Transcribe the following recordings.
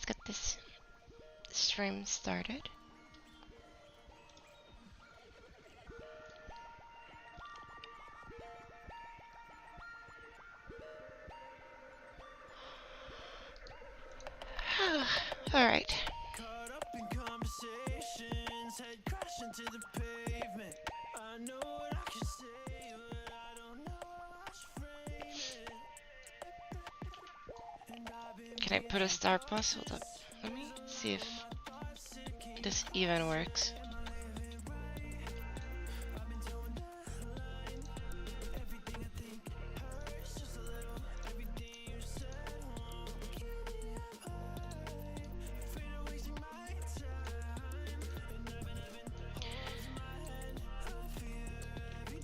get this stream started. All right. Caught up in conversations, head crashing to the pavement. I know what I can say, but I don't know how I should frame it. And I've been Can I put a star plus? Hold up. Let me see if this even works.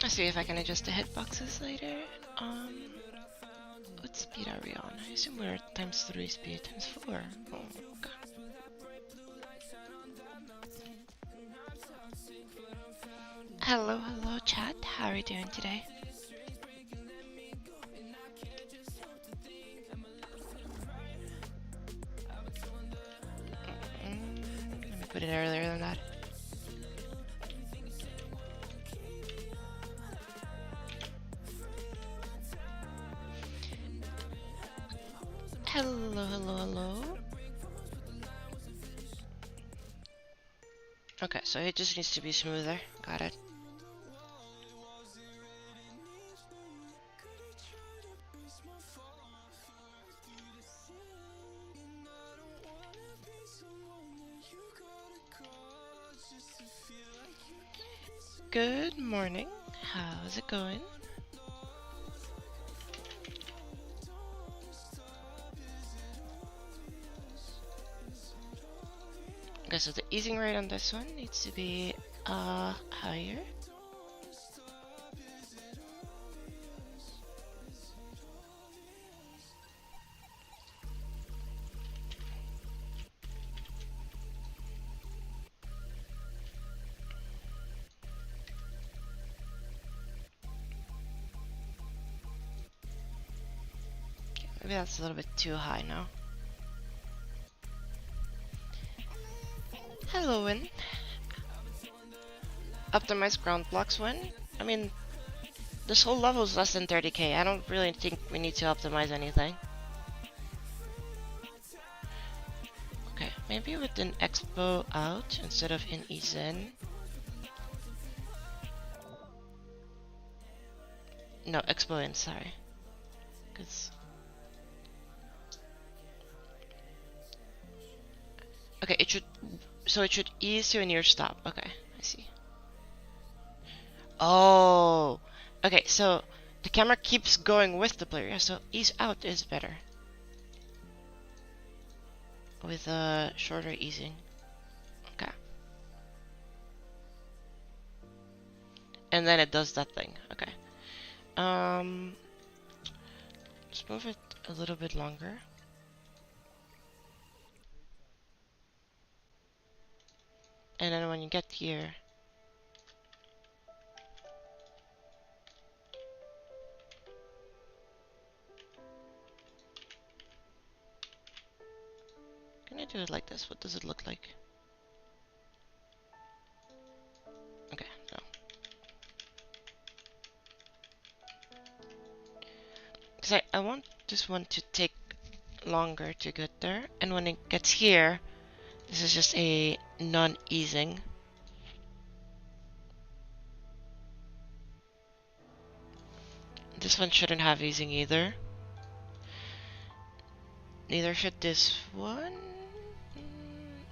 Let's see if I can adjust the hitboxes later. What speed are we on? I assume we're at ×3 speed, ×4. Oh, okay. Hello, hello, chat. How are you doing today? Let me put it earlier than that. Hello, hello, hello. Okay, so it just needs to be smoother. Got it. Good morning. How's it going? Okay, so the easing rate on this one needs to be higher. Maybe that's a little bit too high now. Hello, Win. Optimize ground blocks when? I mean, this whole level is less than 30k. I don't really think we need to optimize anything. Okay, maybe with an expo out instead of in ease in. No, expo in, sorry. Cause okay, it should ease to a near stop. Okay, I see. Oh, okay, so the camera keeps going with the player, so ease out is better. With a shorter easing. Okay. And then it does that thing. Okay. Let's move it a little bit longer. And then when you get here, can I do it like this? What does it look like? Okay, no. Because I want this one to take longer to get there. And when it gets here, this is just a non-easing. This one shouldn't have easing either. Neither should this one.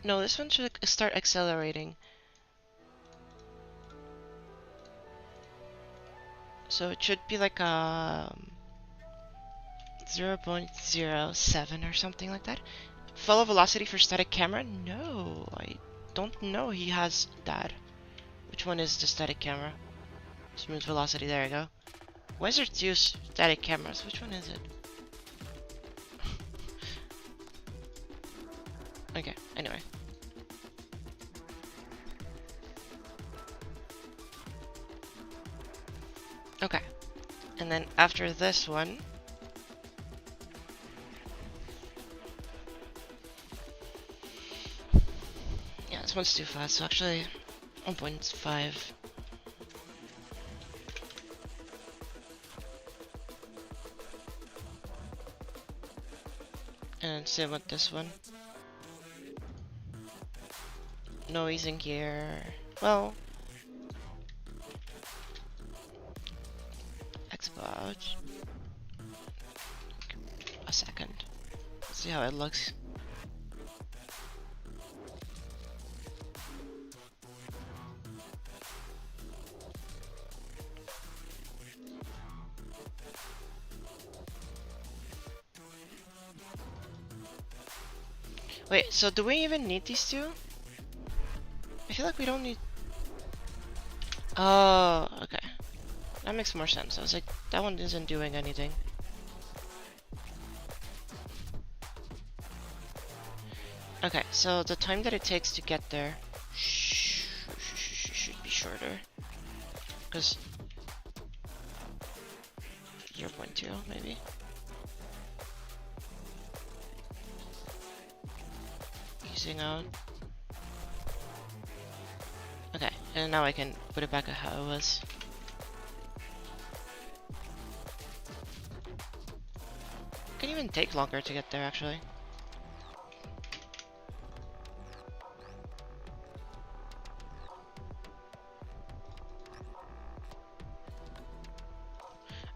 No, this one should start accelerating. So it should be like a 0.07 or something like that. Follow velocity for static camera? No, I don't know he has that. Which one is the static camera? Smooth velocity, there you go. Why is there two static cameras? Which one is it? Okay, anyway. Okay, and then after this one, This one's too fast, so actually 1.5. And same with this one. No easing here. Well, Xbox. A second. Let's see how it looks. Wait, so do we even need these two? I feel like we don't need... Oh, okay. That makes more sense. I was like, that one isn't doing anything. Okay, so the time that it takes to get there should be shorter. Because 0.2 maybe. Easing out. Okay, and now I can put it back at how it was. It can even take longer to get there actually.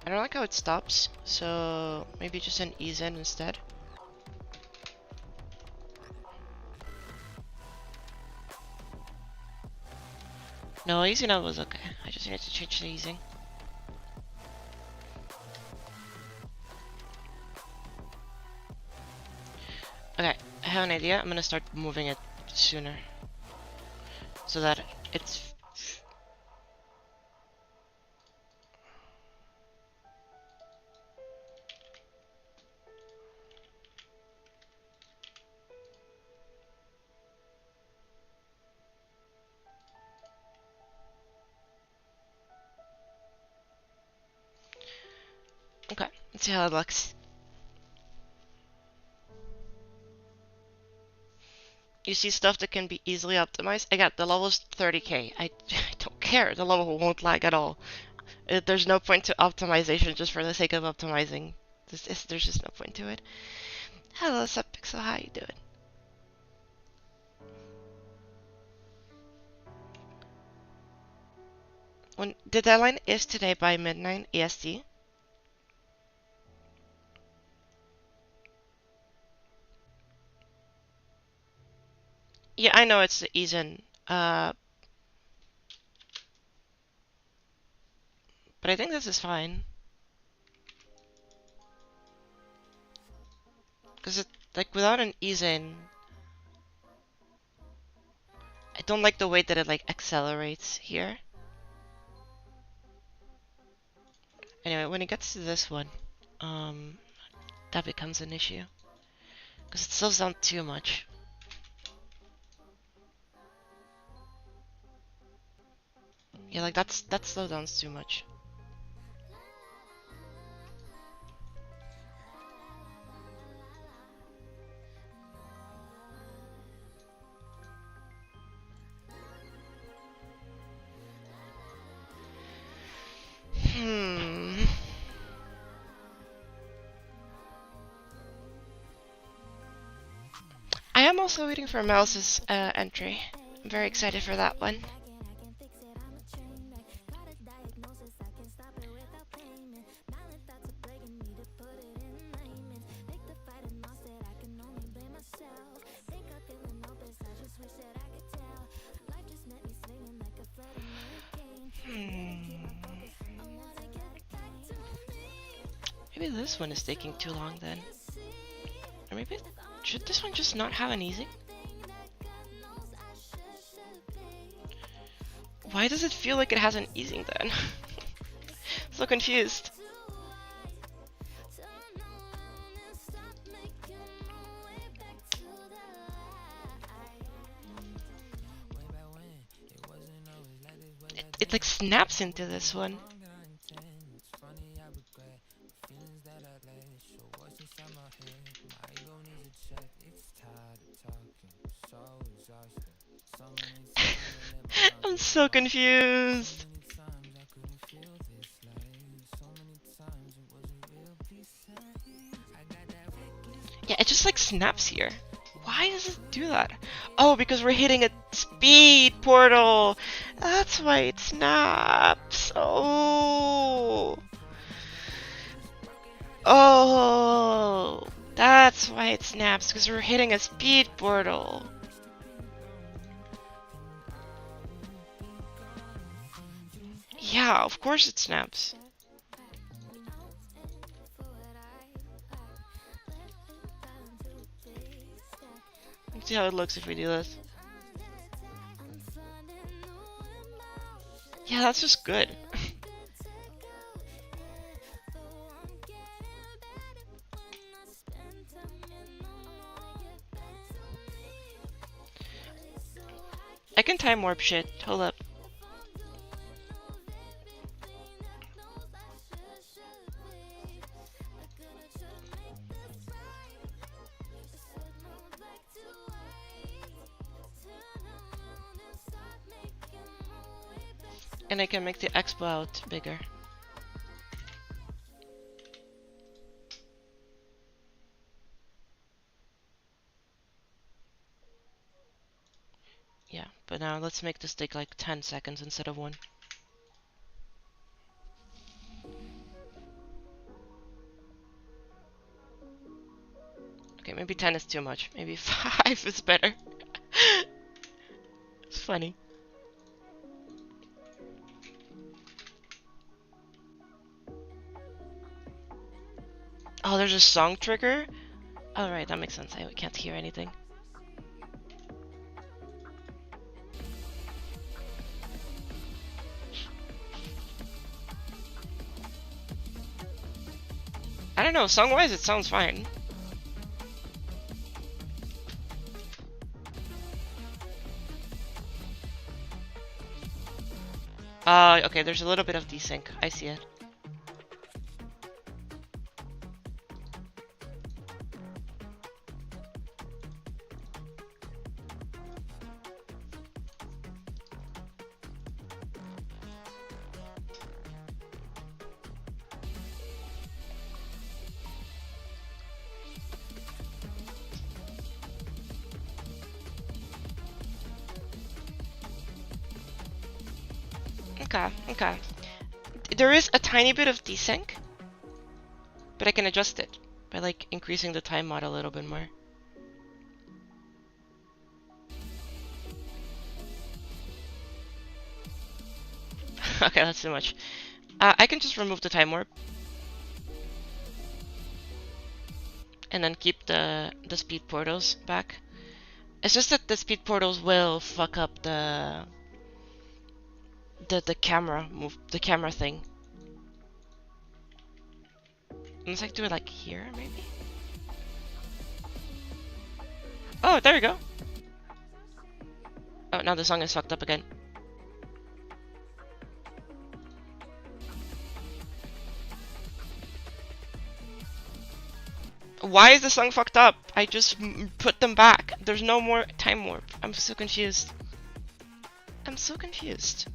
I don't like how it stops, so maybe just an ease in instead. No, easing out was okay. I just needed to change the easing. Okay, I have an idea. I'm gonna start moving it sooner. So that it's... Okay, let's see how it looks. You see stuff that can be easily optimized. Again, the level is 30k. I don't care. The level won't lag at all. There's no point to optimization just for the sake of optimizing. There's just no point to it. Hello, Subpixel. How you doing? When the deadline is today by midnight EST. Yeah, I know it's the ease-in, but I think this is fine. Because it, like, without an ease-in, I don't like the way that it, like, accelerates here. Anyway, when it gets to this one, that becomes an issue. Because it slows down too much. Yeah, like, that slows down too much. I am also waiting for Mouse's entry. I'm very excited for that one. Maybe this one is taking too long then. Or maybe should this one just not have an easing? Why does it feel like it has an easing then? So confused. It like snaps into this one. I'm so confused. Yeah, it just like snaps here. Why does it do that? Oh, because we're hitting a speed portal. That's why it snaps. Oh. Oh. That's why it snaps, because we're hitting a speed portal. Yeah, of course it snaps. Let's see how it looks if we do this. Yeah, that's just good. I can time warp shit. Hold up. And I can make the expo out bigger. Yeah, but now let's make this take like 10 seconds instead of 1. Okay, maybe 10 is too much. Maybe 5 is better. It's funny. Oh, there's a song trigger? Alright, that makes sense. I can't hear anything. I don't know, song-wise it sounds fine. Okay, there's a little bit of desync. I see it. Okay, okay. There is a tiny bit of desync, but I can adjust it by like increasing the time mod a little bit more. Okay, that's too much. I can just remove the time warp. And then keep the speed portals back. It's just that the speed portals will fuck up the camera thing. Let's like do it like here maybe. Oh, there we go. Oh, now the song is fucked up again. Why is the song fucked up? I just put them back. There's no more time warp. I'm so confused. I'm so confused.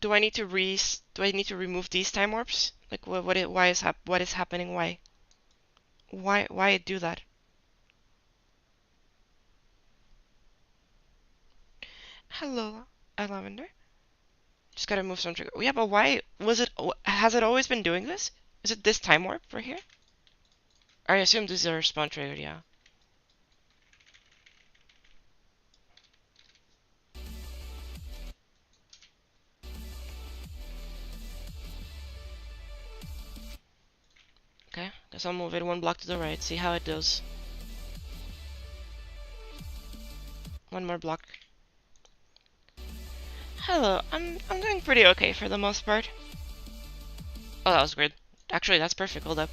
Do I need to remove these time warps? Like what is happening? Why do that? Hello, Lavender. Just gotta move some trigger. Yeah, but why was it? Has it always been doing this? Is it this time warp right here? I assume these are spawn triggered, yeah. Okay, guess I'll move it 1 block to the right, see how it does. 1 more block. Hello, I'm doing pretty okay for the most part. Oh, that was good. Actually, that's perfect. Hold up.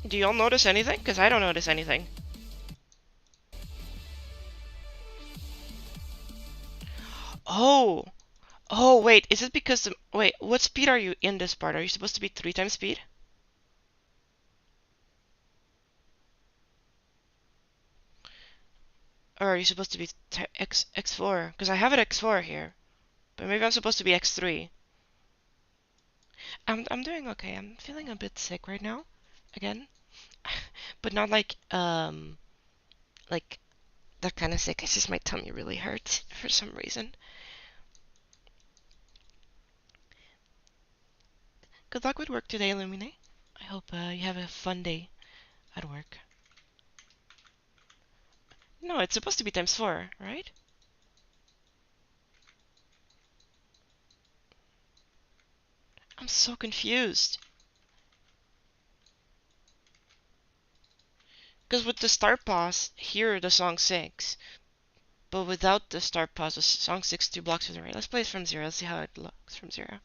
Do y'all notice anything? Because I don't notice anything. Oh! Oh, wait, is it because wait, what speed are you in this part? Are you supposed to be 3 times speed? Or are you supposed to be X4? Because I have it X4 here. But maybe I'm supposed to be X3. I'm doing okay. I'm feeling a bit sick right now. Again. But not like that kind of sick. It's just my tummy really hurts for some reason. Good luck with work today, Illumine. I hope you have a fun day at work. No, it's supposed to be times 4, right? I'm so confused. Because with the start pause, here the song syncs. But without the start pause, the song syncs 2 blocks to the right. Let's play it from 0. Let's see how it looks from 0.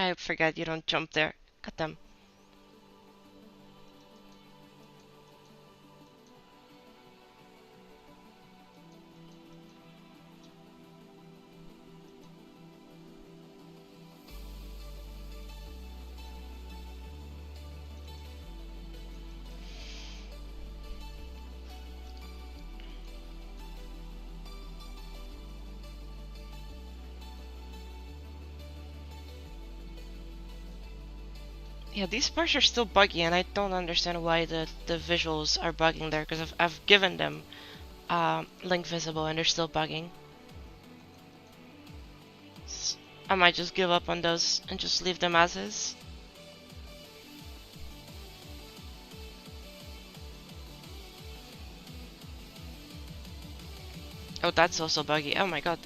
I forget you don't jump there. Cut them. Yeah, these parts are still buggy, and I don't understand why the visuals are bugging there, because I've given them link visible, and they're still bugging. I might just give up on those and just leave them as is. Oh, that's also buggy. Oh my god.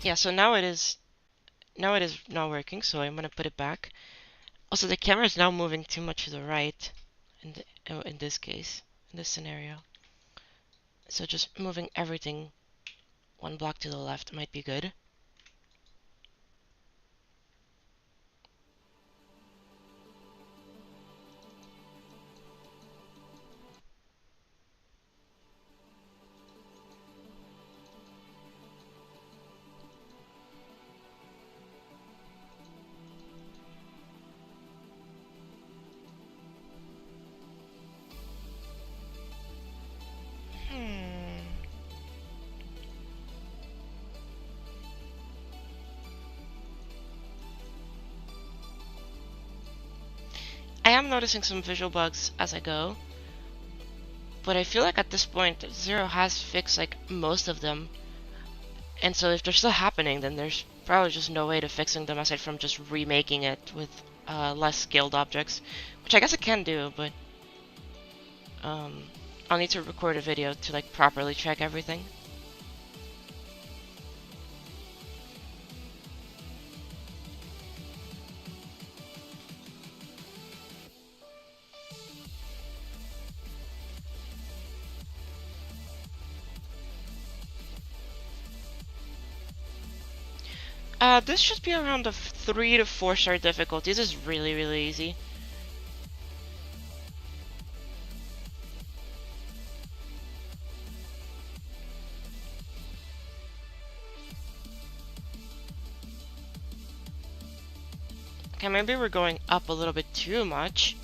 Yeah, so now it is not working, so I'm gonna put it back. Also, the camera is now moving too much to the right in this case, in this scenario. So just moving everything 1 block to the left might be good. Hmm. I am noticing some visual bugs as I go, but I feel like at this point, Zero has fixed like most of them. And so if they're still happening, then there's probably just no way to fixing them aside from just remaking it with less scaled objects, which I guess it can do, but um, I'll need to record a video to like properly check everything. This should be around the 3 to 4 star difficulty. This is really, really easy. Okay, maybe we're going up a little bit too much.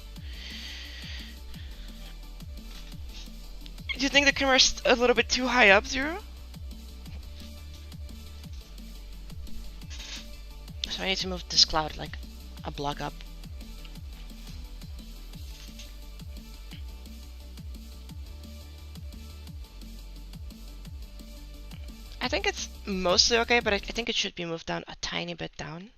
Do you think the camera's a little bit too high up, Zero? So I need to move this cloud like a block up. I think it's mostly okay, but I think it should be moved down a tiny bit down.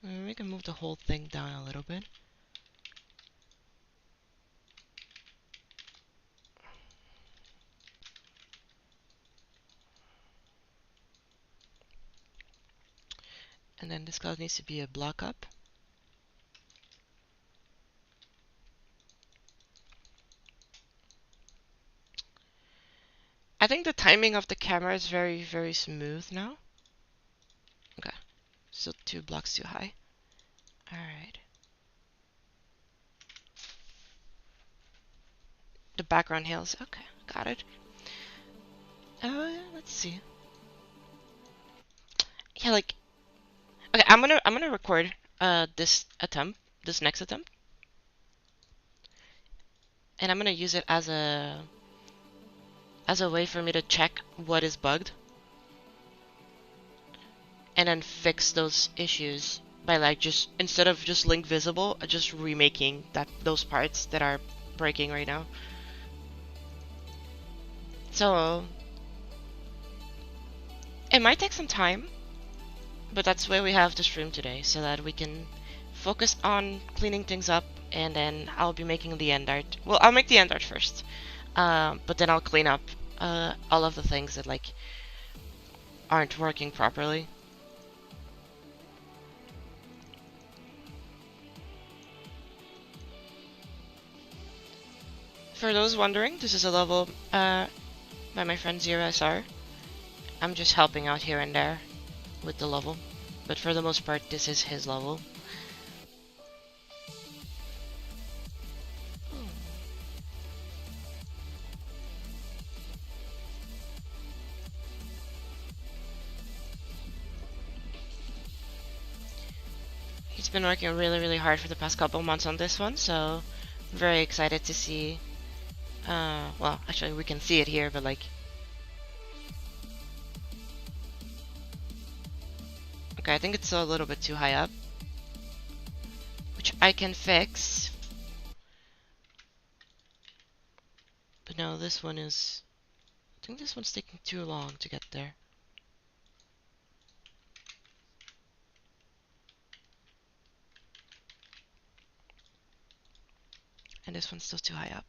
We can move the whole thing down a little bit. And then this cloud needs to be a block up. I think the timing of the camera is very, very smooth now. Okay, still 2 blocks too high. Alright. The background hills. Okay, got it. Let's see. Yeah, like, okay, I'm gonna record this next attempt, and I'm gonna use it as a way for me to check what is bugged, and then fix those issues by like just instead of just link visible, just remaking those parts that are breaking right now. So it might take some time, but that's why we have the stream today, so that we can focus on cleaning things up, and then I'll be making the end art. Well, I'll make the end art first, but then I'll clean up all of the things that like aren't working properly. For those wondering, this is a level by my friend Zero SR. I'm just helping out here and there with the level, but for the most part this is his level. He's been working really, really hard for the past couple months on this one, so I'm very excited to see. Well, actually we can see it here, but like, okay, I think it's a little bit too high up, which I can fix. But no, this one is, I think this one's taking too long to get there. And this one's still too high up.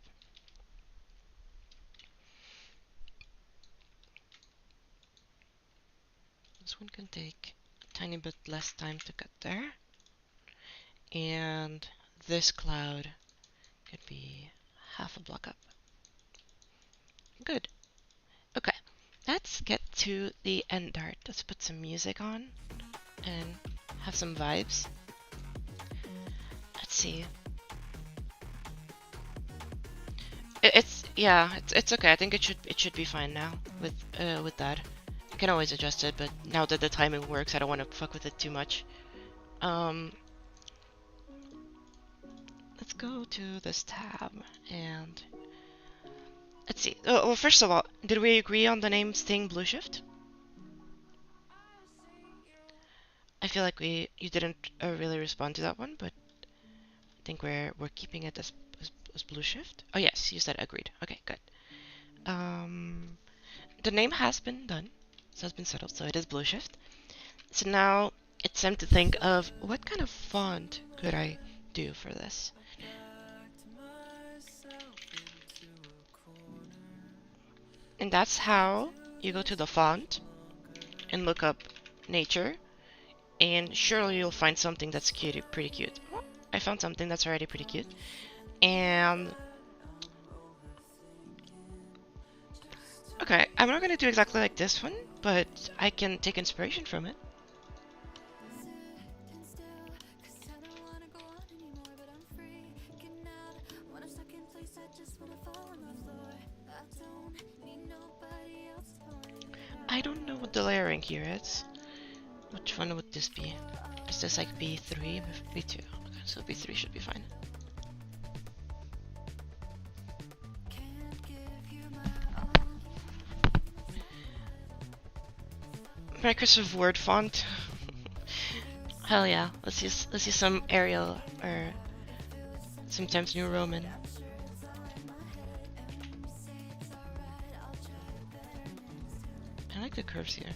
This one can take a tiny bit less time to get there. And this cloud could be half a block up. Good. Okay, let's get to the end art. Let's put some music on and have some vibes. Let's see. It's okay. I think it should be fine now with that. I can always adjust it, but now that the timing works, I don't want to fuck with it too much. Let's go to this tab and let's see. Oh, well, first of all, did we agree on the name Sting Blueshift? I feel like you didn't really respond to that one, but I think we're keeping it as Blueshift. Oh yes, you said agreed. Okay, good. The name has been done, so has been settled, so it is Blueshift. So now it's time to think of what kind of font could I do for this. And that's how you go to the font and look up nature, and surely you'll find something that's pretty cute. Oh, I found something that's already pretty cute. And Okay, I'm not gonna do exactly like this one, but I can take inspiration from it. I don't know what the layering here is. Which one would this be? Is this like B3? B2? Okay, so B3 should be fine. Microsoft Word font. Hell yeah, let's use some Arial or sometimes New Roman. I like the curves here.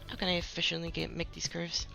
How can I efficiently make these curves?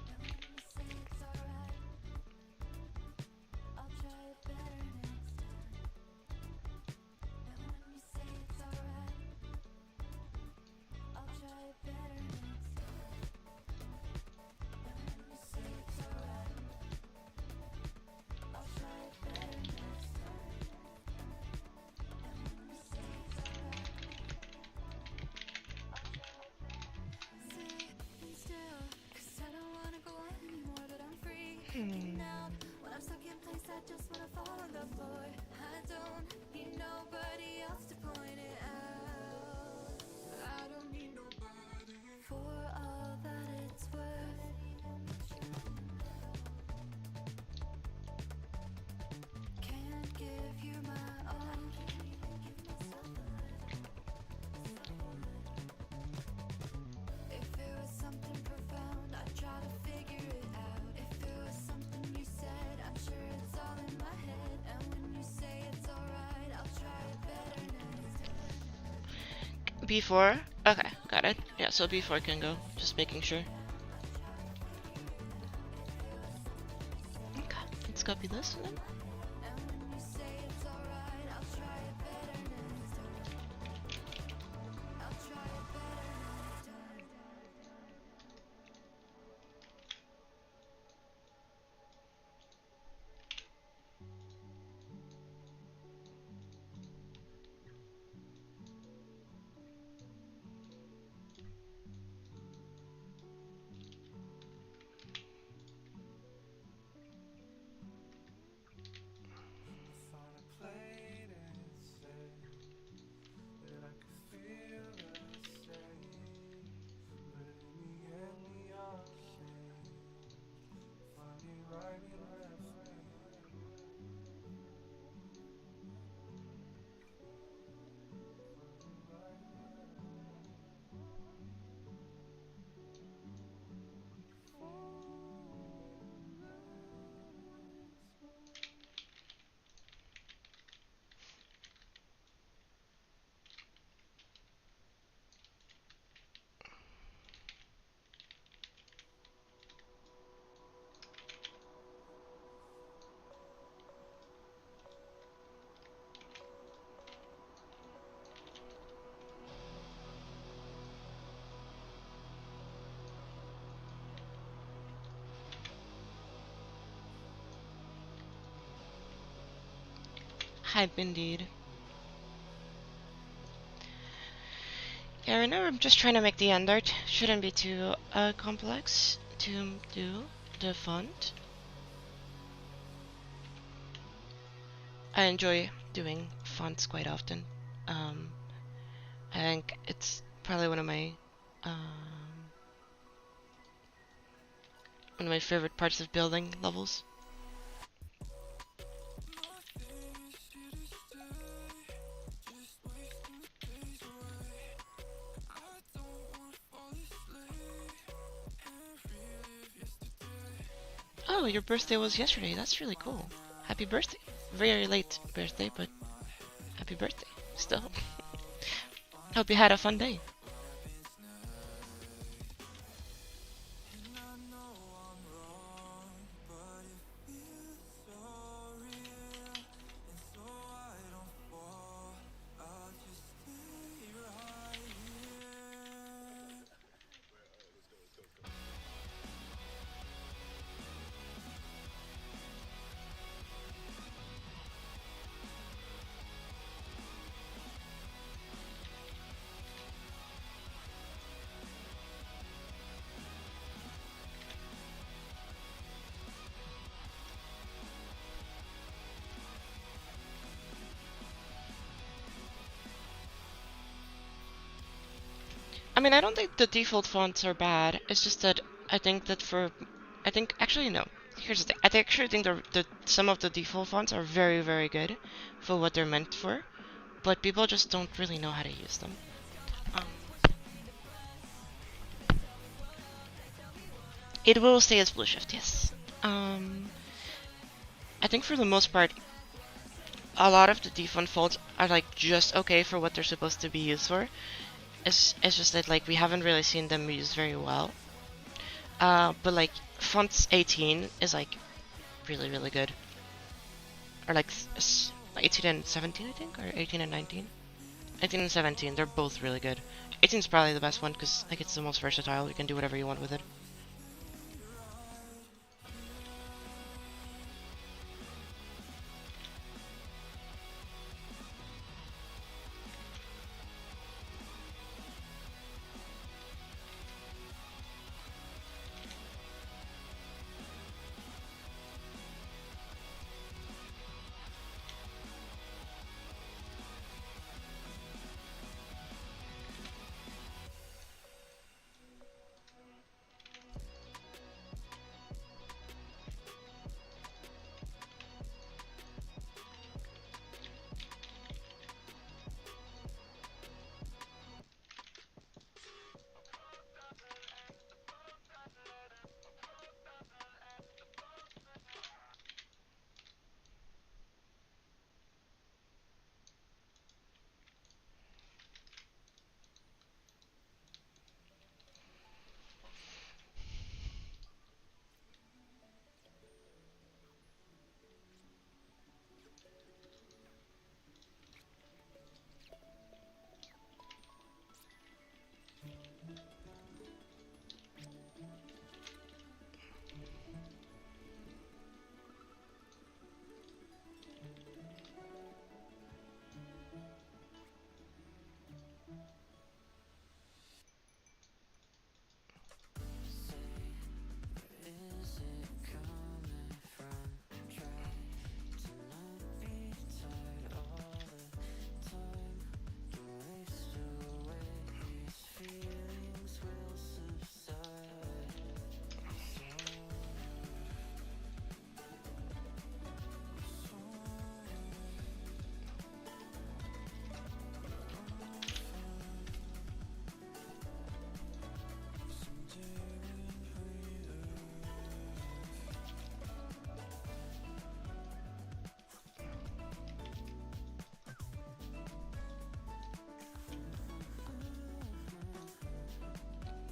B4? Okay, got it. Yeah, so B4 can go. Just making sure. Okay, let's copy this then. Hype indeed. Yeah, right now I'm just trying to make the end art. Shouldn't be too complex to do the font. I enjoy doing fonts quite often. I think it's probably one of my favorite parts of building levels. Oh, your birthday was yesterday. That's really cool. Happy birthday. Very late birthday, but happy birthday still. Hope you had a fun day. I mean, I don't think the default fonts are bad. It's just that I think actually no. Here's the thing. Actually think some of the default fonts are very, very good for what they're meant for, but people just don't really know how to use them. Um, it will stay as Blueshift, yes. I think for the most part, a lot of the default fonts are like just okay for what they're supposed to be used for. It's just that like we haven't really seen them used very well. But like fonts 18 is like really, really good. Or like 18 and 17, I think, or 18 and 19. 18 and 17, they're both really good. 18 is probably the best one because like it's the most versatile. You can do whatever you want with it.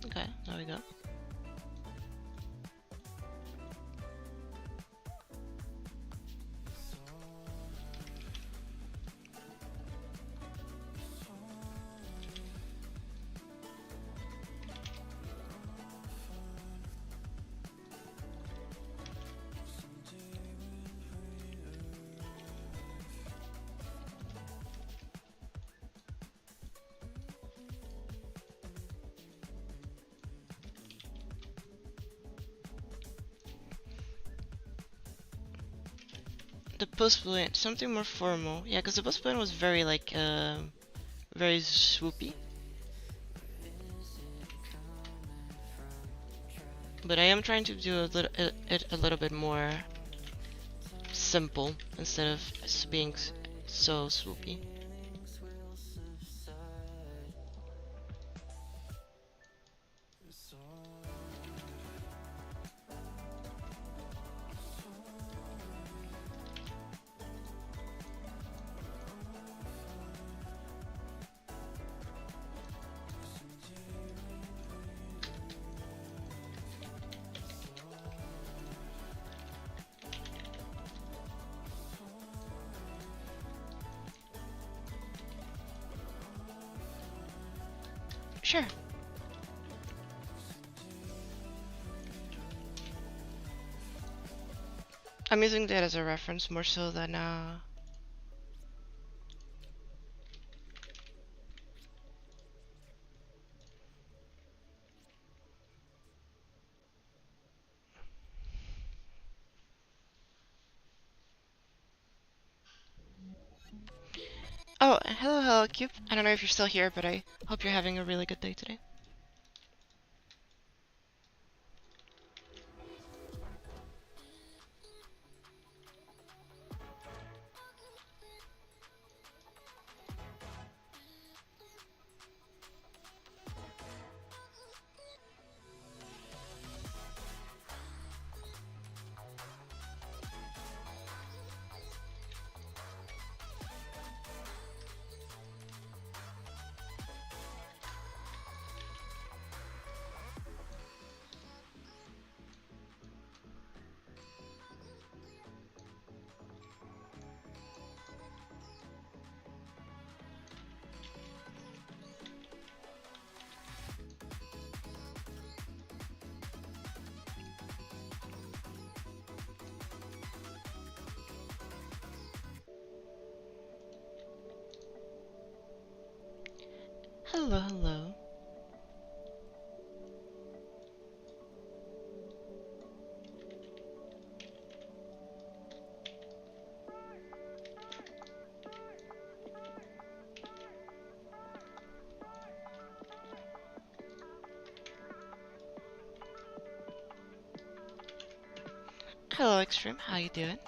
Okay, there we go. The post boolean, something more formal. Yeah, because the post boolean was very like very swoopy. But I am trying to do it a little bit more simple instead of being so swoopy. Sure. I'm using that as a reference more so than Oh, hello, hello, Cube. I don't know if you're still here, but I hope you're having a really good day today. Hello, hello. Hello, Extreme. How you doing?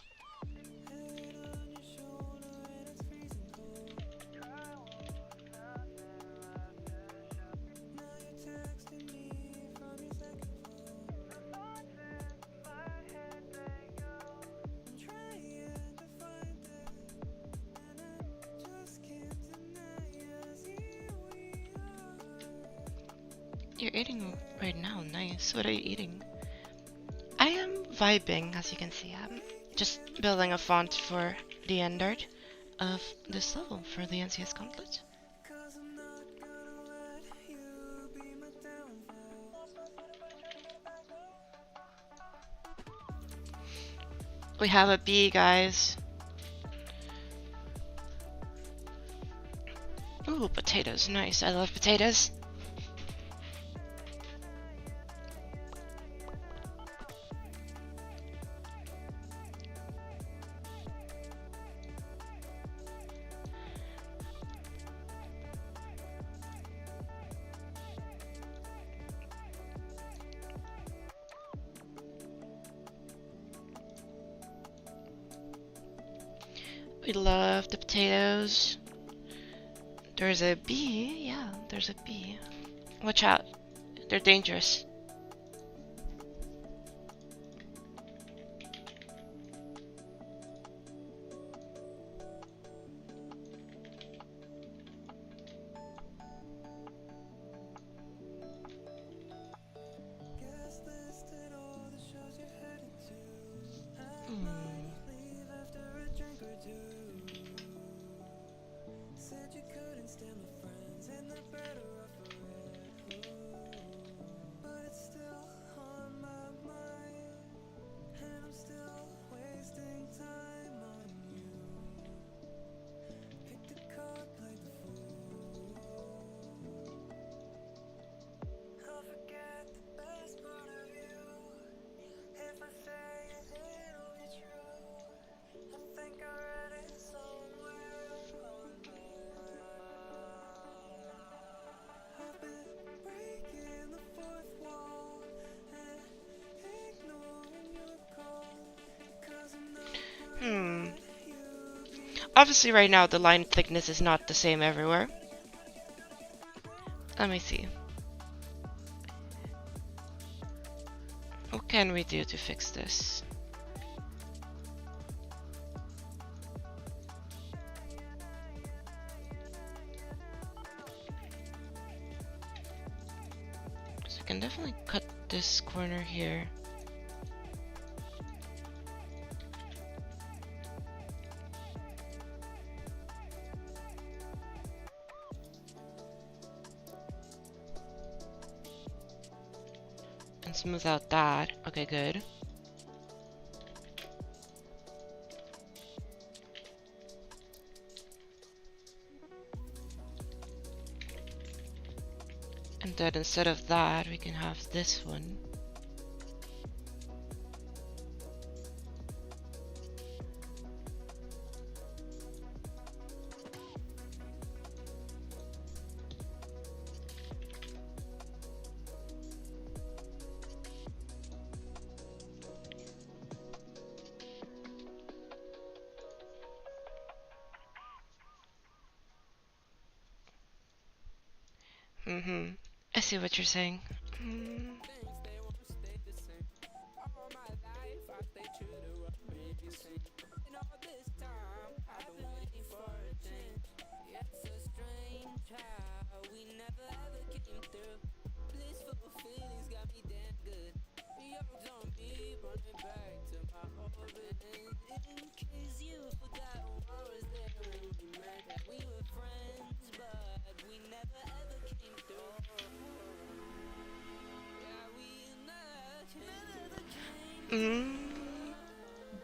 You're eating right now. Nice. What are you eating? I am vibing, as you can see. I'm just building a font for the end art of this level for the NCS Gauntlet. We have a bee, guys. Ooh, potatoes. Nice. I love potatoes. We love the potatoes. There's a bee. Yeah, there's a bee. Watch out. They're dangerous. Obviously right now the line thickness is not the same everywhere. Let me see. What can we do to fix this? So we can definitely cut this corner here. And smooth out that. Okay, good. And then instead of that, we can have this one. I see what you're saying.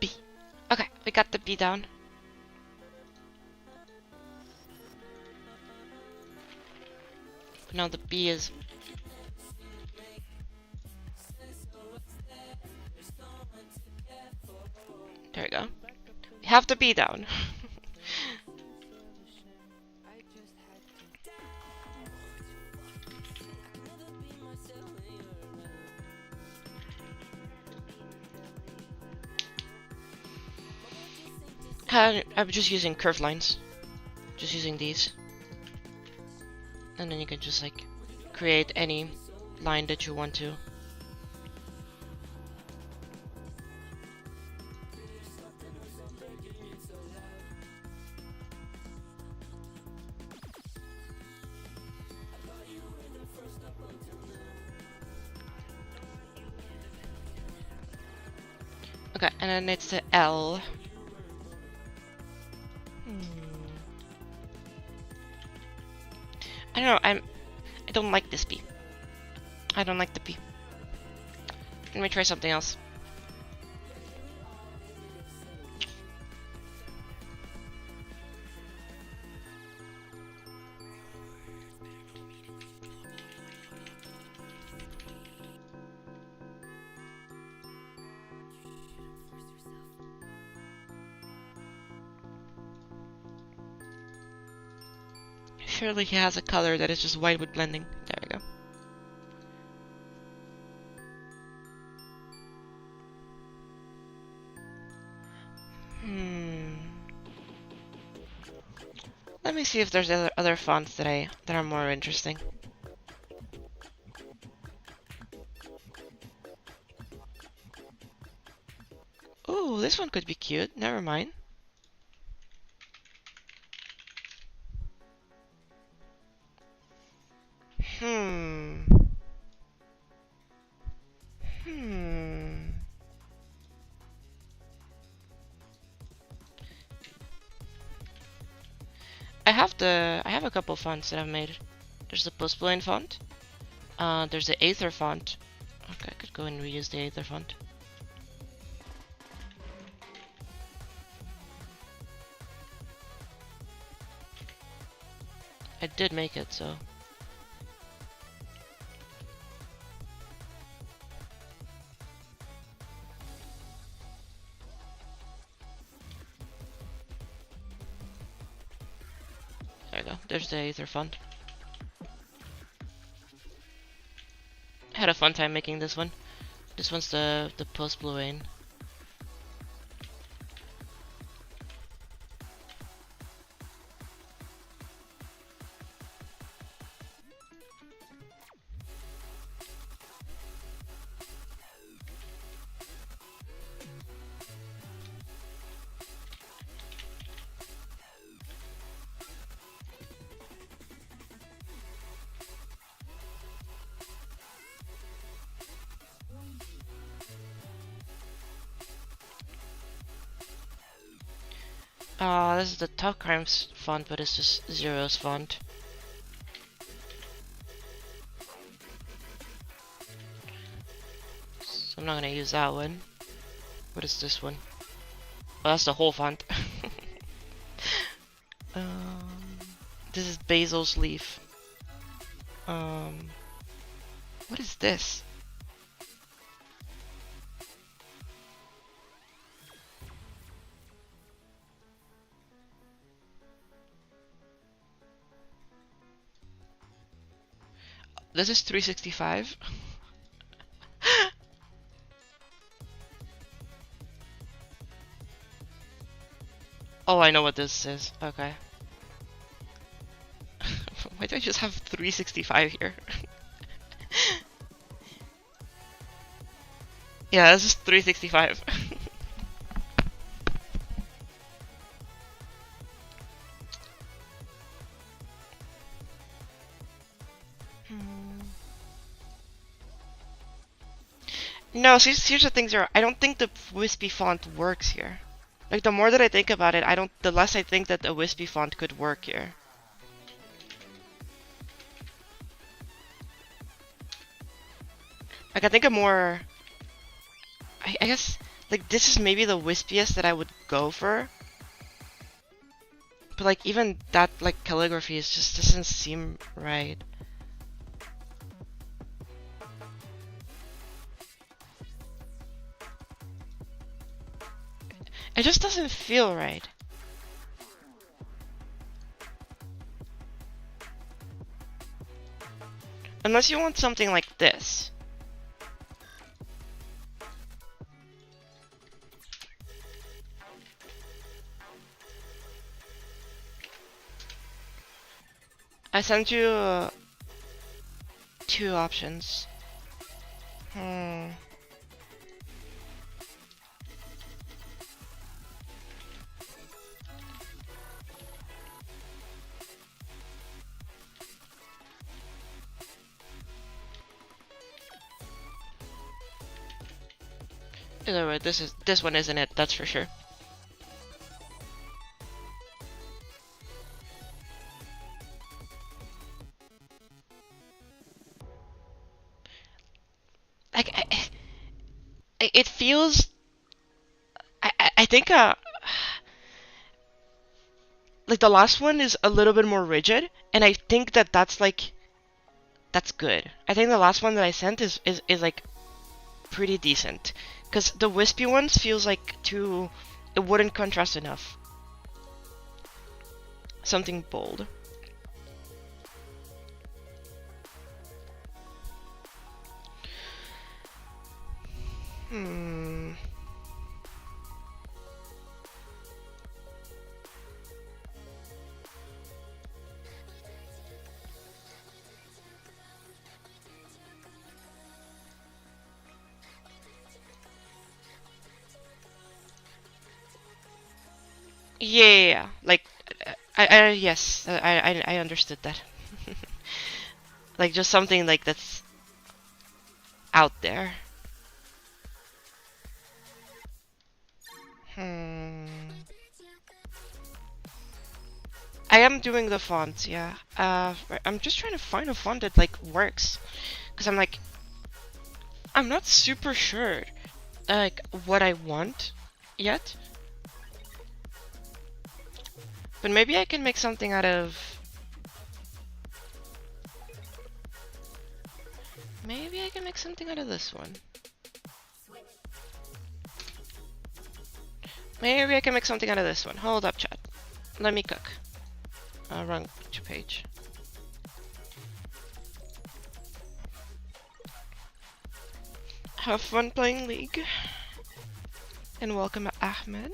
B. Okay, we got the B down. Now the B is... There we go. Have the B down. I'm just using curved lines. Just using these. And then you can just like create any line that you want to. Okay, and then it's the L. I don't know, I don't like this B. I don't like the B. Let me try something else. Surely he has a color that is just white with blending. There we go. Let me see if there's other fonts that are more interesting. Ooh, this one could be cute. Never mind. I have a couple fonts that I've made. There's the Postplane font. There's the Aether font. Okay, I could go and reuse the Aether font. I did make it, so... There we go, there's the Aether font. I had a fun time making this one. This one's the Postplane. This is the Tough Crimes font, but it's just Zero's font. So I'm not gonna use that one. What is this one? Oh, that's the whole font. This is Basil's Leaf. What is this? This is 365. Oh, I know what this is. Okay. Why do I just have 365 here? Yeah, this is 365. No, here's the things are, I don't think the wispy font works here. Like, the more that I think about it, the less I think that the wispy font could work here. Like, I think I guess, like, this is maybe the wispiest that I would go for. But, like, even that, like, calligraphy is just doesn't seem right. It just doesn't feel right. Unless you want something like this. I sent you 2 options. Either way, this one isn't it, that's for sure. Like it feels. I think like the last one is a little bit more rigid, and I think that's like that's good. I think the last one that I sent is like pretty decent, because the wispy ones feels like too. It wouldn't contrast enough. Something bold. Yeah, like yes, I understood that. Like just something like that's out there. I am doing the font, yeah. I'm just trying to find a font that like works, because I'm not super sure like what I want yet. But maybe I can make something out of. Maybe I can make something out of this one. Maybe I can make something out of this one. Hold up, chat. Let me cook. Wrong page. Have fun playing League. And welcome Ahmed.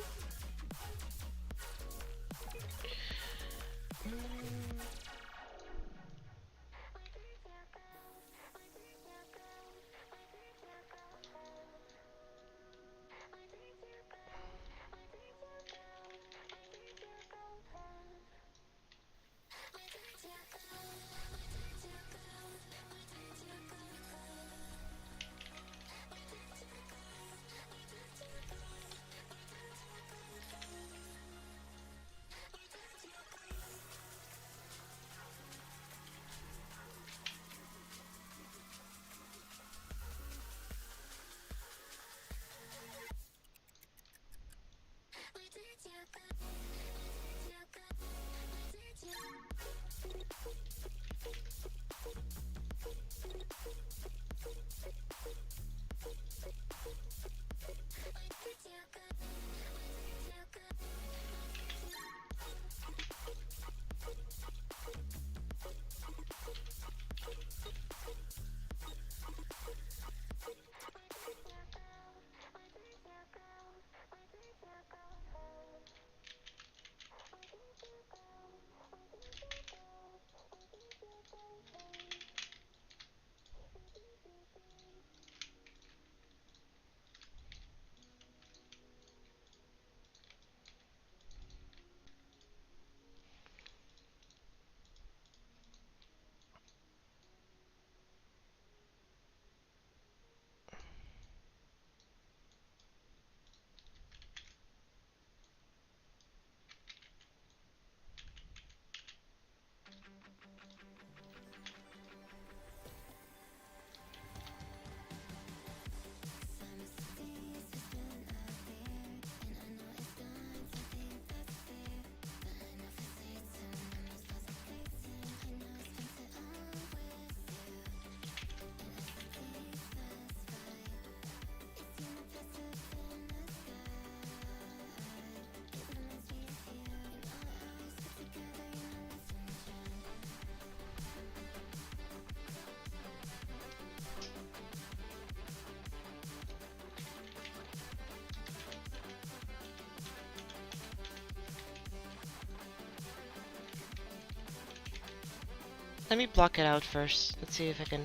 Let me block it out first. Let's see if I can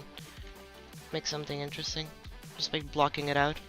make something interesting. Just by blocking it out.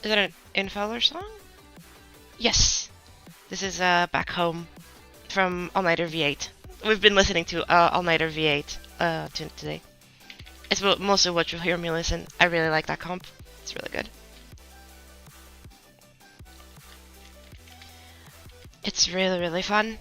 Is that an Infeller song? Yes! This is Back Home from All Nighter V8. We've been listening to All Nighter V8 today. It's mostly what you'll hear me listen. I really like that comp. It's really good. It's really, really fun.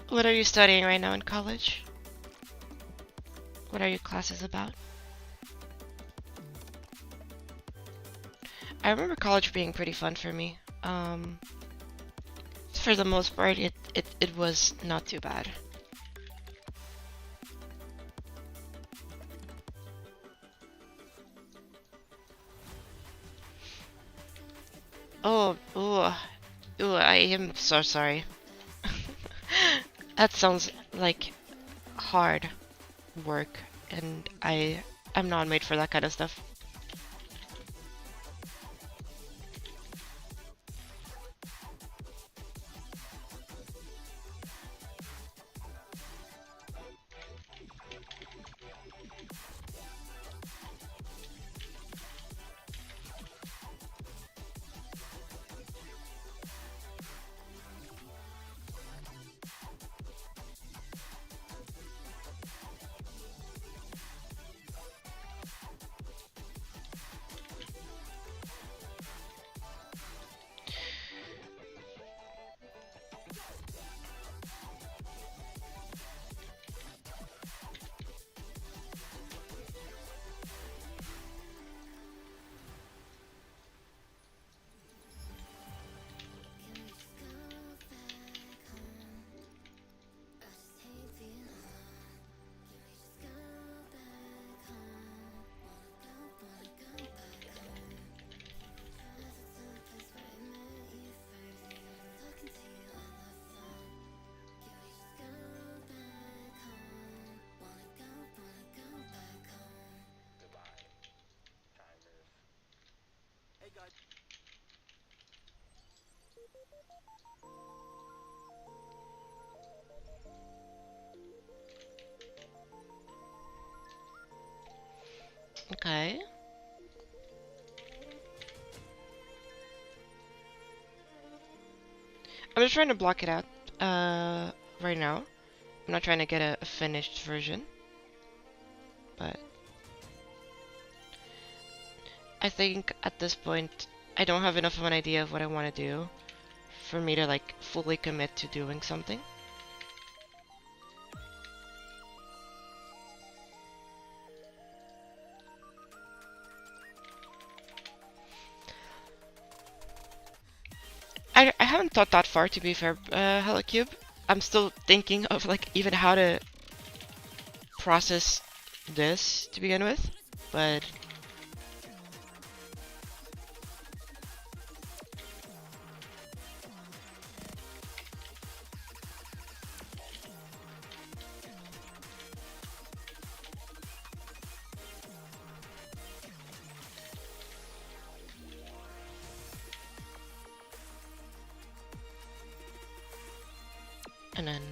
What are you studying right now in college? What are your classes about? I remember college being pretty fun for me. For the most part, it was not too bad. Oh, I am so sorry. That sounds like hard work, and I'm not made for that kind of stuff. Okay. I'm just trying to block it out right now. I'm not trying to get a finished version, but I think at this point I don't have enough of an idea of what I want to do for me to like fully commit to doing something. I haven't thought that far, to be fair, HelloCube. I'm still thinking of like even how to process this to begin with, but and then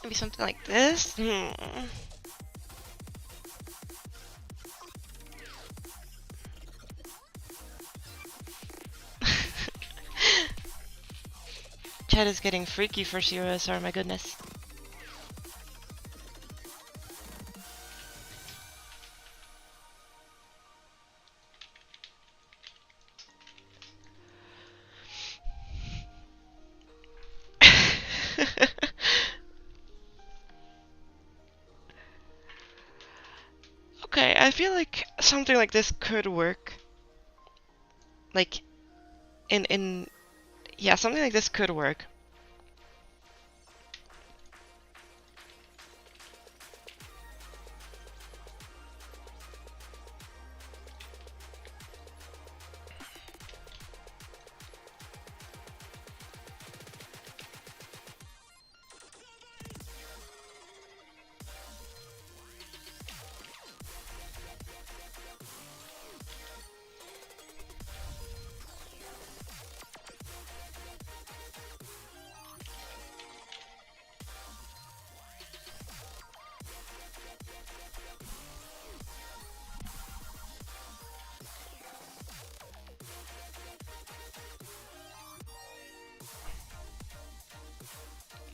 Maybe something like this? Chat is getting freaky for COSR, my goodness. Okay, I feel like something like this could work. Like, yeah, something like this could work.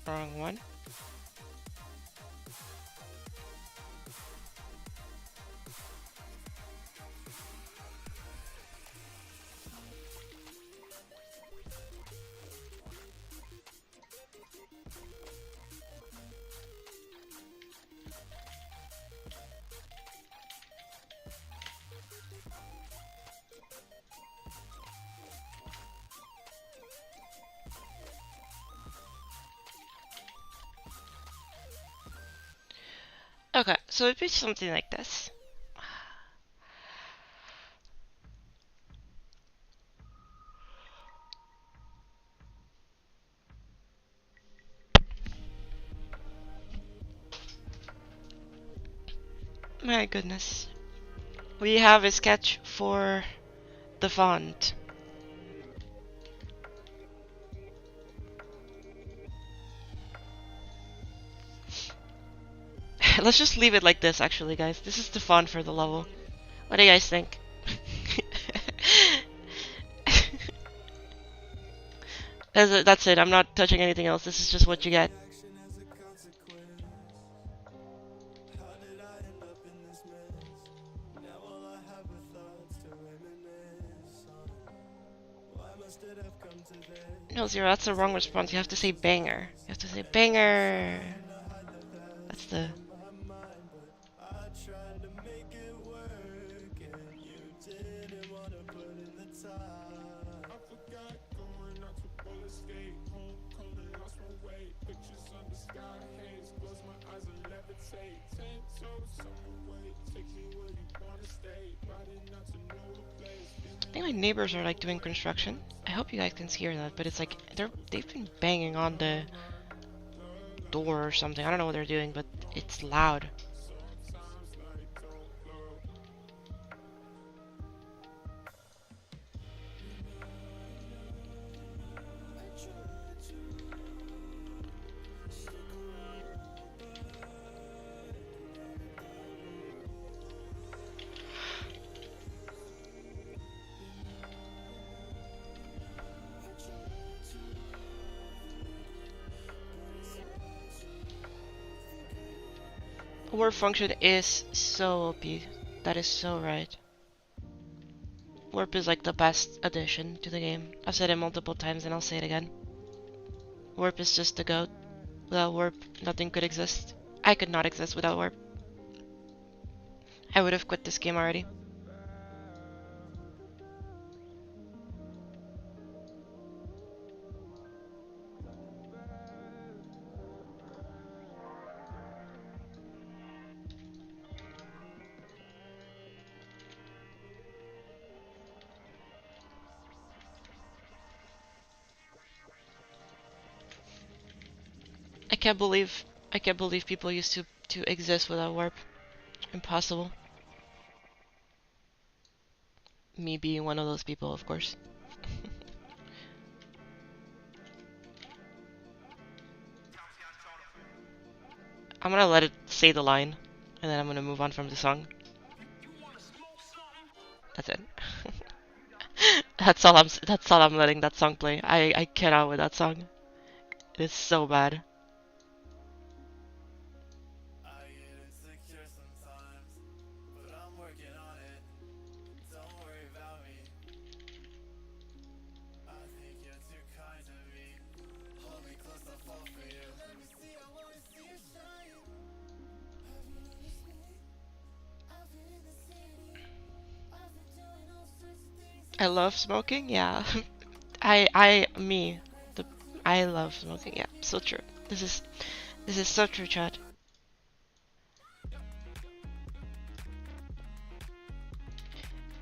Wrong one. Okay, so it'd be something like this. My goodness. We have a sketch for the font. Let's just leave it like this, actually, guys. This is the font for the level. What do you guys think? That's it. I'm not touching anything else. This is just what you get. No, Zero, that's the wrong response. You have to say banger. You have to say banger. That's the... I think my neighbors are like doing construction. I hope you guys can hear that, but it's like they've been banging on the door or something. I don't know what they're doing, but it's loud. Warp function is so OP. That is so right. Warp is like the best addition to the game. I've said it multiple times and I'll say it again. Warp is just the GOAT. Without Warp, nothing could exist. I could not exist without Warp. I would have quit this game already. I can't believe people used to exist without Warp. Impossible. Me being one of those people, of course. I'm gonna let it say the line, and then I'm gonna move on from the song. That's it. That's all I'm letting that song play. I cannot with that song. It is so bad. I get insecure sometimes, but I'm working on it. Don't worry about me. I think you're too kind to me. Hold me close, I'll fall for you. Let me see, I wanna see you shine. Have you noticed me? I've been in the city. I've been doing all sorts of things. I love smoking, yeah. Me. The, I love smoking, yeah. So true. This is so true, Chad.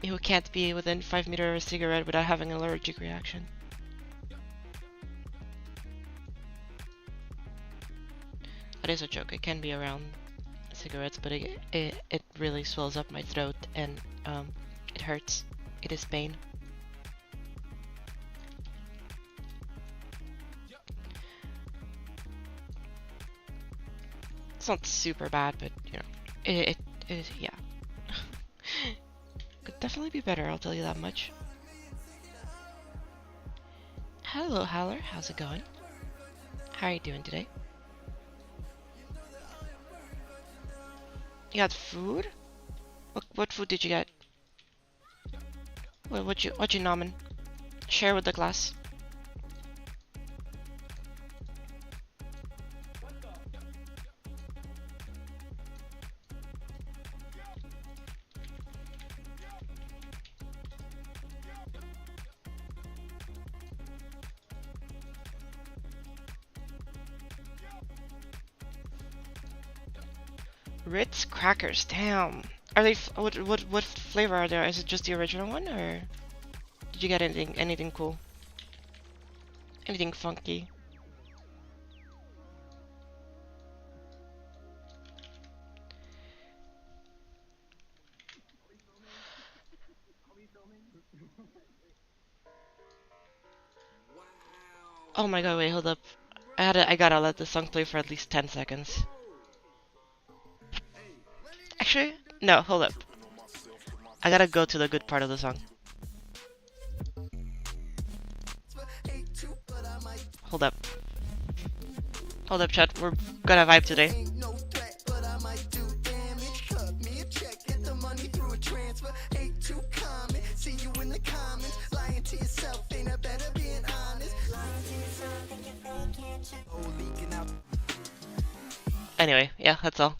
You can't be within 5 meters of a cigarette without having an allergic reaction. That is a joke. I can be around cigarettes, but it really swells up my throat and it hurts. It is pain. It's not super bad, but you know, it yeah. Could definitely be better, I'll tell you that much. Hello, Howler. How's it going? How are you doing today? You got food? What food did you get? What you nomin? Share with the class. Ritz crackers, damn. Are they what flavor are there? Is it just the original one, or did you get anything cool? Anything funky? Oh my god, wait, hold up. I gotta let the song play for at least 10 seconds. Actually, no, hold up. I gotta go to the good part of the song. Hold up. Hold up, chat. We're gonna vibe today. Anyway, yeah, that's all.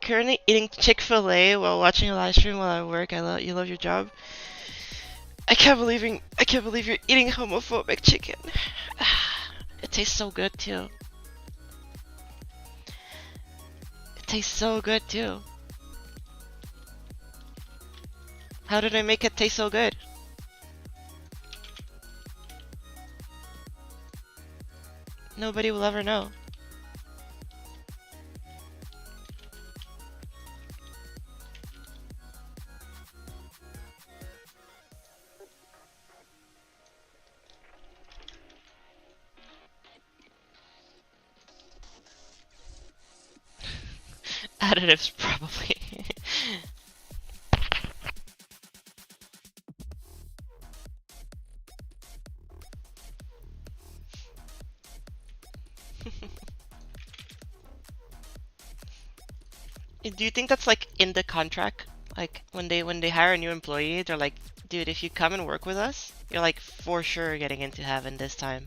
Currently eating Chick-fil-A while watching a live stream while I work. You love your job. I can't believe you're eating homophobic chicken. It tastes so good too. It tastes so good too. How did I make it taste so good? Nobody will ever know. Additives, probably. Do you think that's like in the contract? Like when they hire a new employee, they're like, dude, if you come and work with us, you're like for sure getting into heaven this time.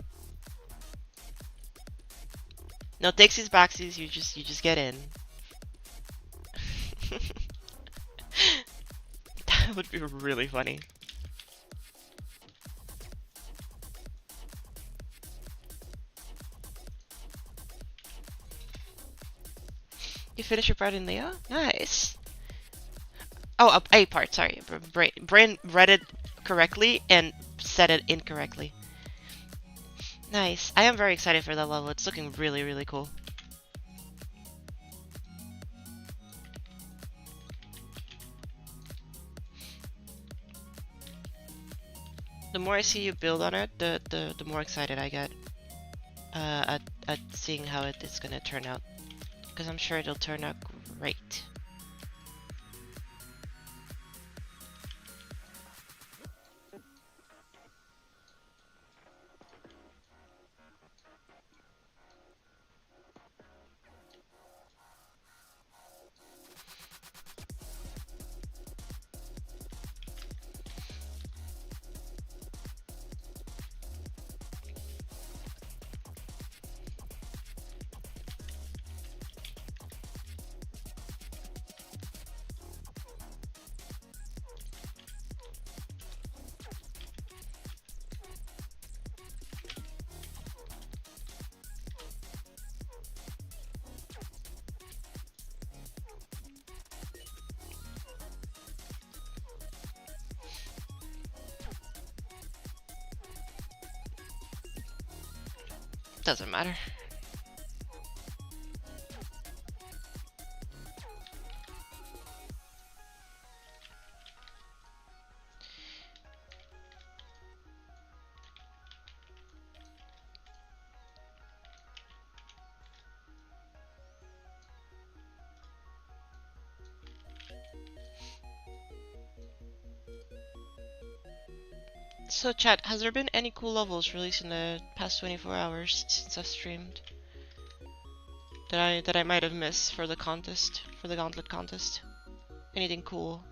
No takesies backsies, you just get in. That would be really funny. You finished your part in Leo? Nice. Oh, a part, sorry. Brain read it correctly and said it incorrectly. Nice. I am very excited for that level. It's looking really, really cool. The more I see you build on it, the more excited I get at seeing how it's gonna turn out. Because I'm sure it'll turn out great. Doesn't matter. So chat, has there been any cool levels released in the past 24 hours since I've streamed? That I might have missed for the contest, for the Gauntlet contest? Anything cool?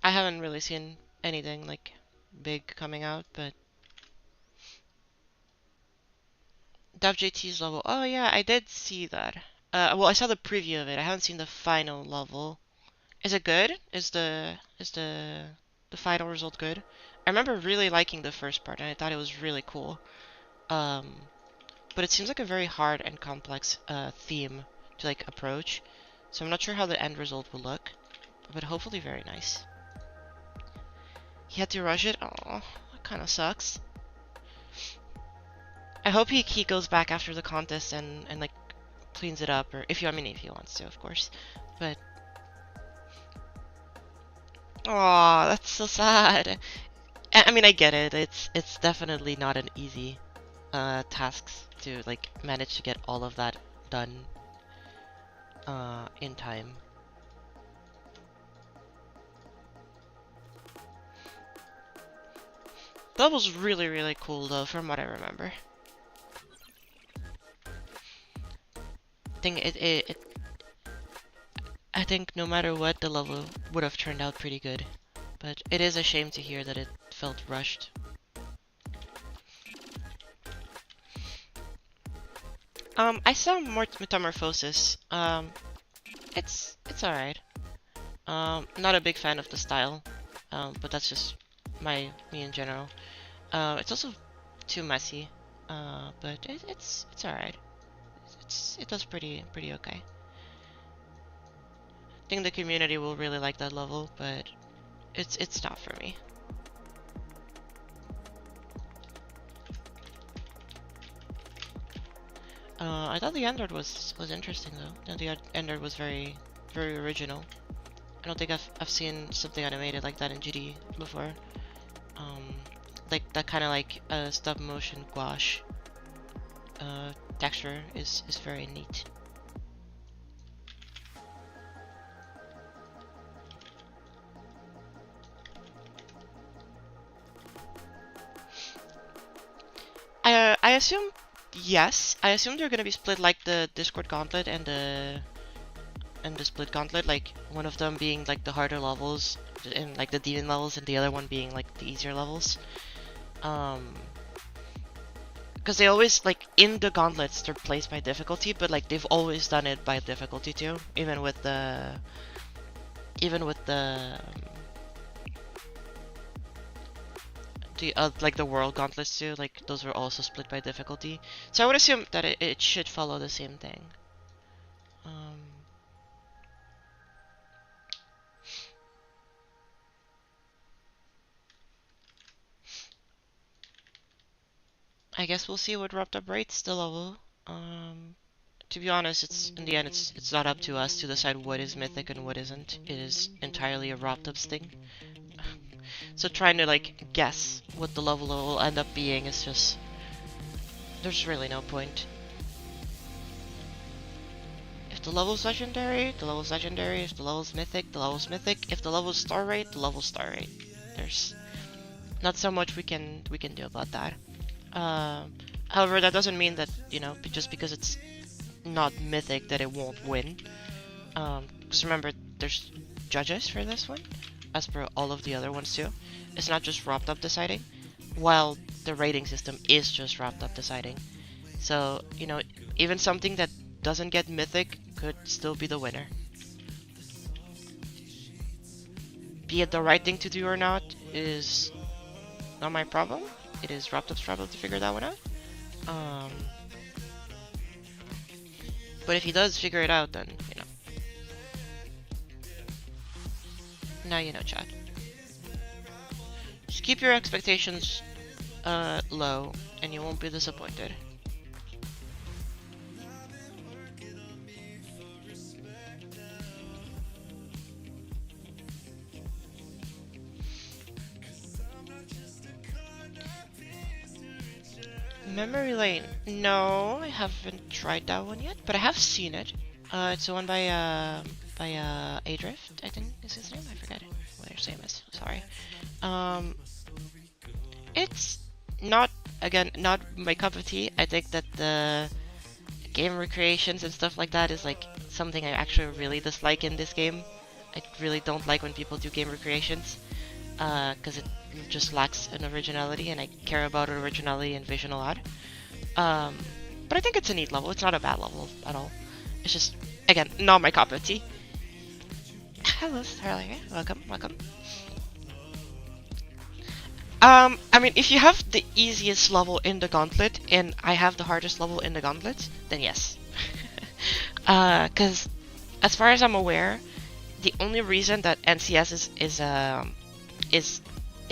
I haven't really seen anything like big coming out, but WJT's level. Oh yeah, I did see that. Well, I saw the preview of it. I haven't seen the final level. Is it good? Is the final result good? I remember really liking the first part, and I thought it was really cool. Um, but it seems like a very hard and complex theme to like approach. So I'm not sure how the end result will look, but hopefully very nice. He had to rush it. Oh, that kind of sucks. I hope he goes back after the contest and like cleans it up, or if you, I mean, if he wants to, of course. But oh, that's so sad. I mean, I get it. It's definitely not an easy tasks to like manage to get all of that done in time. That was really, really cool though, from what I remember. I think no matter what, the level would have turned out pretty good. But it is a shame to hear that it felt rushed. I saw more Metamorphosis. It's alright. Not a big fan of the style. But that's just me in general. It's also too messy. But it's alright. It does pretty okay. I think the community will really like that level, but it's not for me. I thought the Android was interesting though. I think the Android was very original. I don't think I've seen something animated like that in GD before. Um, like that kind of like stop motion gouache texture is very neat. I assume yes. I assume they're gonna be split like the Discord Gauntlet and the split Gauntlet, like one of them being like the harder levels and like the demon levels, and the other one being like the easier levels. Because they always like in the gauntlets they're placed by difficulty, but like they've always done it by difficulty too, even with the like the world gauntlets too, like those were also split by difficulty. So I would assume that it should follow the same thing. Um, I guess we'll see what Wrapped Up rates the level. to be honest, it's in the end, it's not up to us to decide what is mythic and what isn't. It is entirely a Roptub's thing. So trying to like guess what the level will end up being is just, there's really no point. If the level's legendary, the level's legendary. If the level's mythic, the level's mythic. If the level's star rate, the level's star rate. There's not so much we can do about that. However, that doesn't mean that, you know, just because it's not mythic that it won't win. Because remember, there's judges for this one, as per all of the other ones too. It's not just wrapped up deciding, while the rating system is just wrapped up deciding. So, you know, even something that doesn't get mythic could still be the winner. Be it the right thing to do or not is not my problem. It is wrapped up's problem to figure that one out. But if he does figure it out, then, you know. Now you know, chat. Just keep your expectations low, and you won't be disappointed. Memory Lane. No, I haven't tried that one yet, but I have seen it. It's the one by Adrift, I think is his name. I forget what his name is. Sorry. It's not, again, not my cup of tea. I think that the game recreations and stuff like that is like something I actually really dislike in this game. I really don't like when people do game recreations, because it just lacks an originality, and I care about originality and vision a lot. But I think it's a neat level. It's not a bad level at all. It's just, again, not my cup of tea. Hello, Starlight. Welcome, welcome. I mean, if you have the easiest level in the Gauntlet, and I have the hardest level in the Gauntlet, then yes. Because as far as I'm aware, the only reason that NCS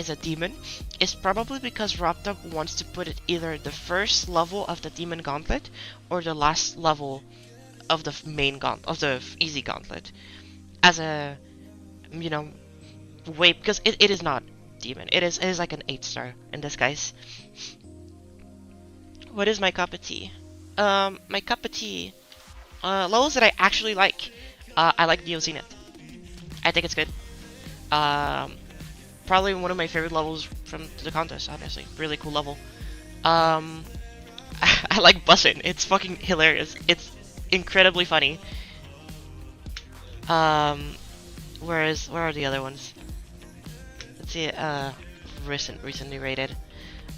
is a demon is probably because Roptub wants to put it either the first level of the demon gauntlet or the last level of the main of the easy gauntlet as a, you know, way, because it is not demon. It is like an 8-star in disguise. What is my cup of tea? My cup of tea, levels that I actually like. I like Neo Zenith. I think it's good. Probably one of my favorite levels from the contest, honestly. Really cool level. I like Bussin'. It's fucking hilarious. It's incredibly funny. Where are the other ones? Let's see. Recently rated.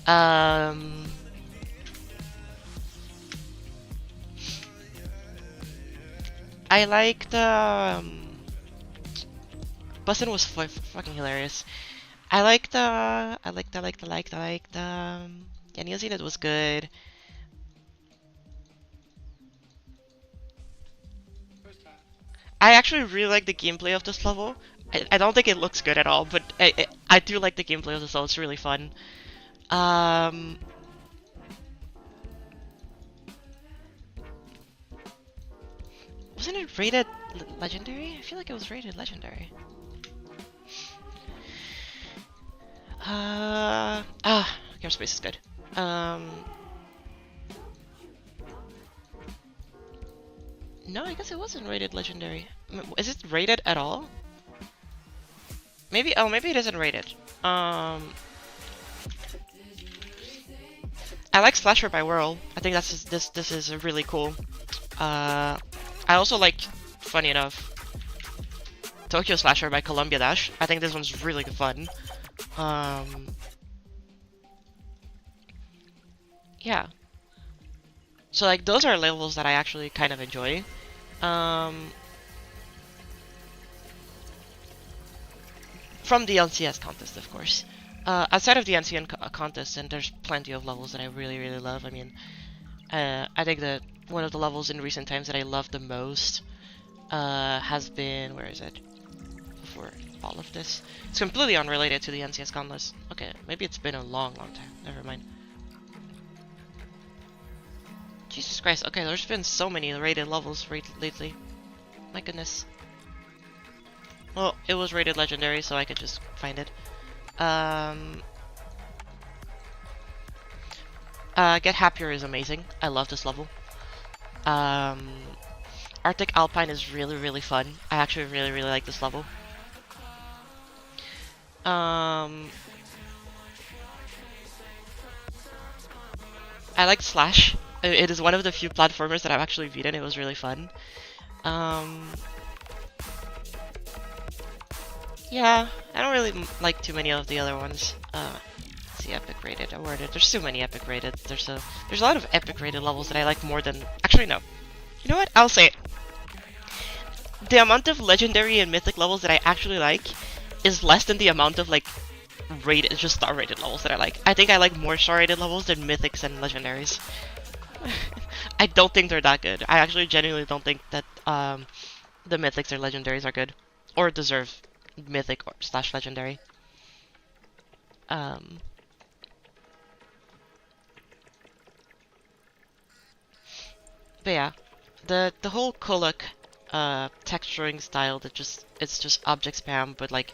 I like the Bussin' was fucking hilarious. I like the yeah, Neo Zenith was good. I actually really like the gameplay of this level. I don't think it looks good at all, but I do like the gameplay of this level. It's really fun. Wasn't it rated legendary? I feel like it was rated legendary. Airspace is good. No, I guess it wasn't rated legendary. Is it rated at all? Maybe, oh, maybe it isn't rated. I like Slasher by Whirl. I think that's this is really cool. I also like, funny enough, Tokyo Slasher by Columbia Dash. I think this one's really fun. Yeah. So like those are levels that I actually kind of enjoy. From the LCS contest, of course. Outside of the NCN contest, and there's plenty of levels that I really love. I mean, I think that one of the levels in recent times that I love the most has been, where is it? Before all of this, it's completely unrelated to the NCS contest. Okay, maybe it's been a long time. Never mind. Jesus Christ. Okay, there's been so many rated levels lately. My goodness. Well, it was rated legendary, so I could just find it. Get Happier is amazing. I love this level. Arctic Alpine is really, really fun. I actually really, really like this level. I like Slash. It is one of the few platformers that I've actually beaten. It was really fun. Yeah, I don't really like too many of the other ones. Let's see, epic rated, awarded. There's too many epic rated. There's a lot of epic rated levels that I like more than. Actually, no. You know what? I'll say it. The amount of legendary and mythic levels that I actually like is less than the amount of like rated, just star rated levels that I like. I think I like more star rated levels than mythics and legendaries. I don't think they're that good. I actually genuinely don't think that the mythics or legendaries are good or deserve mythic or slash legendary. But yeah, the whole Kolok texturing style that it's just object spam, but like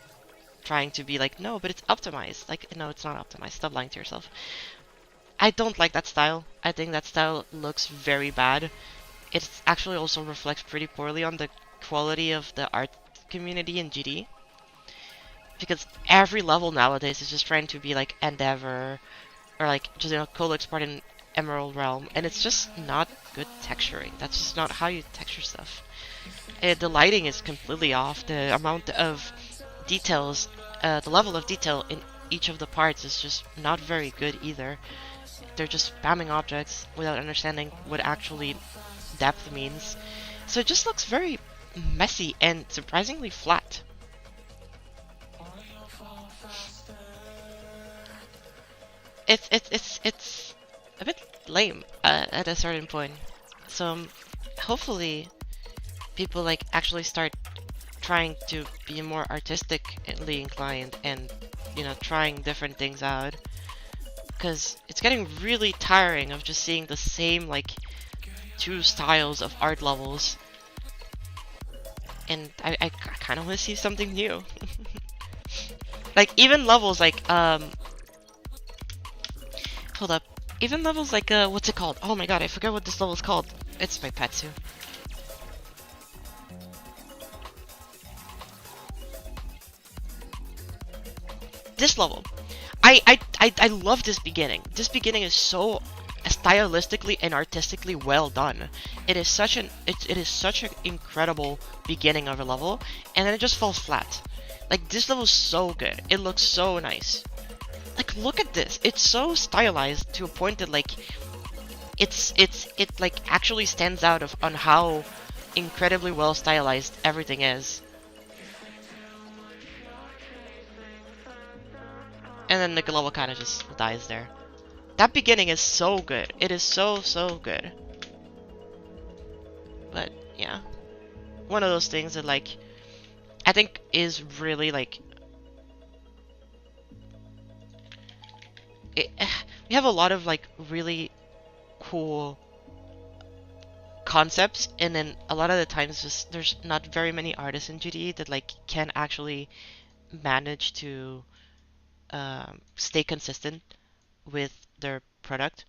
trying to be like, no, but it's optimized. Like, no, it's not optimized. Stop lying to yourself. I don't like that style. I think that style looks very bad. It actually also reflects pretty poorly on the quality of the art community in GD. Because every level nowadays is just trying to be like Endeavor, or like, just, you know, Kolok's part in Emerald Realm, and it's just not good texturing. That's just not how you texture stuff. The lighting is completely off. The amount of details, the level of detail in each of the parts is just not very good either. They're just spamming objects without understanding what actually depth means. So it just looks very messy and surprisingly flat. It's a bit lame at a certain point. So hopefully people like actually start trying to be more artistically inclined and, you know, trying different things out. Because it's getting really tiring of just seeing the same like two styles of art levels. And I kind of want to see something new. Like even levels like hold up. Even levels like what's it called? Oh my god, I forget what this level is called. It's my Patsu. This level. I love this beginning. This beginning is so stylistically and artistically well done. It is such an incredible beginning of a level, and then it just falls flat. Like this level is so good. It looks so nice. Like look at this. It's so stylized to a point that like it like actually stands out on how incredibly well stylized everything is. And then the level kind of just dies there. That beginning is so good. It is so good. But yeah, one of those things that like I think is really like we have a lot of like really cool concepts, and then a lot of the times just there's not very many artists in GD that like can actually manage to stay consistent with their product,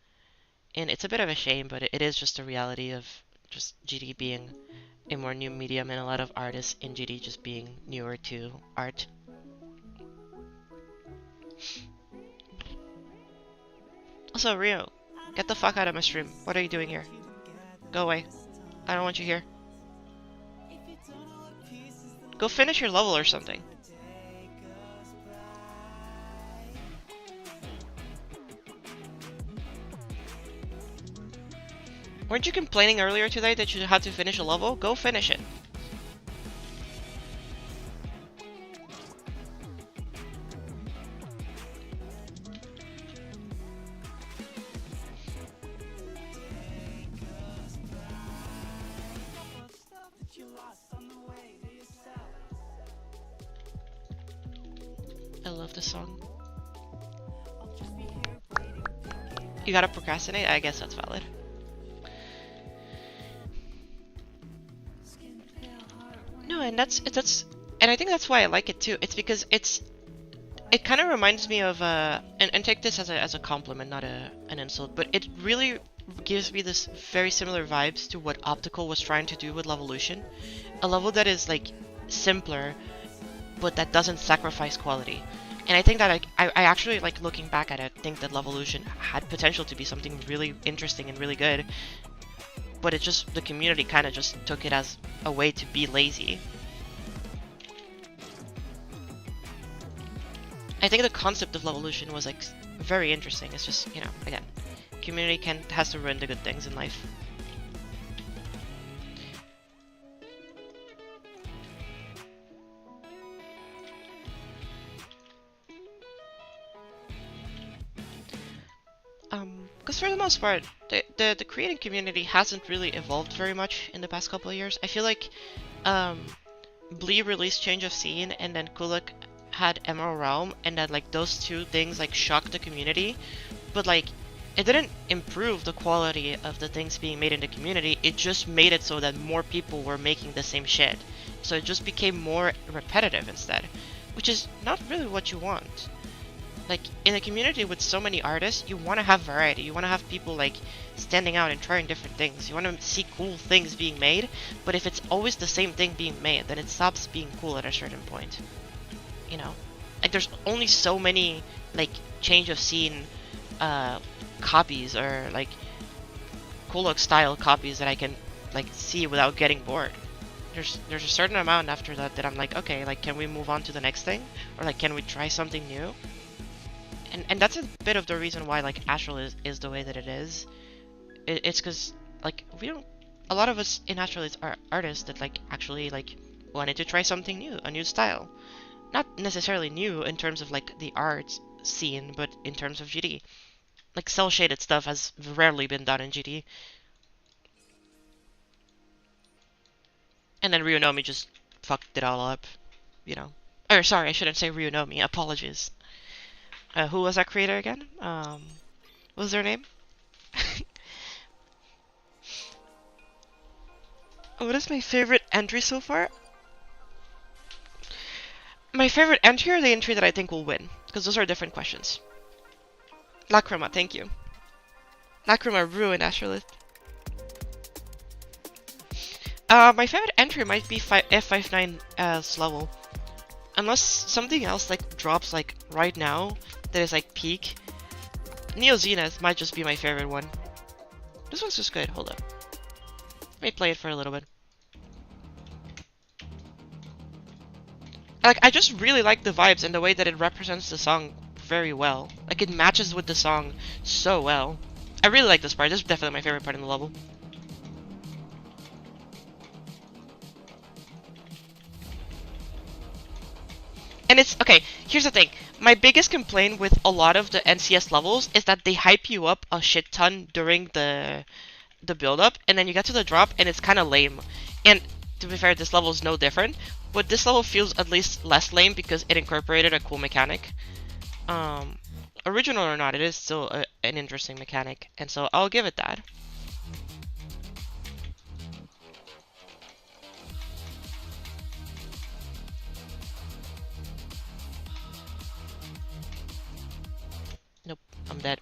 and it's a bit of a shame, but it is just a reality of just GD being a more new medium and a lot of artists in GD just being newer to art. Also, Rio, get the fuck out of my stream. What are you doing here? Go away. I don't want you here. Go finish your level or something. Weren't you complaining earlier today that you had to finish a level? Go finish it. I love this song. You gotta procrastinate? I guess that's valid. and and I think that's why I like it too. It's because it kind of reminds me of and take this as a compliment, not an insult, but it really gives me this very similar vibes to what Optical was trying to do with Levolution, a level that is like simpler, but that doesn't sacrifice quality. And I think that I actually, like, looking back at it, think that Levolution had potential to be something really interesting and really good, but it just, the community kind of just took it as a way to be lazy. I think the concept of Levolution was, like, very interesting. It's just, you know, again, community has to ruin the good things in life. Because for the most part, the creating community hasn't really evolved very much in the past couple of years. I feel like Blee released Change of Scene, and then Kulak had Emerald Realm, and that, like, those two things, like, shocked the community, but, like, it didn't improve the quality of the things being made in the community. It just made it so that more people were making the same shit, so it just became more repetitive instead, which is not really what you want. Like, in a community with so many artists, you want to have variety. You want to have people, like, standing out and trying different things. You want to see cool things being made, but if it's always the same thing being made, then it stops being cool at a certain point. You know? Like, there's only so many, like, Change of Scene copies, or, like, Kulak style copies that I can, like, see without getting bored. There's a certain amount after that I'm like, okay, like, can we move on to the next thing? Or, like, can we try something new? And that's a bit of the reason why, like, Astral is the way that it is. It's because, like, a lot of us in Astral are artists that, like, actually, like, wanted to try something new, a new style. Not necessarily new in terms of, like, the art scene, but in terms of GD. Like, cel-shaded stuff has rarely been done in GD. And then Ryunomi just fucked it all up, you know. Or, sorry, I shouldn't say Ryunomi, apologies. Who was that creator again? What was their name? What is my favorite entry so far? My favorite entry, or the entry that I think will win? Because those are different questions. Lacrima, thank you. Lacrima ruined Astrolith. My favorite entry might be F59's level. Unless something else, like, drops, like, right now, that is, like, peak. Neo Zenith might just be my favorite one. This one's just good. Hold up. Let me play it for a little bit. Like, I just really like the vibes and the way that it represents the song very well. Like, it matches with the song so well. I really like this part. This is definitely my favorite part in the level. And it's, okay, here's the thing. My biggest complaint with a lot of the NCS levels is that they hype you up a shit ton during the build-up, and then you get to the drop, and it's kind of lame. And to be fair, this level is no different, but this level feels at least less lame because it incorporated a cool mechanic. Original or not, it is still an interesting mechanic, and so I'll give it that. Nope, I'm dead.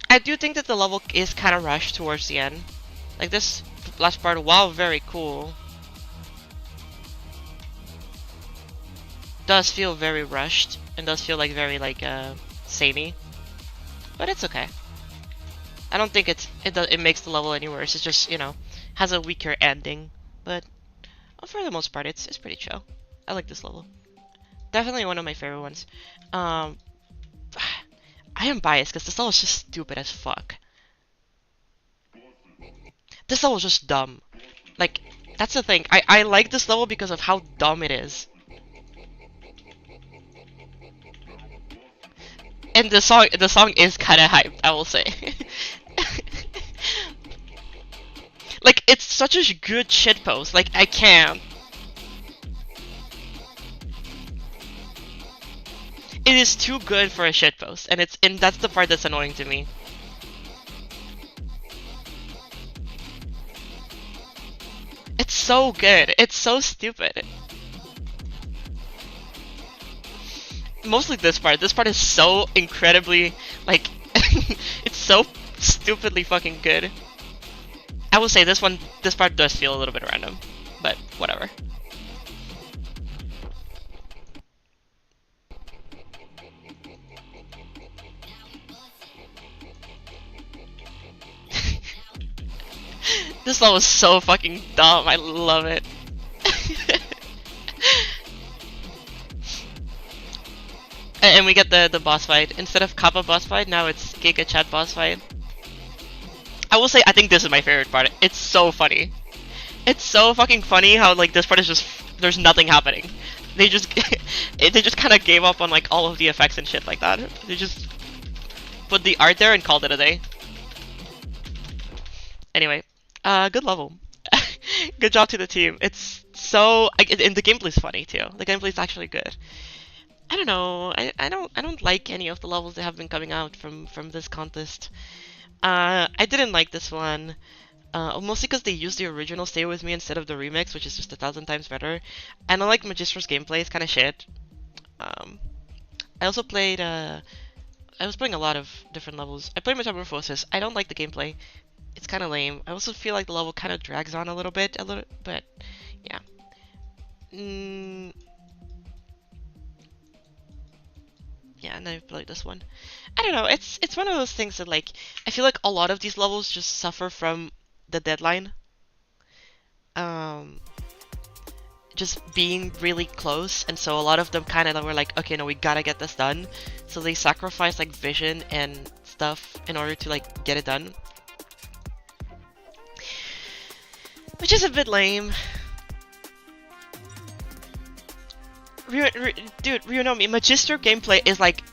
I do think that the level is kind of rushed towards the end. Like, this last part, while very cool, does feel very rushed and does feel like very, like, samey. But it's okay. I don't think it makes the level any worse. It's just, you know, has a weaker ending. But for the most part, it's pretty chill. I like this level. Definitely one of my favorite ones. I am biased because this level is just stupid as fuck. This level is just dumb. Like, that's the thing. I like this level because of how dumb it is. And the song is kind of hyped, I will say. Like, it's such a good shitpost. Like, I can't. It is too good for a shitpost, and that's the part that's annoying to me. It's so good. It's so stupid. Mostly this part. This part is so incredibly, like, it's so stupidly fucking good. I will say this part does feel a little bit random, but whatever. This level is so fucking dumb. I love it. And we get the boss fight. Instead of Kappa boss fight, now it's Giga Chat boss fight. I will say, I think this is my favorite part. It's so funny. It's so fucking funny how like this part is just there's nothing happening. They just they just kind of gave up on like all of the effects and shit like that. They just put the art there and called it a day. Anyway, good level. Good job to the team. It's so and the gameplay's funny too. The gameplay's actually good. I don't know. I don't like any of the levels that have been coming out from this contest. I didn't like this one. Mostly because they used the original Stay With Me instead of the remix, which is just 1,000 times better. And I like Magistro's gameplay, it's kind of shit. I also played, I was playing a lot of different levels. I played Metamorphosis. I don't like the gameplay. It's kind of lame. I also feel like the level kind of drags on a little bit, but yeah. Yeah, and I played this one. I don't know, it's one of those things that like, I feel like a lot of these levels just suffer from the deadline. Just being really close, and so a lot of them kind of were like, okay, no, we gotta get this done. So they sacrifice like vision and stuff in order to like get it done. Which is a bit lame. Dude, Ryunomi, Magistro gameplay is like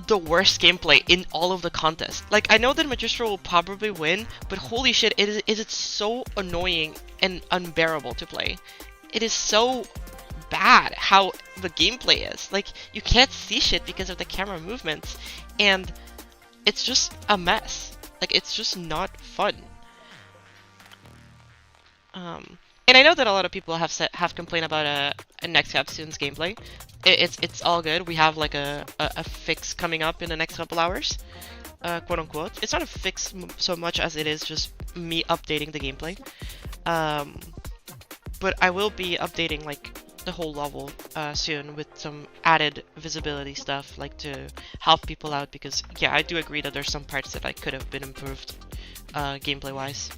the worst gameplay in all of the contests. Like, I know that Magistro will probably win, but holy shit, is it so annoying and unbearable to play. It is so bad how the gameplay is. Like, you can't see shit because of the camera movements, and it's just a mess. Like, it's just not fun. And I know that a lot of people have complained about a next capsule's gameplay. It's all good. We have like a fix coming up in the next couple hours, quote unquote. It's not a fix so much as it is just me updating the gameplay. But I will be updating like the whole level soon with some added visibility stuff, like to help people out, because yeah, I do agree that there's some parts that I could have been improved gameplay wise.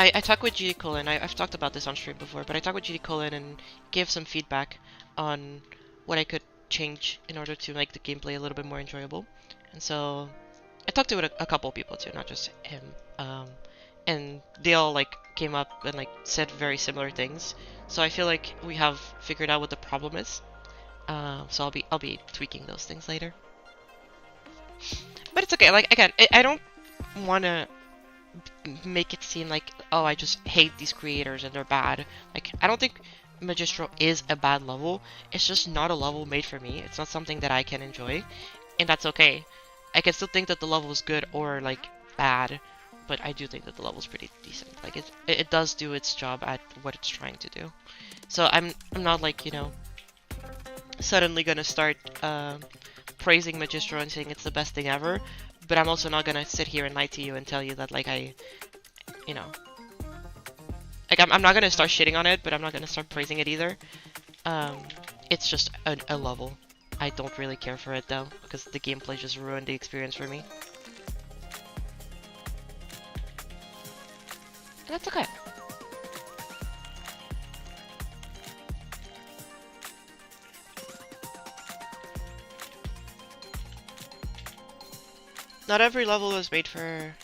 I talked with GD Colin. I've talked about this on stream before, but I talked with GD Colin and gave some feedback on what I could change in order to make the gameplay a little bit more enjoyable. And so I talked to a couple people too, not just him. And they all like came up and like said very similar things. So I feel like we have figured out what the problem is. So I'll be tweaking those things later. But it's okay. Like again, I don't want to make it seem like, oh, I just hate these creators and they're bad. Like, I don't think Magistro is a bad level. It's just not a level made for me. It's not something that I can enjoy, and that's okay. I can still think that the level is good or like bad, but I do think that the level is pretty decent. Like it does do its job at what it's trying to do. So I'm not like, you know, suddenly gonna start praising Magistro and saying it's the best thing ever. But I'm also not gonna sit here and lie to you and tell you that like you know, like I'm not gonna start shitting on it, but I'm not gonna start praising it either. It's just a level. I don't really care for it though, because the gameplay just ruined the experience for me. And that's okay. Not every level is made for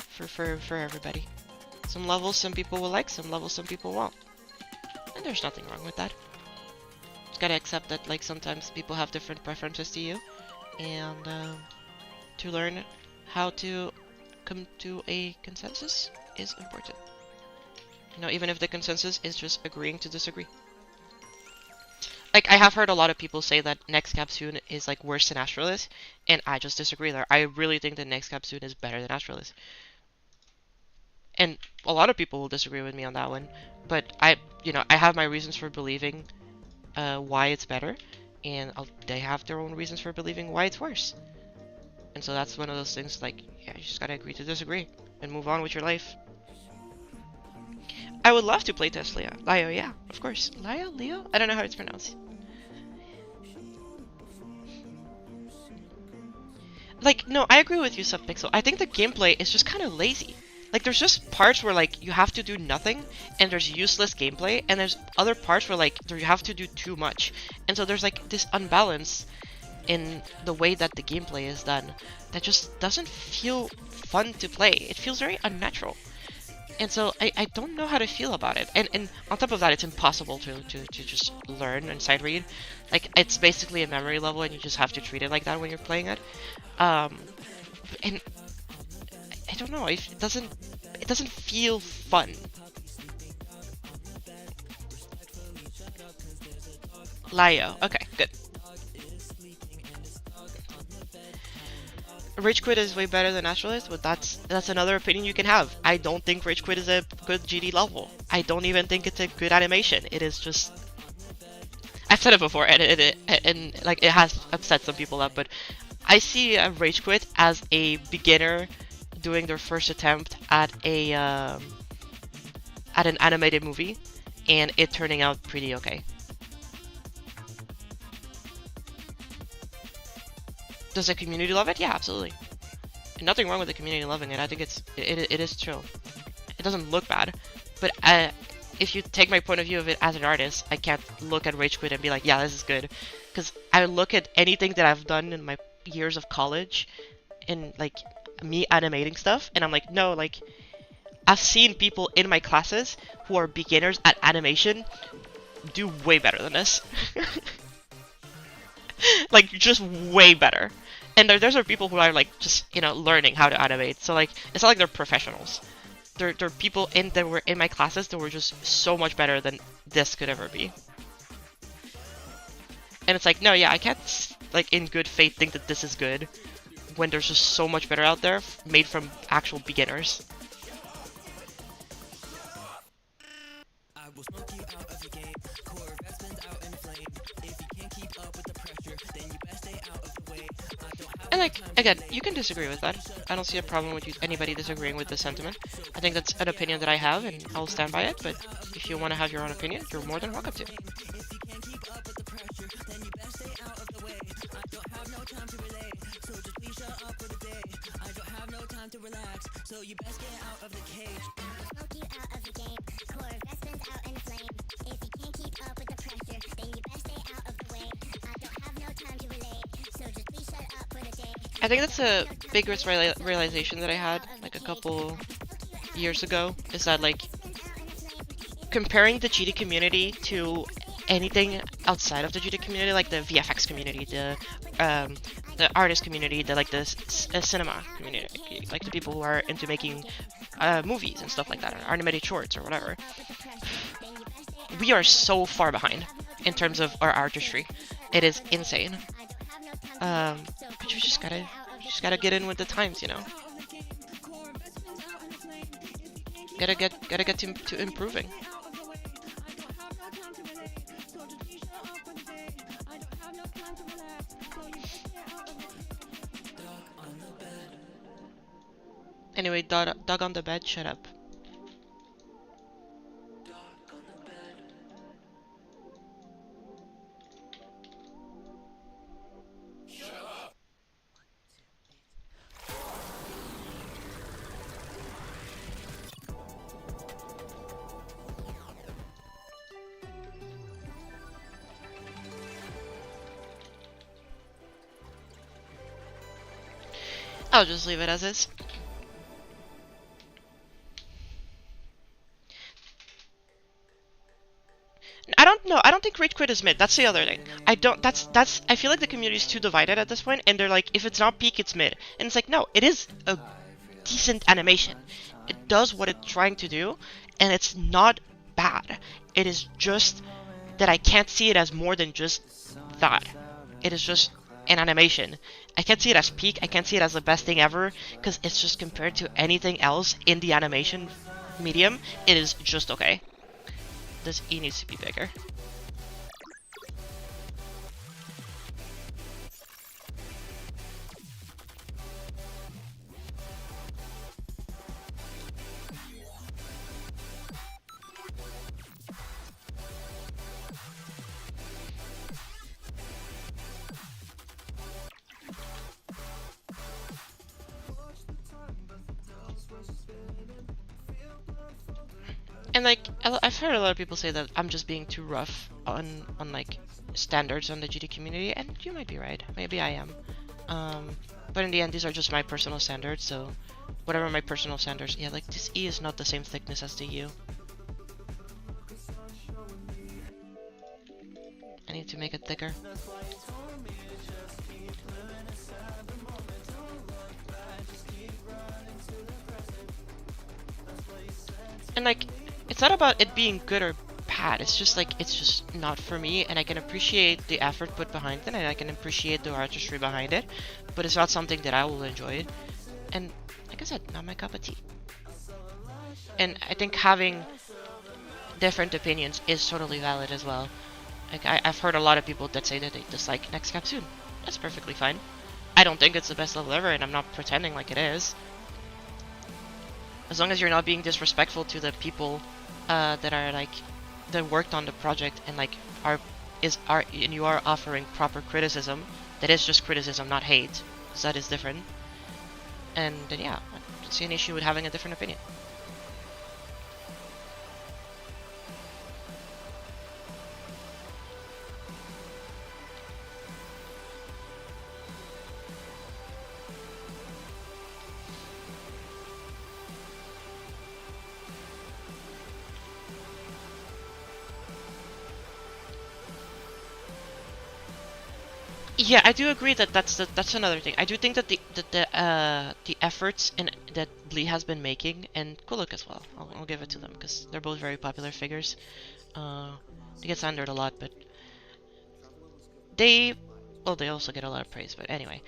everybody. Some levels some people will like, some levels some people won't. And there's nothing wrong with that. Just gotta accept that like sometimes people have different preferences to you, and to learn how to come to a consensus is important. You know, even if the consensus is just agreeing to disagree. Like, I have heard a lot of people say that Next Capsule is like worse than Astralis, and I just disagree there. I really think that Next Capsule is better than Astralis. And a lot of people will disagree with me on that one, but I have my reasons for believing why it's better, and they have their own reasons for believing why it's worse. And so that's one of those things, like, yeah, you just gotta agree to disagree and move on with your life. I would love to playtest Leo, yeah, of course. Leo? I don't know how it's pronounced. Like, no, I agree with you, Subpixel. I think the gameplay is just kind of lazy. Like, there's just parts where, like, you have to do nothing, and there's useless gameplay, and there's other parts where, like, you have to do too much. And so there's, like, this unbalance in the way that the gameplay is done that just doesn't feel fun to play. It feels very unnatural. And so I don't know how to feel about it. And on top of that, it's impossible to just learn and sight read. Like, it's basically a memory level, and you just have to treat it like that when you're playing it. And I don't know, it doesn't feel fun. Lio, okay, good. Rage Quit is way better than Naturalist, but that's another opinion you can have. I don't think Rage Quit is a good GD level. I don't even think it's a good animation. It is just... I've said it before, and like, it has upset some people up, but I see a Rage Quit as a beginner doing their first attempt at a at an animated movie, and it turning out pretty okay. Does the community love it? Yeah, absolutely. Nothing wrong with the community loving it. I think it is chill. It doesn't look bad, but if you take my point of view of it as an artist, I can't look at Rage Quit and be like, yeah, this is good, because I look at anything that I've done in my years of college, and like me animating stuff, and I'm like, no, like, I've seen people in my classes who are beginners at animation do way better than this. Like, just way better. And there's people who are like just, you know, learning how to animate. So like, it's not like they're professionals. They're people that were in my classes that were just so much better than this could ever be. And it's like, no, yeah, I can't, like, in good faith think that this is good when there's just so much better out there made from actual beginners. And like, again, you can disagree with that. I don't see a problem with anybody disagreeing with this sentiment. I think that's an opinion that I have, and I'll stand by it, but if you want to have your own opinion, you're more than welcome to. I think that's a biggest realization that I had like a couple years ago, is that like comparing the GD community to anything outside of the GD community, like the VFX community, the artist community, the cinema community, like the people who are into making movies and stuff like that, or animated shorts or whatever. We are so far behind in terms of our artistry. It is insane. But you just gotta get in with the times, you know. Gotta get to improving. Anyway, dog on the bed, shut up. I'll just leave it as is. I don't know. I don't think Rage Quit is mid. That's the other thing. I feel like the community is too divided at this point, and they're like, if it's not peak, it's mid. And it's like, no, it is a decent animation. It does what it's trying to do, and it's not bad. It is just that I can't see it as more than just that. It is just an animation. I can't see it as peak, I can't see it as the best thing ever, because it's just compared to anything else in the animation medium, it is just okay. This E needs to be bigger. And like, I've heard a lot of people say that I'm just being too rough on like standards on the GD community, and you might be right. Maybe I am. But in the end, these are just my personal standards. So whatever my personal standards, yeah, like this E is not the same thickness as the U. I need to make it thicker. And like, it's not about it being good or bad, it's just like, it's just not for me, and I can appreciate the effort put behind it, and I can appreciate the artistry behind it, but it's not something that I will enjoy. And like I said, not my cup of tea. And I think having different opinions is totally valid as well. Like, I've heard a lot of people that say that they dislike Next Capsule. That's perfectly fine. I don't think it's the best level ever, and I'm not pretending like it is. As long as you're not being disrespectful to the people that are like, that worked on the project, and like and you are offering proper criticism, that is just criticism, not hate, because that is different. And then yeah, I don't see an issue with having a different opinion. Yeah, I do agree that that's another thing. I do think that the efforts that Blee has been making, and Kuluk as well, I'll give it to them because they're both very popular figures. They get slandered a lot, but they also get a lot of praise. But anyway,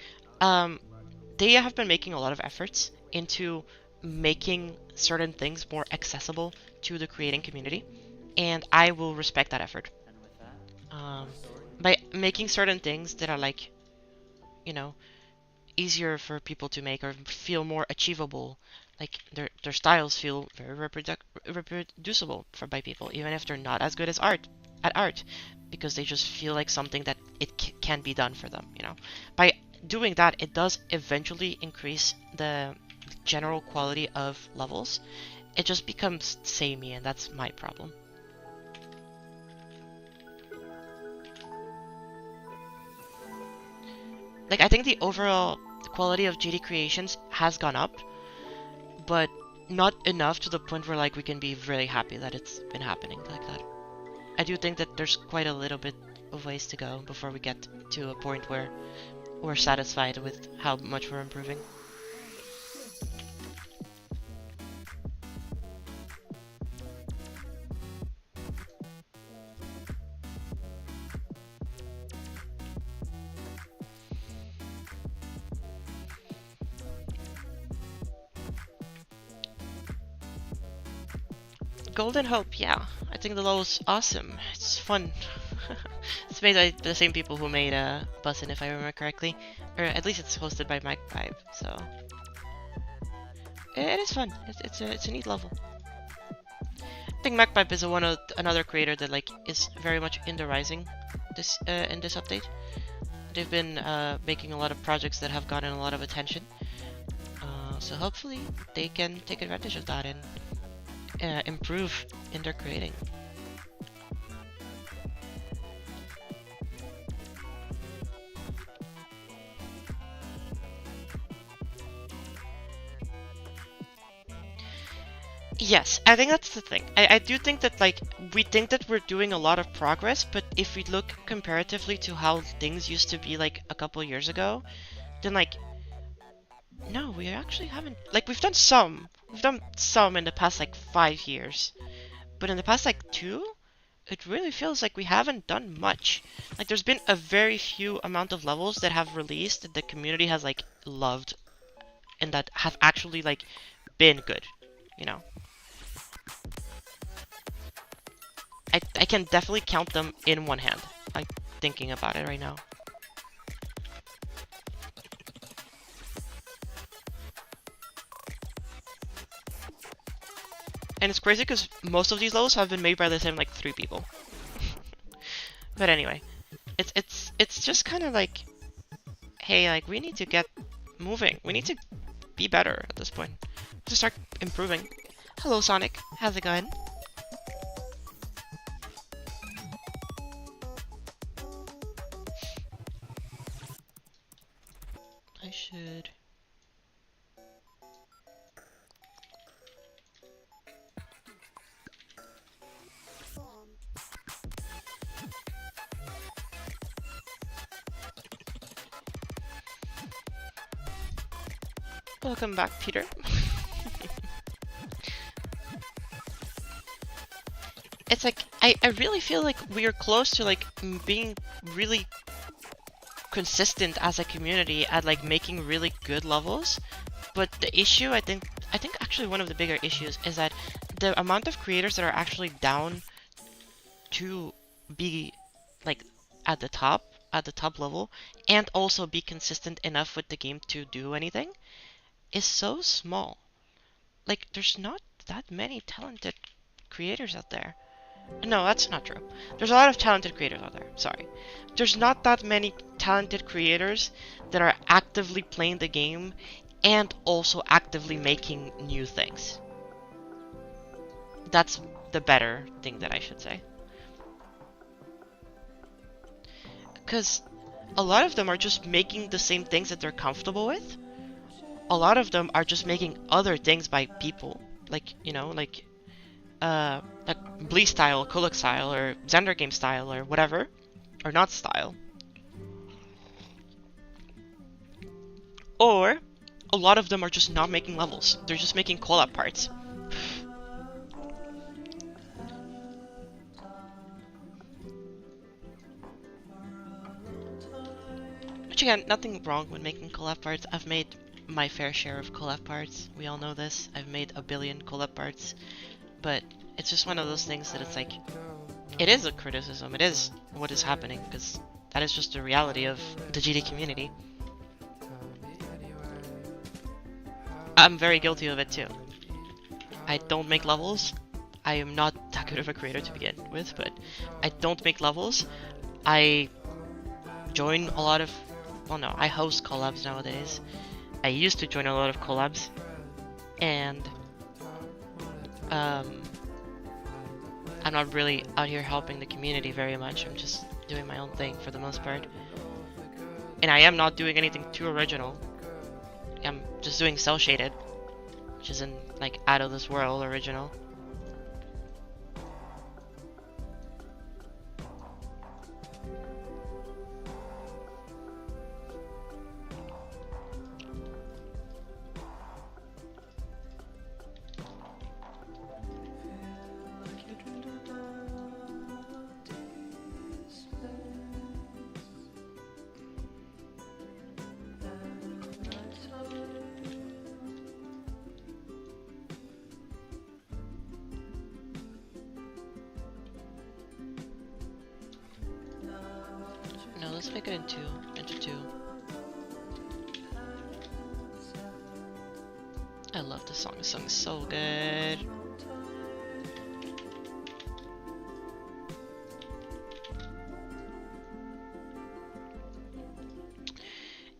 they have been making a lot of efforts into making certain things more accessible to the creating community, and I will respect that effort. By making certain things that are like, you know, easier for people to make or feel more achievable, like their styles feel very reproducible by people, even if they're not as good as at art, because they just feel like something that it can be done for them, you know. By doing that, it does eventually increase the general quality of levels. It just becomes samey, and that's my problem. Like, I think the overall quality of GD creations has gone up, but not enough to the point where like we can be really happy that it's been happening like that. I do think that there's quite a little bit of ways to go before we get to a point where we're satisfied with how much we're improving. Golden Hope, yeah. I think the level's awesome. It's fun. It's made by the same people who made Bussin', if I remember correctly. Or at least it's hosted by Magpie, so... It is fun. It's a neat level. I think Magpie is another creator that like is very much in the rising in this update. They've been making a lot of projects that have gotten a lot of attention. So hopefully they can take advantage of that and improve in their creating. Yes, I think that's the thing. I do think that like we think that we're doing a lot of progress, but if we look comparatively to how things used to be like a couple years ago, then like No, we actually haven't. Like, we've done some. We've done some in the past, like, 5 years. But in the past, like, two, it really feels like we haven't done much. Like, there's been a very few amount of levels that have released that the community has, like, loved. And that have actually, like, been good. You know? I can definitely count them in one hand. I'm thinking about it right now. And it's crazy because most of these levels have been made by the same like 3 people. But anyway, it's just kind of like, hey, like we need to get moving. We need to be better at this point. To start improving. Hello, Sonic. How's it going? I should. Welcome back, Peter. It's like, I really feel like we are close to like being really consistent as a community at like making really good levels. But the issue, I think actually one of the bigger issues is that the amount of creators that are actually down to be like at the top level and also be consistent enough with the game to do anything is so small. Like, there's not that many talented creators out there. No, that's not true. There's a lot of talented creators out there. Sorry. There's not that many talented creators that are actively playing the game and also actively making new things. That's the better thing that I should say. Because a lot of them are just making the same things that they're comfortable with. A lot of them are just making other things by people. Like, you know, like Blee style, Kulak style, or Xander game style, or whatever. Or not style. Or a lot of them are just not making levels. They're just making collab parts. Which again, nothing wrong with making collab parts. I've made my fair share of collab parts. We all know this. I've made a billion collab parts. But it's just one of those things that it's like, it is a criticism. It is what is happening, because that is just the reality of the GD community. I'm very guilty of it too. I don't make levels. I am not that good of a creator to begin with, but I don't make levels. I join a lot of, well no, I host collabs nowadays. I used to join a lot of collabs, and I'm not really out here helping the community very much. I'm just doing my own thing for the most part. And I am not doing anything too original. I'm just doing cell shaded, which isn't like out of this world original. No, let's make it into two. I love this song. This song is so good.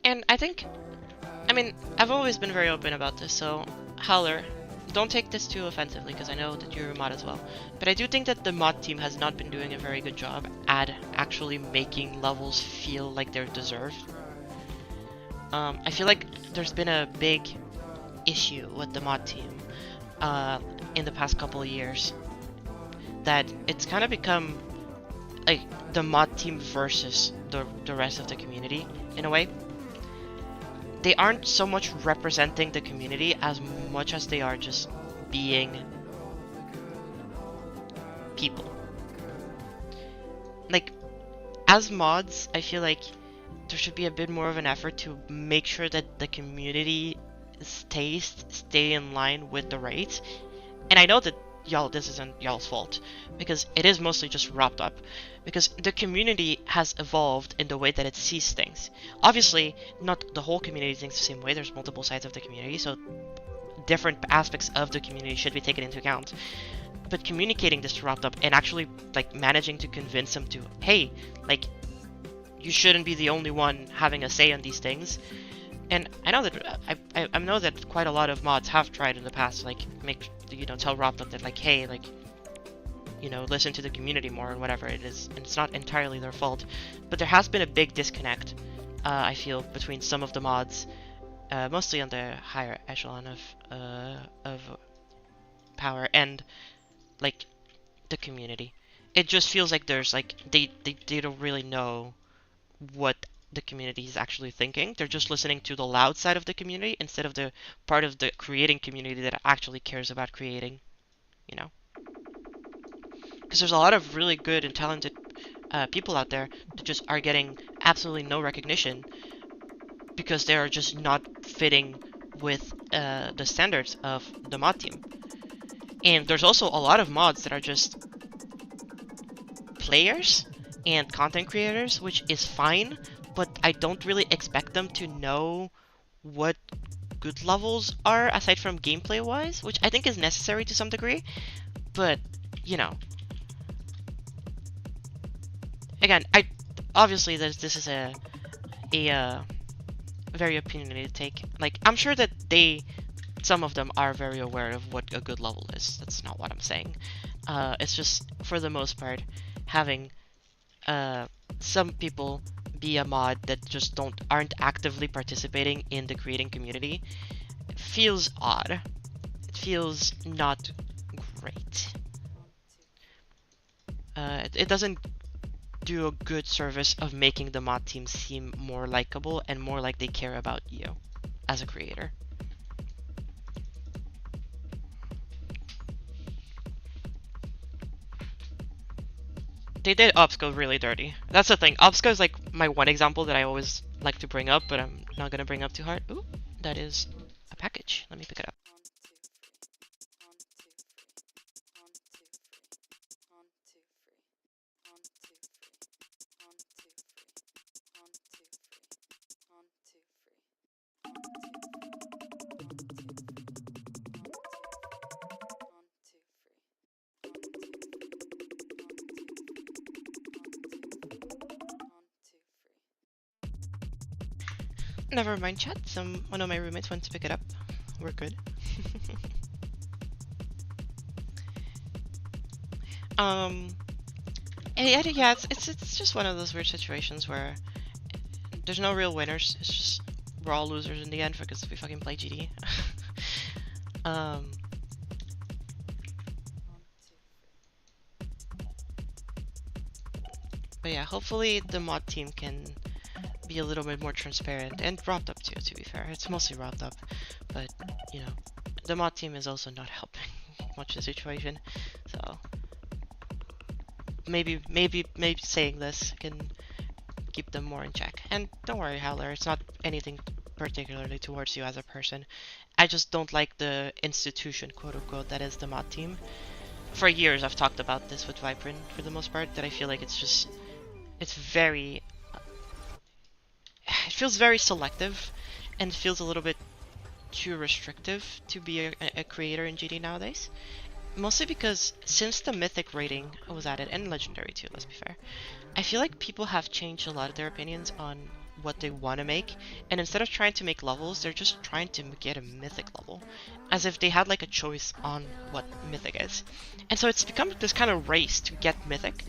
And I think, I mean, I've always been very open about this, so Howler, don't take this too offensively, because I know that you're a mod as well. But I do think that the mod team has not been doing a very good job at actually making levels feel like they're deserved. I feel like there's been a big issue with the mod team in the past couple of years. That it's kind of become like the mod team versus the rest of the community in a way. they aren't so much representing the community as much as they are just being people. Like, as mods, I feel like there should be a bit more of an effort to make sure that the community stay in line with the rates. And I know that y'all, this isn't y'all's fault, because it is mostly just wrapped up, because the community has evolved in the way that it sees things. Obviously, not the whole community thinks the same way. There's multiple sides of the community, so different aspects of the community should be taken into account. But communicating this to wrapped up and actually like managing to convince them to, hey, like, you shouldn't be the only one having a say on these things. And I know that I know that quite a lot of mods have tried in the past, like tell wrapped up that like, hey, like, listen to the community more and whatever it is. And it's not entirely their fault, but there has been a big disconnect, I feel, between some of the mods, mostly on the higher echelon of power, and like the community. It just feels like there's like they don't really know what the community is actually thinking. They're just listening to the loud side of the community instead of the part of the creating community that actually cares about creating, Because there's a lot of really good and talented people out there that just are getting absolutely no recognition because they are just not fitting with the standards of the mod team. And there's also a lot of mods that are just players and content creators, which is fine, but I don't really expect them to know what good levels are aside from gameplay wise, which I think is necessary to some degree. But again, obviously this is a very opinionated take. Like, I'm sure that some of them are very aware of what a good level is. That's not what I'm saying. It's just, for the most part, having some people be a mod that just aren't actively participating in the creating community feels odd. It feels not great. It doesn't do a good service of making the mod team seem more likable and more like they care about you as a creator. They did Obsco really dirty. That's the thing. Obsco is like my one example that I always like to bring up, but I'm not gonna bring up too hard. Ooh, that is a package. Let me pick it up. Never mind, chat. One of my roommates went to pick it up. We're good. Yeah, it's just one of those weird situations where there's no real winners. It's just we're all losers in the end because we fucking play GD. But yeah, hopefully the mod team can be a little bit more transparent, and wrapped up too, to be fair. It's mostly wrapped up, but the mod team is also not helping much the situation, so maybe saying this can keep them more in check. And don't worry, Howler, it's not anything particularly towards you as a person. I just don't like the institution, quote unquote, that is the mod team. For years I've talked about this with Viprin for the most part, that I feel like it feels very selective and feels a little bit too restrictive to be a creator in GD nowadays. Mostly because since the Mythic rating was added, and Legendary too, let's be fair, I feel like people have changed a lot of their opinions on what they want to make, and instead of trying to make levels, they're just trying to get a Mythic level, as if they had like a choice on what Mythic is. And so it's become this kind of race to get Mythic,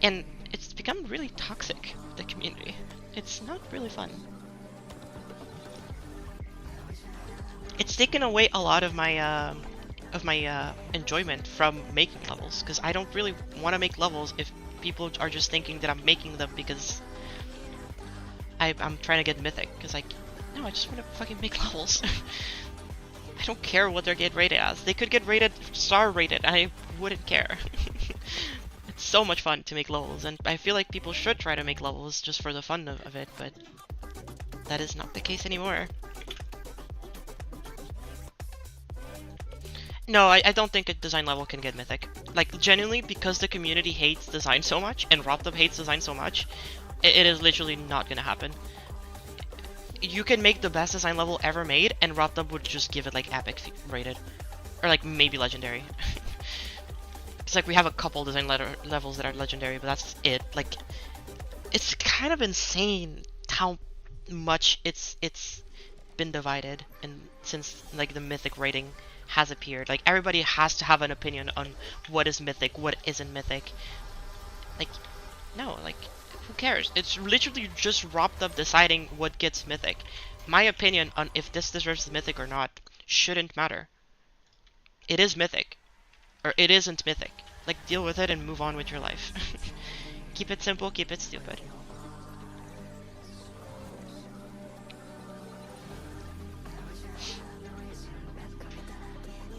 and it's become really toxic, the community. It's not really fun. It's taken away a lot of my enjoyment from making levels, because I don't really want to make levels if people are just thinking that I'm making them because I'm trying to get Mythic, because like No, I just want to fucking make levels. I don't care what they get rated as. They could get rated star rated. I wouldn't care. It's so much fun to make levels, and I feel like people should try to make levels just for the fun of it, but that is not the case anymore. No, I don't think a design level can get mythic. Like, genuinely, because the community hates design so much, and Rob hates design so much, it is literally not gonna happen. You can make the best design level ever made, and Rob would just give it, like, epic rated. Or, like, maybe legendary. It's like we have a couple design levels that are legendary, but that's it. Like, it's kind of insane how much it's been divided, and since like the mythic rating has appeared, like everybody has to have an opinion on what is mythic, what isn't mythic. Like, no, like who cares? It's literally just wrapped up deciding what gets mythic. My opinion on if this deserves mythic or not shouldn't matter. It is mythic, or it isn't mythic. Like, deal with it and move on with your life. Keep it simple, keep it stupid.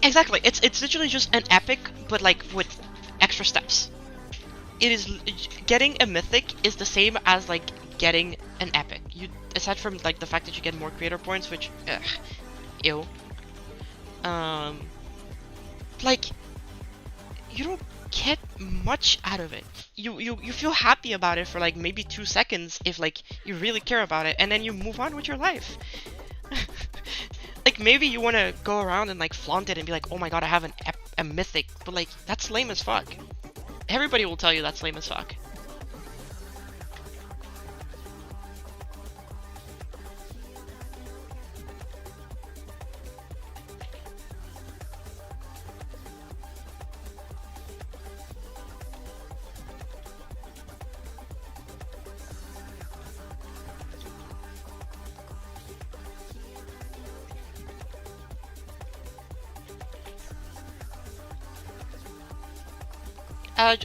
Exactly, it's literally just an epic, but like with extra steps. It is getting a mythic is the same as like getting an epic. You, aside from like the fact that you get more creator points, which ew. Like, you don't get much out of it. You feel happy about it for like maybe 2 seconds if like you really care about it, and then you move on with your life. Like, maybe you want to go around and like flaunt it and be like, oh my god, I have a mythic, but like that's lame as fuck. Everybody will tell you that's lame as fuck.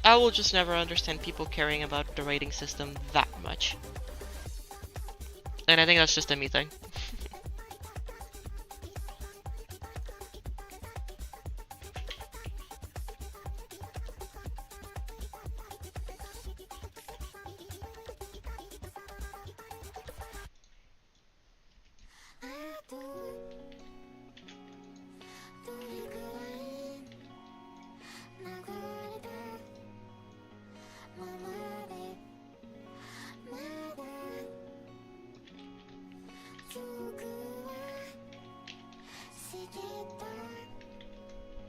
I will just never understand people caring about the rating system that much. And I think that's just a me thing.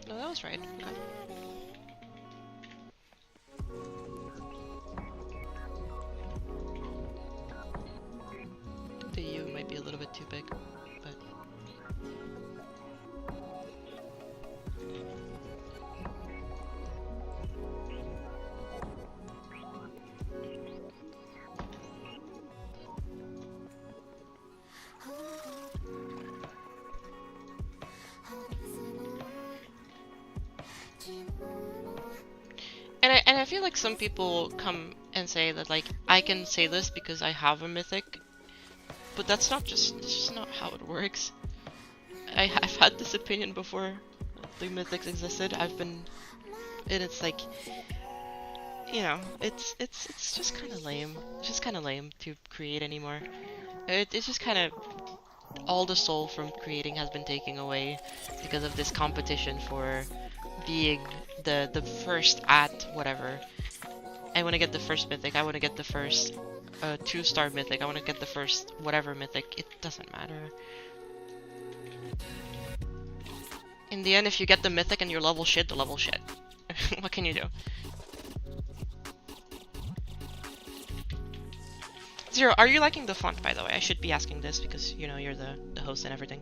No, that was right. Okay. The U might be a little bit too big, but... And I feel like some people come and say that like, I can say this because I have a mythic, but that's just not how it works. I've had this opinion before the mythics existed. And it's like, you know, it's just kind of lame. It's just kind of lame to create anymore. It's just kind of, all the soul from creating has been taken away because of this competition for being the first at whatever. I want to get the first mythic. I want to get the first 2-star mythic. I want to get the first whatever mythic. It doesn't matter. In the end, if you get the mythic and you're level shit, the level shit. What can you do? Zero, are you liking the font, by the way? I should be asking this because, you know, you're the host and everything.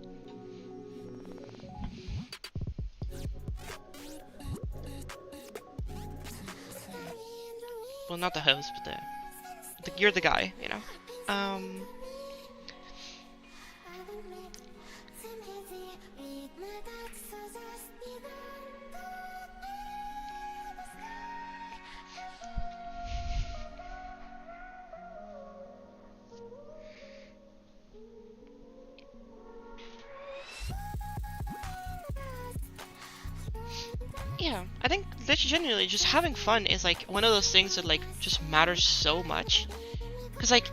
Well, not the host, but you're the guy, you know? Yeah, I think that genuinely just having fun is like one of those things that like just matters so much. Cause like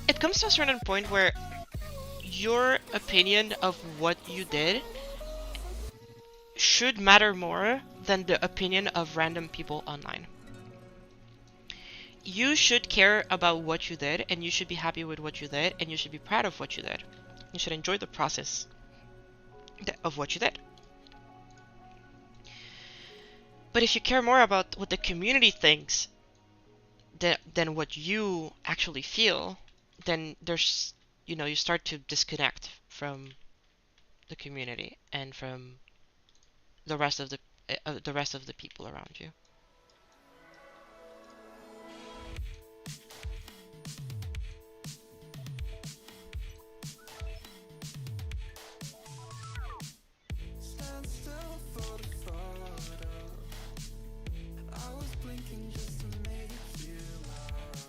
it comes to a certain point where your opinion of what you did should matter more than the opinion of random people online. You should care about what you did, and you should be happy with what you did, and you should be proud of what you did. You should enjoy the process of what you did. But if you care more about what the community thinks than what you actually feel, then there's, you start to disconnect from the community and from the rest of the people around you. Stand still for the photo. I was blinking just to make you laugh.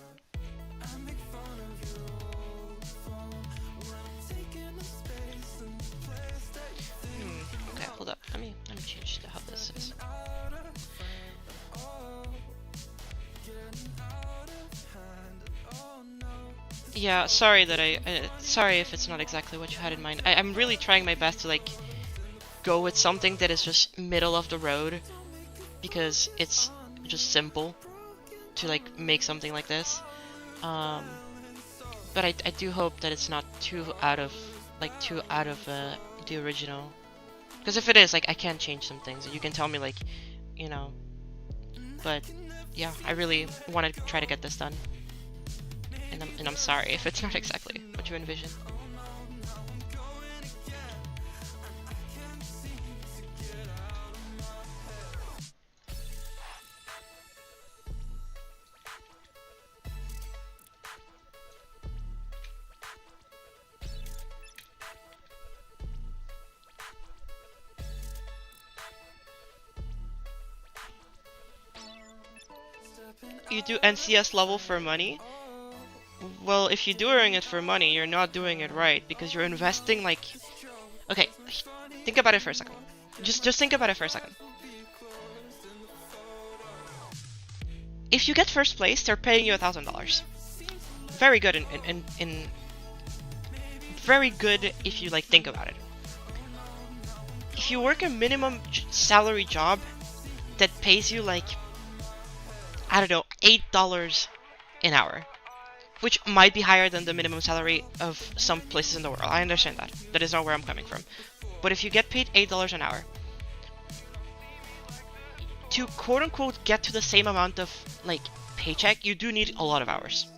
I make fun of your old phone when I'm taking up space in the place that you think Okay, hold up. Let me change how this is. out of oh, getting out of hand. Oh no. Yeah, sorry that sorry if it's not exactly what you had in mind. I'm really trying my best to like go with something that is just middle of the road, because it's just simple to like make something like this. But I do hope that it's not too out of the original. Because if it is, like, I can change some things. You can tell me, like, you know. But yeah, I really want to try to get this done. And I'm sorry if it's not exactly what you envisioned. You do NCS level for money? Well, if you're doing it for money, you're not doing it right, because you're investing like... Okay, think about it for a second. Just think about it for a second. If you get first place, they're paying you $1,000. Very good in very good if you like think about it. If you work a minimum salary job that pays you like, I don't know, $8 an hour, which might be higher than the minimum salary of some places in the world. I understand that. That is not where I'm coming from. But if you get paid $8 an hour, to quote unquote get to the same amount of like paycheck, you do need a lot of hours.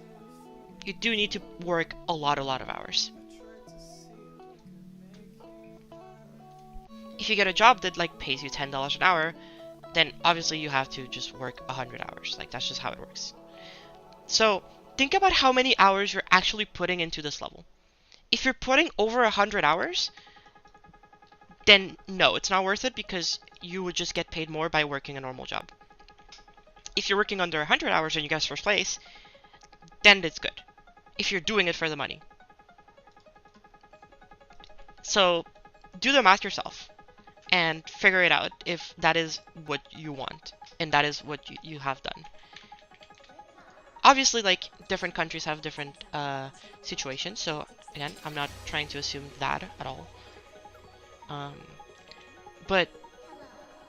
You do need to work a lot of hours. If you get a job that like pays you $10 an hour, then obviously you have to just work 100 hours. Like, that's just how it works. So think about how many hours you're actually putting into this level. If you're putting over 100 hours, then no, it's not worth it, because you would just get paid more by working a normal job. If you're working under 100 hours and you get first place, then it's good. If you're doing it for the money. So do the math yourself and figure it out if that is what you want and that is what you have done. Obviously, like, different countries have different situations, so again, I'm not trying to assume that at all. But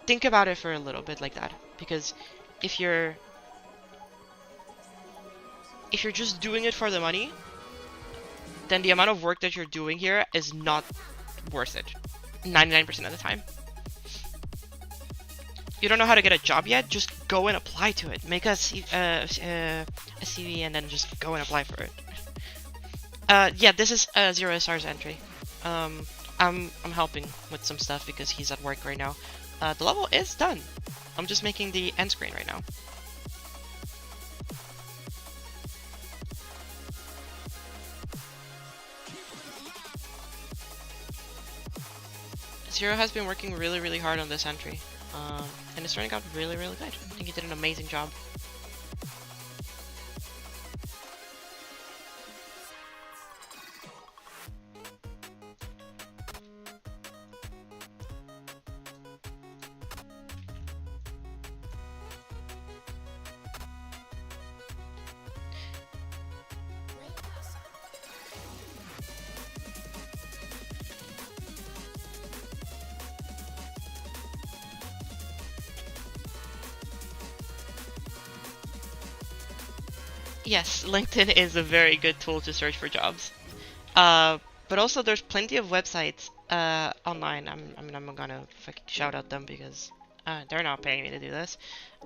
think about it for a little bit like that, because if you're just doing it for the money, then the amount of work that you're doing here is not worth it 99% of the time. You don't know how to get a job yet? Just go and apply to it. Make a CV and then just go and apply for it. Yeah, this is Zero SR's entry. I'm helping with some stuff because he's at work right now. The level is done. I'm just making the end screen right now. Zero has been working really hard on this entry. And it's turning out really good. I think he did an amazing job. Yes, LinkedIn is a very good tool to search for jobs. Uh, but also there's plenty of websites online. I'm gonna fucking shout out them because they're not paying me to do this.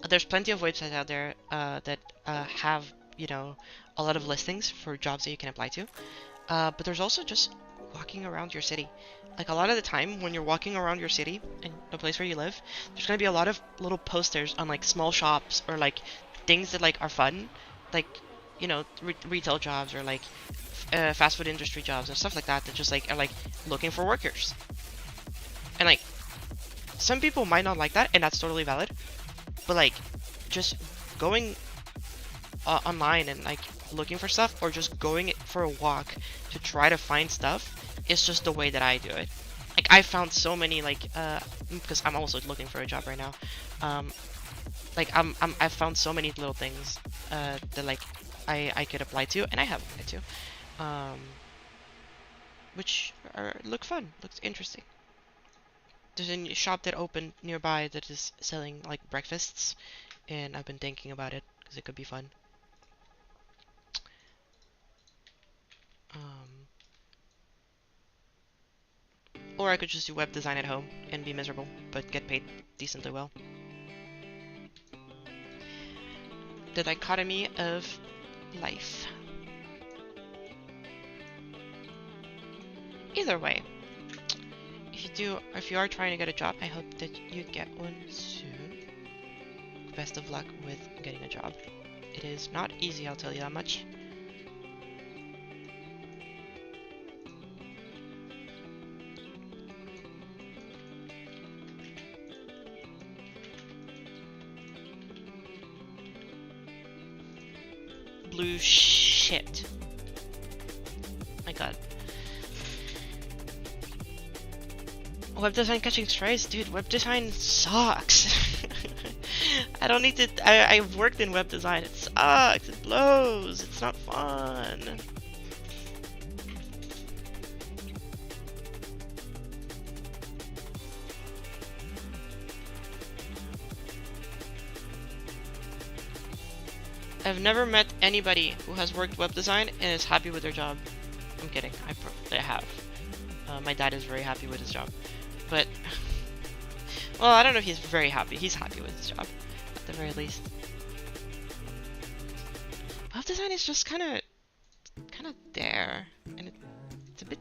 There's plenty of websites out there that have, you know, a lot of listings for jobs that you can apply to. But there's also just walking around your city. Like a lot of the time when you're walking around your city and the place where you live, there's gonna be a lot of little posters on like small shops or like things that like are fun, like, you know, retail jobs or like fast food industry jobs and stuff like that that just like are like looking for workers. And like some people might not like that, and that's totally valid. But like just going online and like looking for stuff or just going for a walk to try to find stuff is just the way that I do it. Like I found so many like because I'm also looking for a job right now. Like I've found so many little things that like I could apply to, and I have applied to, which look fun, looks interesting. There's a shop that opened nearby that is selling like breakfasts, and I've been thinking about it because it could be fun. Or I could just do web design at home and be miserable, but get paid decently well. The dichotomy of life. Either way, if you are trying to get a job, I hope that you get one soon. Best of luck with getting a job. It is not easy, I'll tell you that much. Blueshift. My god. Web design catching strays? Dude, web design sucks. I don't need to... I've worked in web design. It sucks. It blows. It's not fun. I've never met anybody who has worked web design and is happy with their job. I'm kidding. I have. My dad is very happy with his job. But... well, I don't know if he's very happy. He's happy with his job, at the very least. Web design is just kind of there, and it's a bit,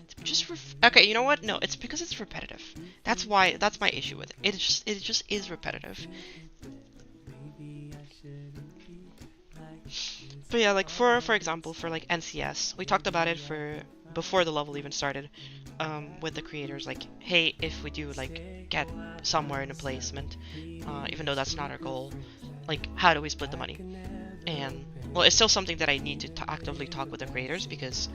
it's just okay. You know what? No, it's because it's repetitive. That's why. That's my issue with it. It just is repetitive. But yeah, like for example, for like NCS, we talked about it for before the level even started, with the creators. Like, hey, if we do like get somewhere in a placement, even though that's not our goal, like how do we split the money? And well, it's still something that I need to actively talk with the creators because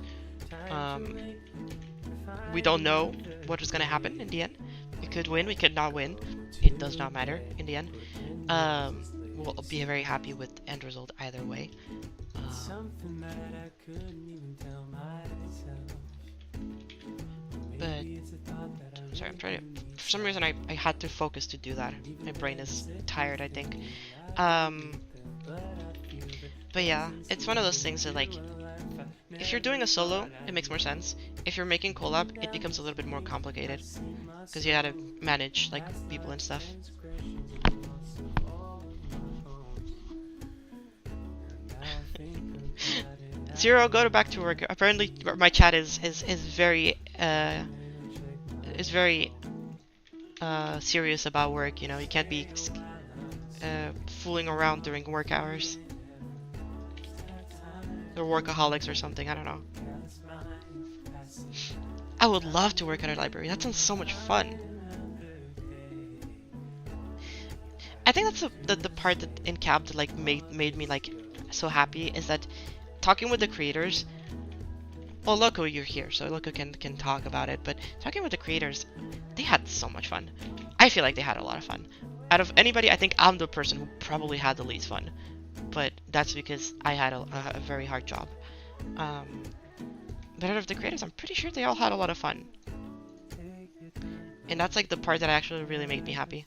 we don't know what is gonna happen in the end. We could win, we could not win. It does not matter in the end. We'll be very happy with the end result either way. But sorry, I'm trying to. For some reason, I had to focus to do that. My brain is tired, I think. But yeah, it's one of those things that like, if you're doing a solo, it makes more sense. If you're making collab, it becomes a little bit more complicated because you gotta manage like people and stuff. Zero, go back to work. Apparently, my chat is very serious about work. You know, you can't be fooling around during work hours. They're workaholics or something. I don't know. I would love to work at a library. That sounds so much fun. I think that's the part that in Cab that like made me like so happy is that talking with the creators. Well, Loco, you're here, so Loco can talk about it. But talking with the creators, they had so much fun. I feel like they had a lot of fun. Out of anybody, I think I'm the person who probably had the least fun. But that's because I had a very hard job. But out of the creators, I'm pretty sure they all had a lot of fun. And that's like the part that actually really made me happy.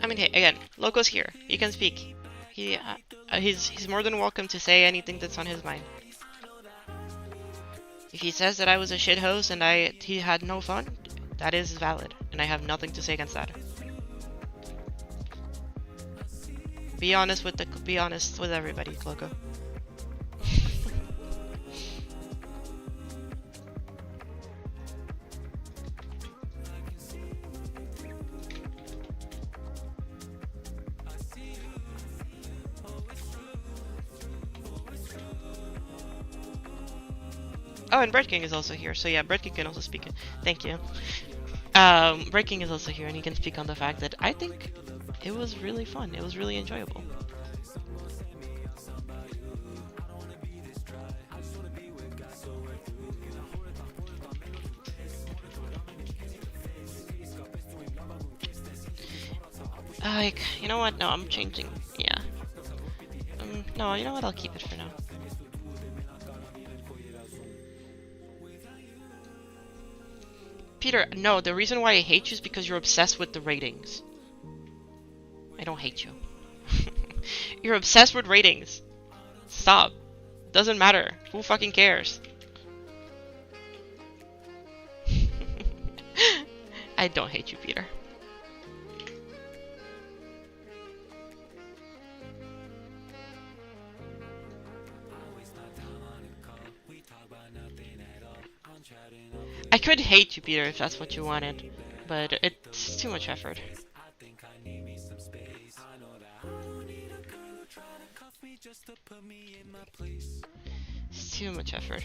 mean, hey, again, Loco's here. He can speak. He's more than welcome to say anything that's on his mind. If he says that I was a shit host and he had no fun, that is valid, and I have nothing to say against that. Be honest with everybody, Loco. Oh, and Bread King is also here. So yeah, Bread King can also speak. Thank you. Bread King is also here, and he can speak on the fact that I think it was really fun. It was really enjoyable. Like, you know what? No, I'm changing. Yeah. No, you know what? I'll keep it for now. Peter, no, the reason why I hate you is because you're obsessed with the ratings. I don't hate you. You're obsessed with ratings. Stop. Doesn't matter. Who fucking cares? I don't hate you, Peter. I could hate you, Peter, if that's what you wanted, but it's too much effort. It's too much effort.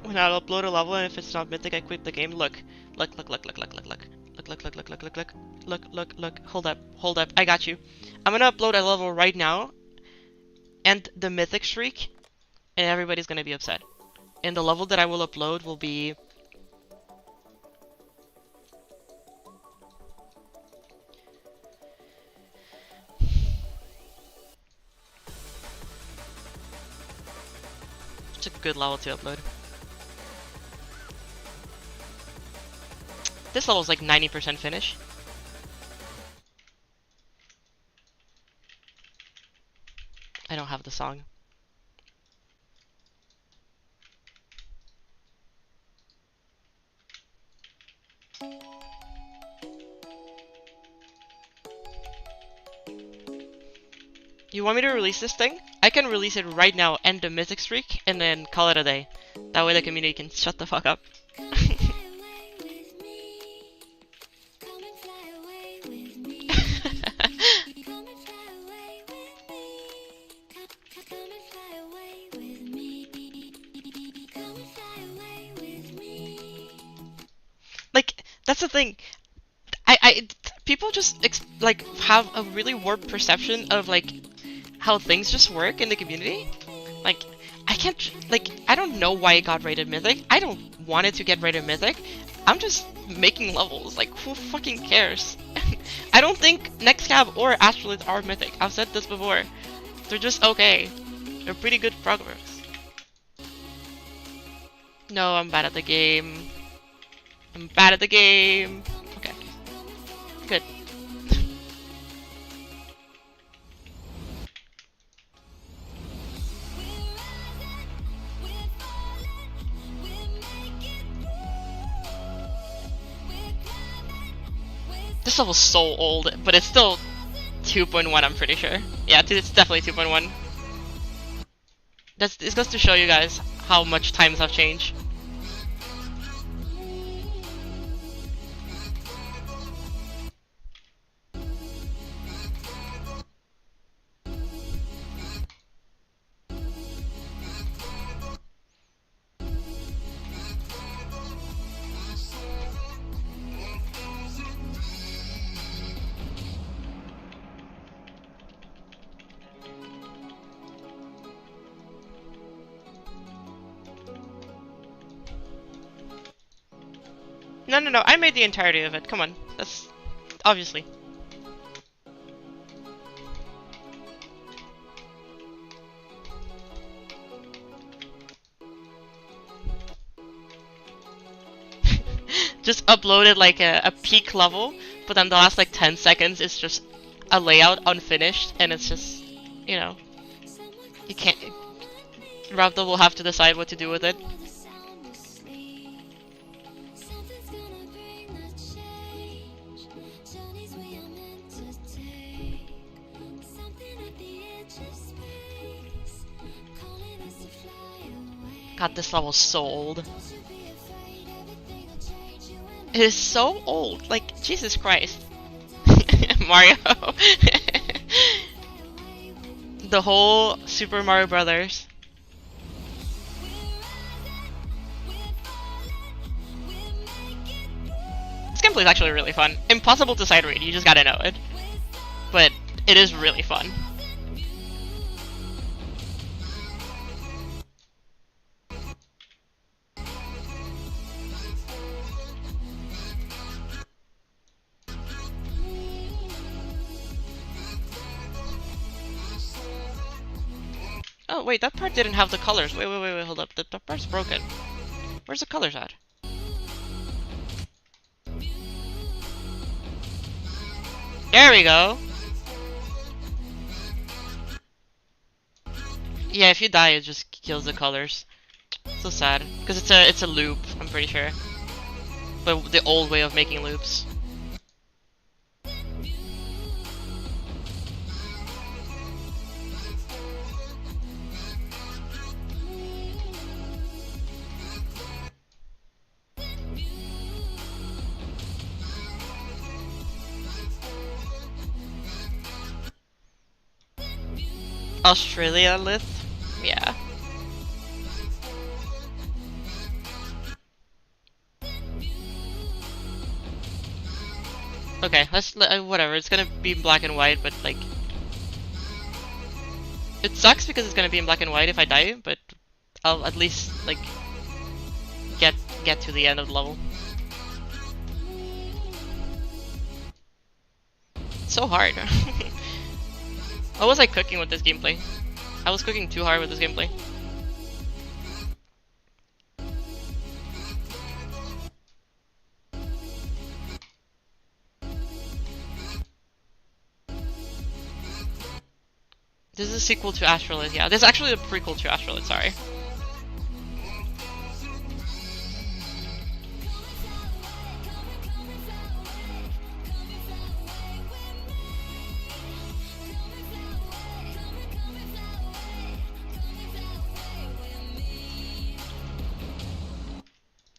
When I upload a level and if it's not mythic, I quit the game. Look. Hold up. I got you. I'm gonna upload a level right now, and the mythic streak, and everybody's gonna be upset. And the level that I will upload will be... It's a good level to upload. This level's like 90% finish. I don't have the song. You want me to release this thing? I can release it right now, end the mythic streak, and then call it a day. That way the community can shut the fuck up. Like, that's the thing. People just like have a really warped perception of like how things just work in the community. Like, I don't know why it got rated mythic. I don't want it to get rated mythic. I'm just making levels. Like, who fucking cares? I don't think Nextcab or Astrolith are mythic. I've said this before. They're just okay. They're pretty good progress. No, I'm bad at the game. I'm bad at the game. Okay. Good. This level's so old, but it's still 2.1, I'm pretty sure. Yeah, it's definitely 2.1. It's just to show you guys how much times have changed. No. I made the entirety of it. Come on. That's obviously. Just uploaded like a peak level, but then the last like 10 seconds is just a layout unfinished, and it's just, you know, you can't. Ravda will have to decide what to do with it. God, this level's so old. It is so old. Like, Jesus Christ. Mario. The whole Super Mario Brothers. This gameplay is actually really fun. Impossible to sight read, you just gotta know it. But it is really fun. Oh, wait, that part didn't have the colors. Wait, hold up. That part's broken. Where's the colors at? There we go! Yeah, if you die, it just kills the colors. So sad. Because it's a loop, I'm pretty sure. But the old way of making loops. Australia Lith? Yeah. Okay, let's whatever. It's gonna be in black and white, but like, it sucks because it's gonna be in black and white if I die, but I'll at least like get to the end of the level. It's so hard. What was I cooking with this gameplay? I was cooking too hard with this gameplay. This is a sequel to Astrolith, yeah. This is actually a prequel to Astrolith, sorry.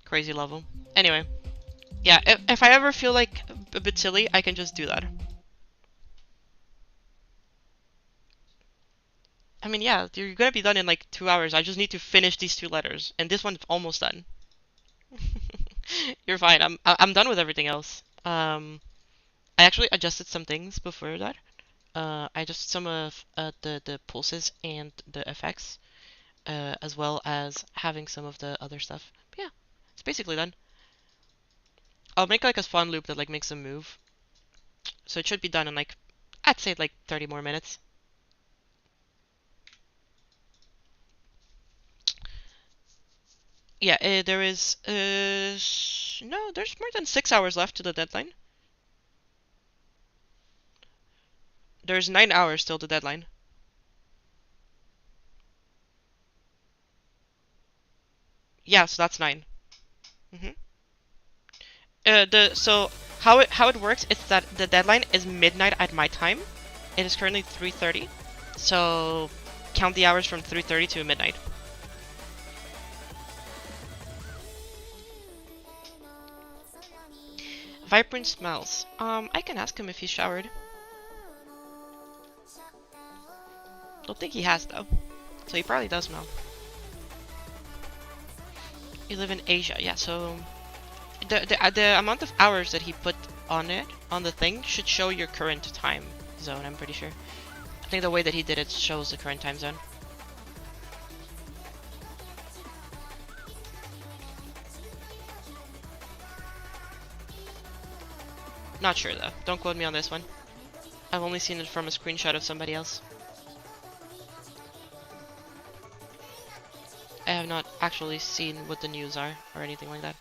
Crazy level. Anyway. Yeah, if I ever feel like a bit silly, I can just do that. I mean, yeah, you're gonna be done in like 2 hours. I just need to finish these 2 letters, and this one's almost done. You're fine. I'm done with everything else. I actually adjusted some things before that. I adjusted some of the pulses and the effects, as well as having some of the other stuff. But yeah, it's basically done. I'll make like a fun loop that like makes them move. So it should be done in like, I'd say like 30 more minutes. Yeah, there is, no, there's more than 6 hours left to the deadline. There's 9 hours till the deadline. Yeah, so that's 9. So how it works is that the deadline is midnight at my time. It is currently 3:30. So count the hours from 3:30 to midnight. Vibrant smells. I can ask him if he's showered. Don't think he has though. So he probably does smell. You live in Asia, yeah, so the amount of hours that he put on it, on the thing, should show your current time zone, I'm pretty sure. I think the way that he did it shows the current time zone. Not sure though. Don't quote me on this one. I've only seen it from a screenshot of somebody else. I have not actually seen what the news are or anything like that.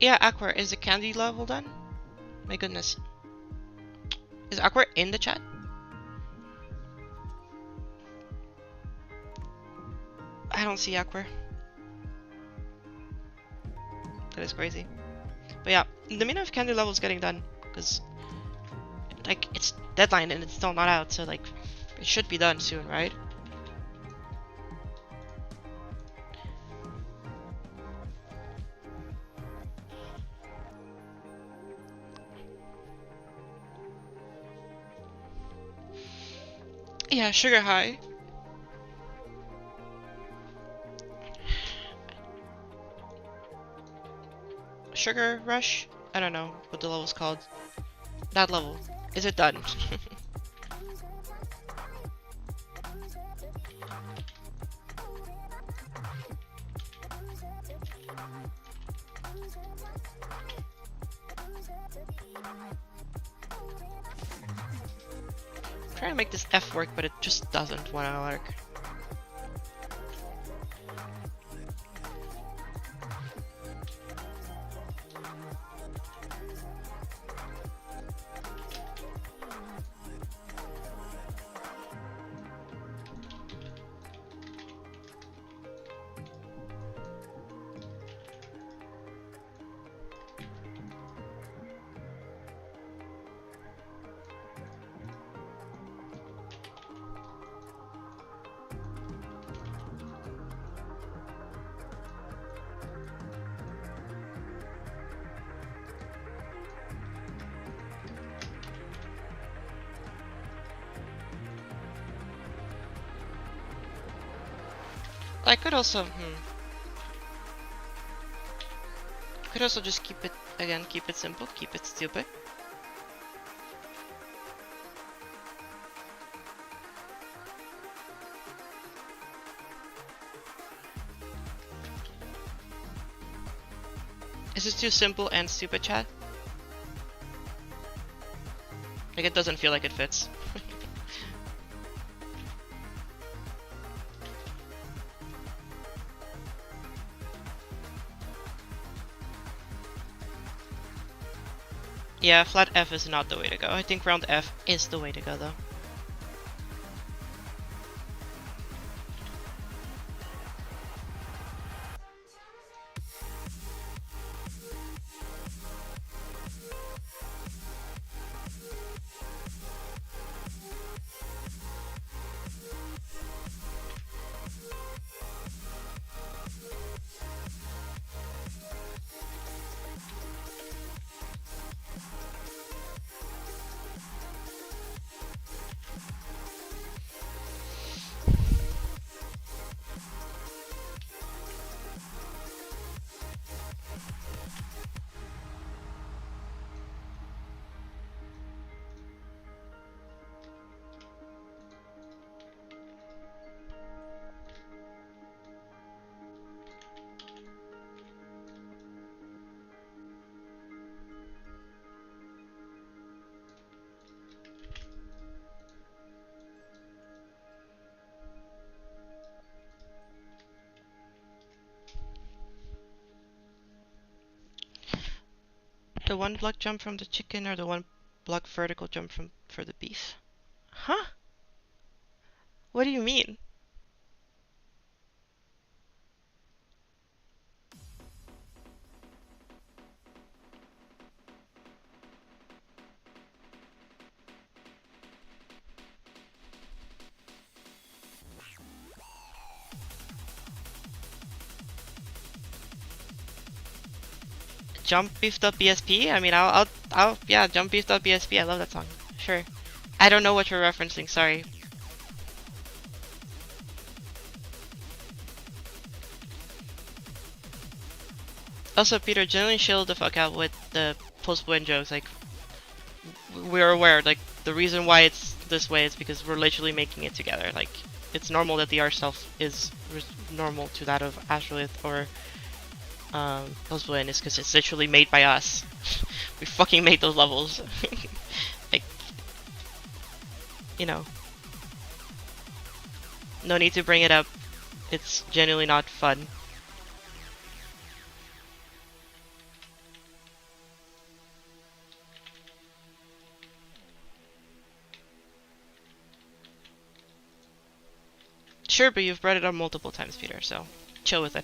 Yeah, Aqua, is the candy level done? My goodness. Is Aqua in the chat? I don't see Aqua. That is crazy. But yeah, the mean of candy level is getting done. Because, like, it's deadline and it's still not out. So, like, it should be done soon, right? Yeah, sugar high. Sugar rush? I don't know what the level's called. That level. Is it done? Trying to make this F work, but it just doesn't want to work. I could also, could also just keep it, again, keep it simple, keep it stupid. Is this too simple and stupid, chat? Like, it doesn't feel like it fits. Yeah, flat F is not the way to go. I think round F is the way to go, though. The one block jump from the chicken or the one block vertical jump for the beef? Huh? What do you mean? Jump beefed up BSP? I mean, yeah, jump beefed up BSP. I love that song. Sure. I don't know what you're referencing. Sorry. Also, Peter, generally chill the fuck out with the post-win jokes. Like, we're aware. Like, the reason why it's this way is because we're literally making it together. Like, it's normal that the art self is normal to that of Astrolith or Post-win is because it's literally made by us. We fucking made those levels. Like, you know. No need to bring it up. It's genuinely not fun. Sure, but you've brought it up multiple times, Peter, so chill with it.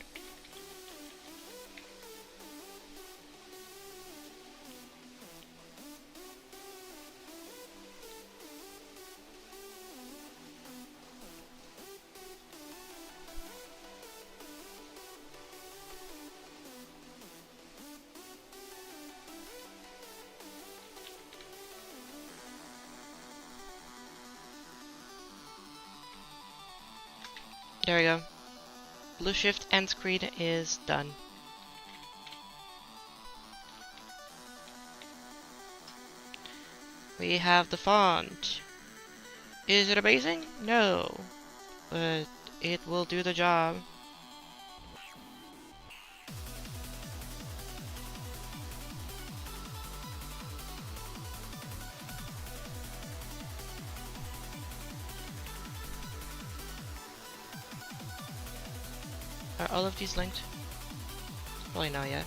There we go. Blueshift end screen is done. We have the font. Is it amazing? No. But it will do the job. Are all of these linked? Probably not yet.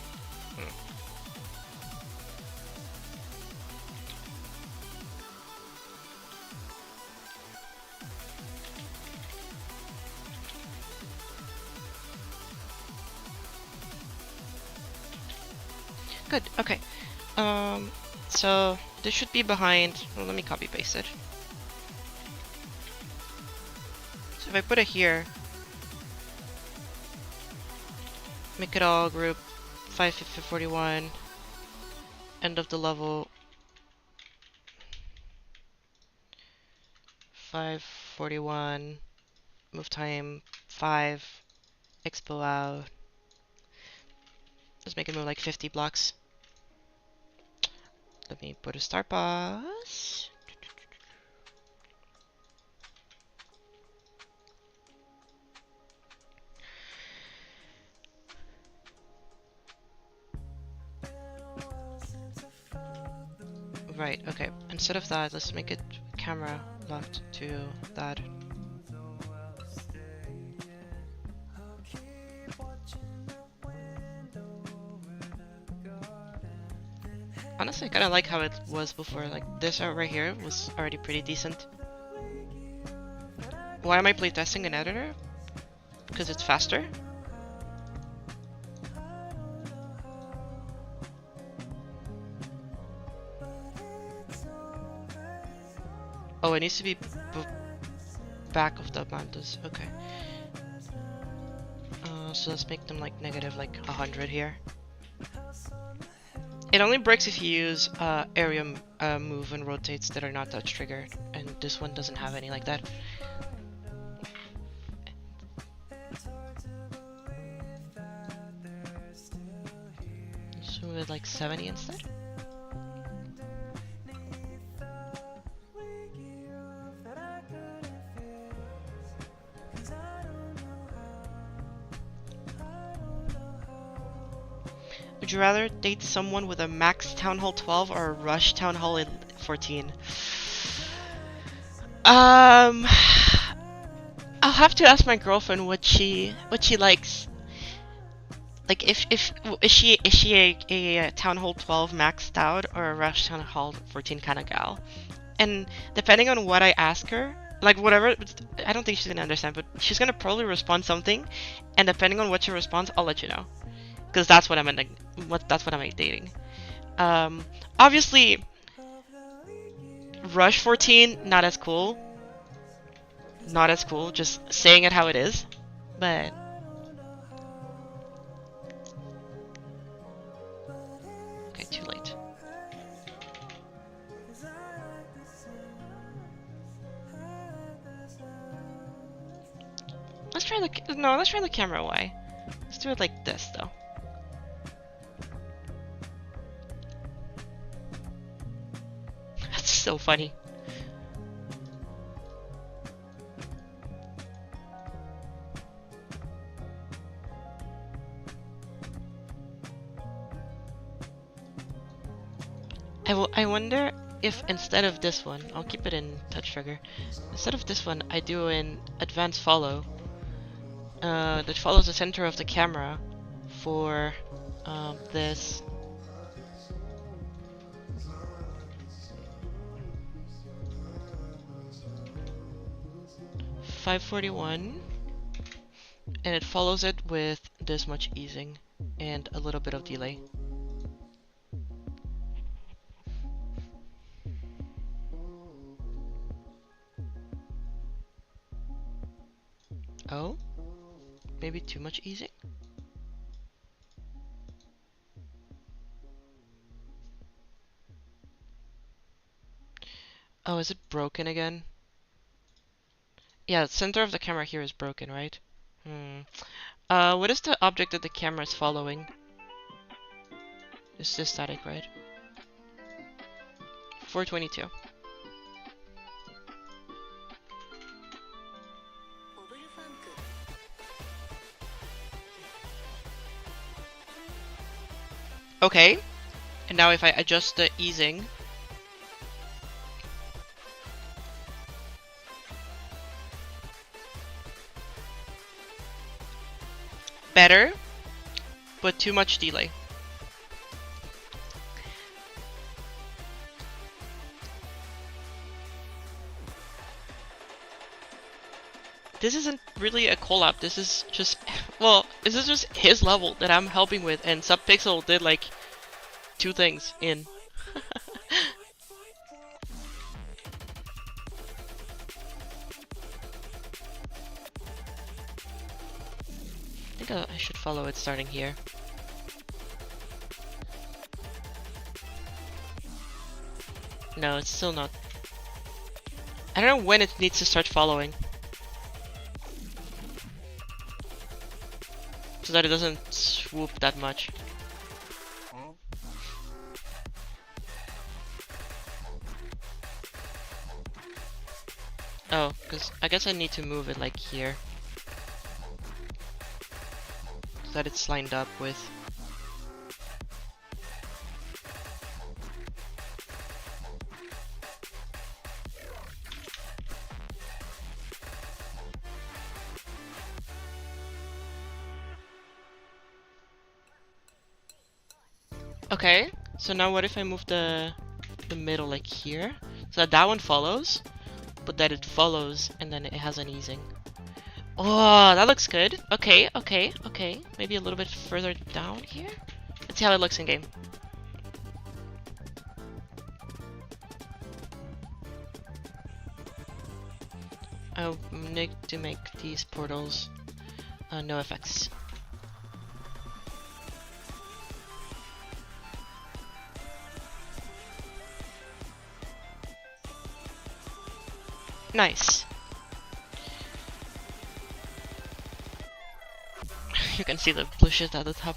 Good, okay. So this should be behind. Well, let me copy paste it. So if I put it here, make it all group 541, end of the level 541, move time 5, expo out. Let's make it move like 50 blocks. Let me put a start pause. Right, okay. Instead of that, let's make it camera locked to that. Honestly, I kind of like how it was before. Like, this art right here was already pretty decent. Why am I playtesting an editor? Because it's faster? Oh, it needs to be back of the mantas. Okay. So let's make them like negative like 100 here. It only breaks if you use area move and rotates that are not touch triggered, and this one doesn't have any like that. Let's move it like 70 instead. Would you rather date someone with a max Town Hall 12 or a rush Town Hall 14? I'll have to ask my girlfriend what she likes. Like, is she a Town Hall 12 maxed out or a rush Town Hall 14 kind of gal? And depending on what I ask her, Like whatever, I don't think she's gonna understand, but she's gonna probably respond something, and depending on what she responds, I'll let you know, because that's what I'm ending. That's what I'm dating. Obviously, Rush 14 not as cool. Not as cool. Just saying it how it is, but. Okay, too late. Let's try the no. Let's try the camera away. Let's do it like this though. That's so funny. I wonder if instead of this one, I'll keep it in touch trigger. Instead of this one, I do an advanced follow. That follows the center of the camera for this. $541, and it follows it with this much easing and a little bit of delay. Oh, maybe too much easing? Oh, is it broken again? Yeah, the center of the camera here is broken, right? What is the object that the camera is following? It's this static, right? 422. Okay, and now if I adjust the easing, better, but too much delay. This isn't really a collab, this is just, well, this is just his level that I'm helping with, and Subpixel did like 2 things in. I think I should follow it starting here. No, it's still not. I don't know when it needs to start following. So that it doesn't swoop that much. Oh, because I guess I need to move it like here. So that it's lined up with. Okay, so now what if I move the middle like here? So that one follows, but that it follows and then it has an easing. Oh, that looks good. Okay, okay, okay. Maybe a little bit further down here? Let's see how it looks in game. I need to make these portals no effects. Nice. You can see the Blueshift at the top.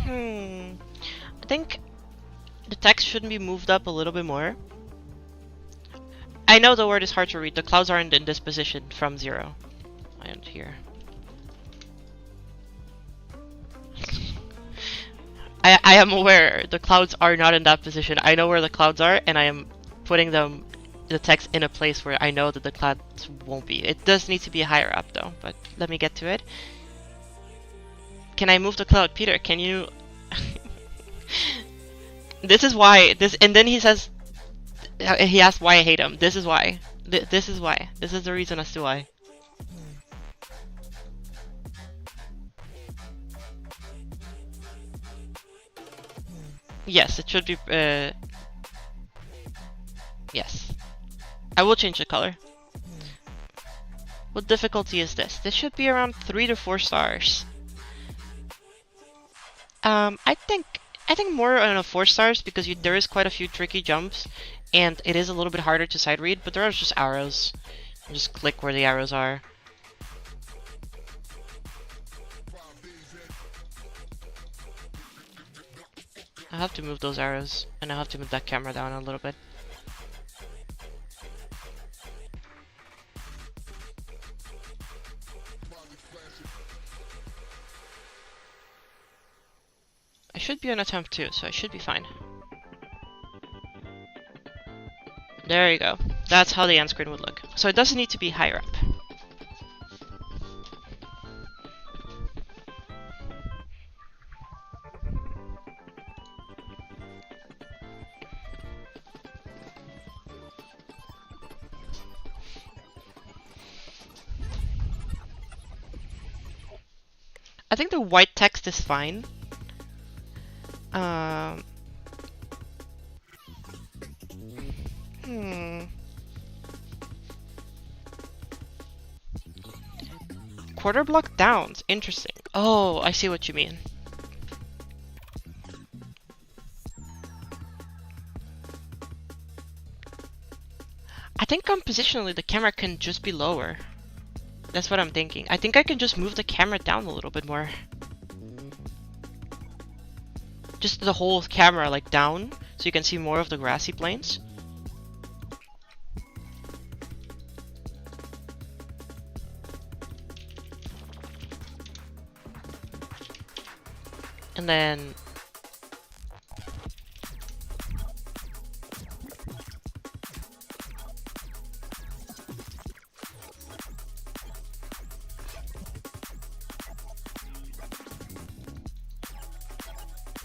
I think the text shouldn't be moved up a little bit more. I know the word is hard to read. The clouds aren't in this position from 0. And here. I am aware the clouds are not in that position. I know where the clouds are, and I am putting them, the text in a place where I know that the clouds won't be. It does need to be higher up though, but let me get to it. Can I move the cloud? Peter, can you... This is why, this, and then he says, he asks why I hate him. This is why. This is why. This is the reason as to why. Yes, it should be, yes. I will change the color. What difficulty is this? This should be around 3 to 4 stars. I think more on a 4 stars because there is quite a few tricky jumps, and it is a little bit harder to sight read. But there are just arrows. Just click where the arrows are. I have to move those arrows, and I have to move that camera down a little bit. I should be on attempt 2, so I should be fine. There you go. That's how the end screen would look. So it doesn't need to be higher up. I think the white text is fine. Quarter block downs. Interesting. Oh, I see what you mean. I think compositionally the camera can just be lower. That's what I'm thinking. I think I can just move the camera down a little bit more. Just the whole camera like down, so you can see more of the grassy plains. And then...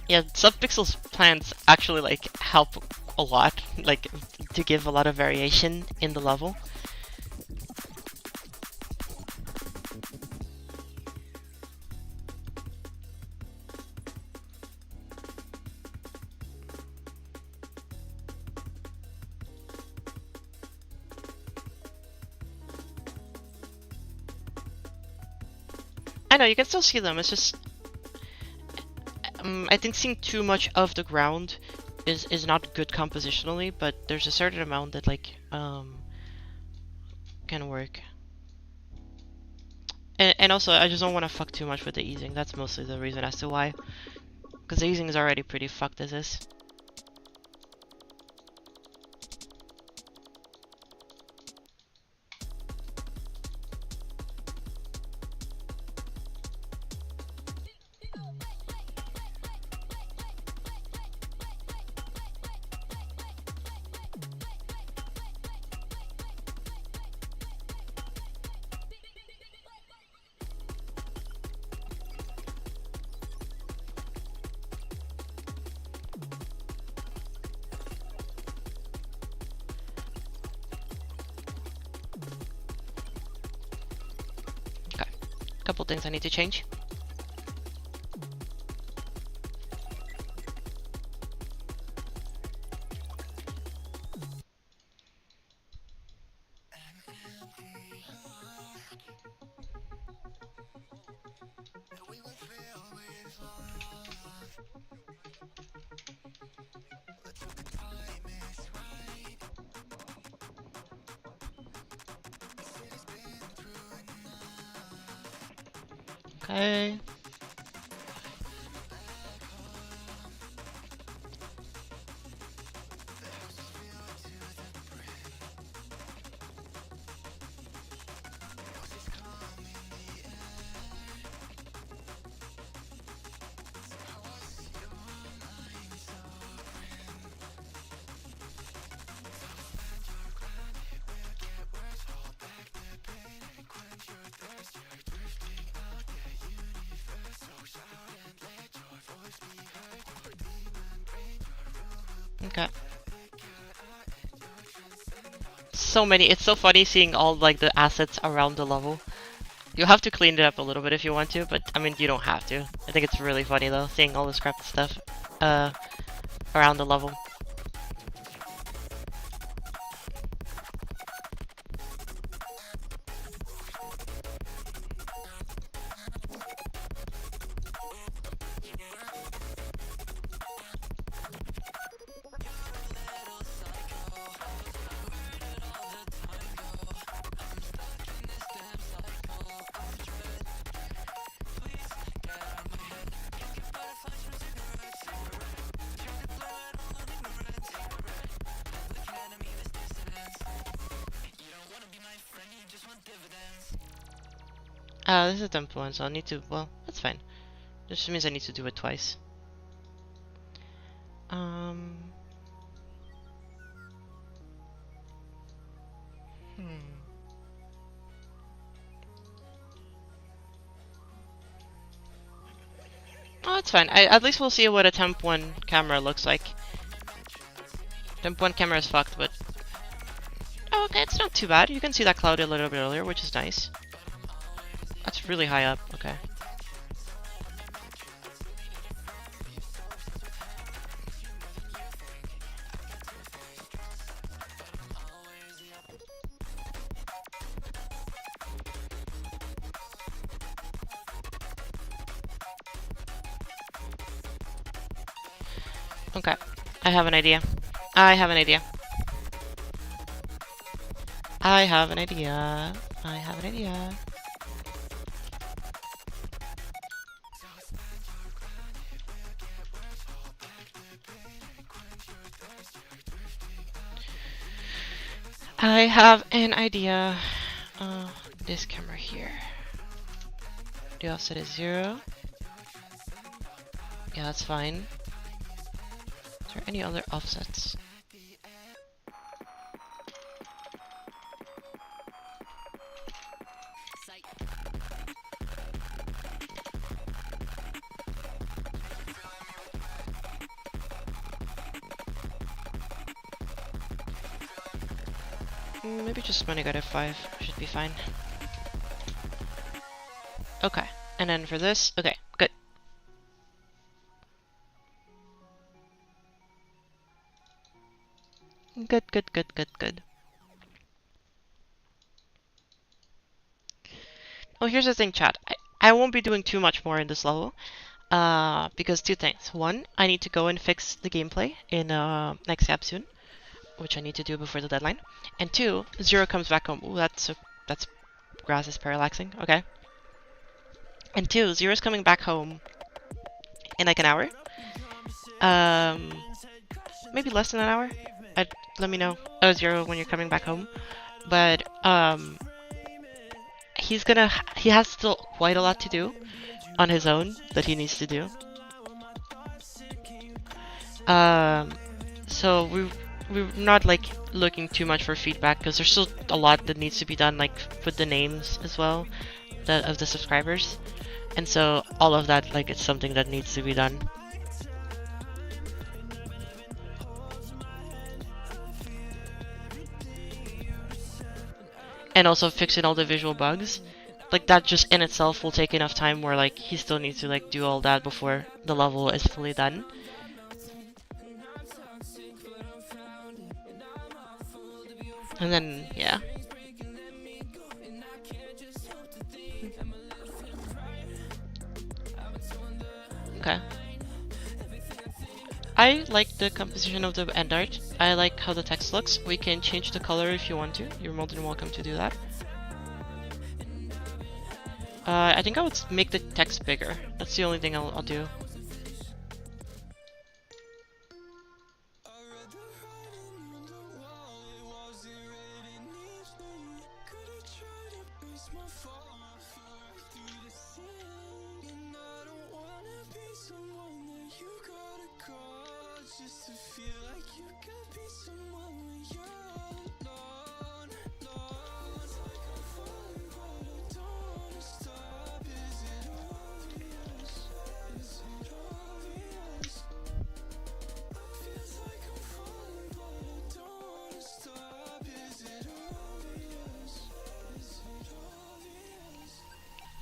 yeah, subpixels plants actually like help a lot, like to give a lot of variation in the level. I know, you can still see them, it's just... I think seeing too much of the ground is not good compositionally, but there's a certain amount that like can work. And also, I just don't want to fuck too much with the easing. That's mostly the reason as to why. Because the easing is already pretty fucked as is. Couple things I need to change. Okay. Okay. So many. It's so funny seeing all like the assets around the level. You have to clean it up a little bit if you want to, but I mean you don't have to. I think it's really funny though, seeing all the scrapped stuff around the level. This is a dump one, so I'll need to, well, that's fine. This just means I need to do it twice. Um... Hmm. Oh, it's fine. At least we'll see what a temp 1 camera looks like. Temp 1 camera is fucked, but... Oh, okay, it's not too bad. You can see that cloud a little bit earlier, which is nice. That's really high up, okay. Okay, I have an idea. I have an idea. I have an idea. I have an idea. I have an idea. This camera here. The offset is 0. Yeah, that's fine. Is there any other offsets? Maybe just when I got F5 should be fine. Okay, and then for this, okay, good. Good, good, good, good, good. Oh, here's the thing, chat. I won't be doing too much more in this level. Because two things. One, I need to go and fix the gameplay in next cap soon, which I need to do before the deadline. And two, Zero comes back home. Ooh, that's grass is parallaxing. Okay. And two, Zero's coming back home in like an hour. Maybe less than an hour. Let me know, Zero, when you're coming back home. But he has still quite a lot to do on his own that he needs to do. So we're not like looking too much for feedback because there's still a lot that needs to be done, like with the names as well, of the subscribers, and so all of that, like, it's something that needs to be done. And also fixing all the visual bugs. Like, that just in itself will take enough time where, like, he still needs to, like, do all that before the level is fully done. And then, yeah. Okay. I like the composition of the end art. I like how the text looks. We can change the color if you want to. You're more than welcome to do that. I think I would make the text bigger. That's the only thing I'll do.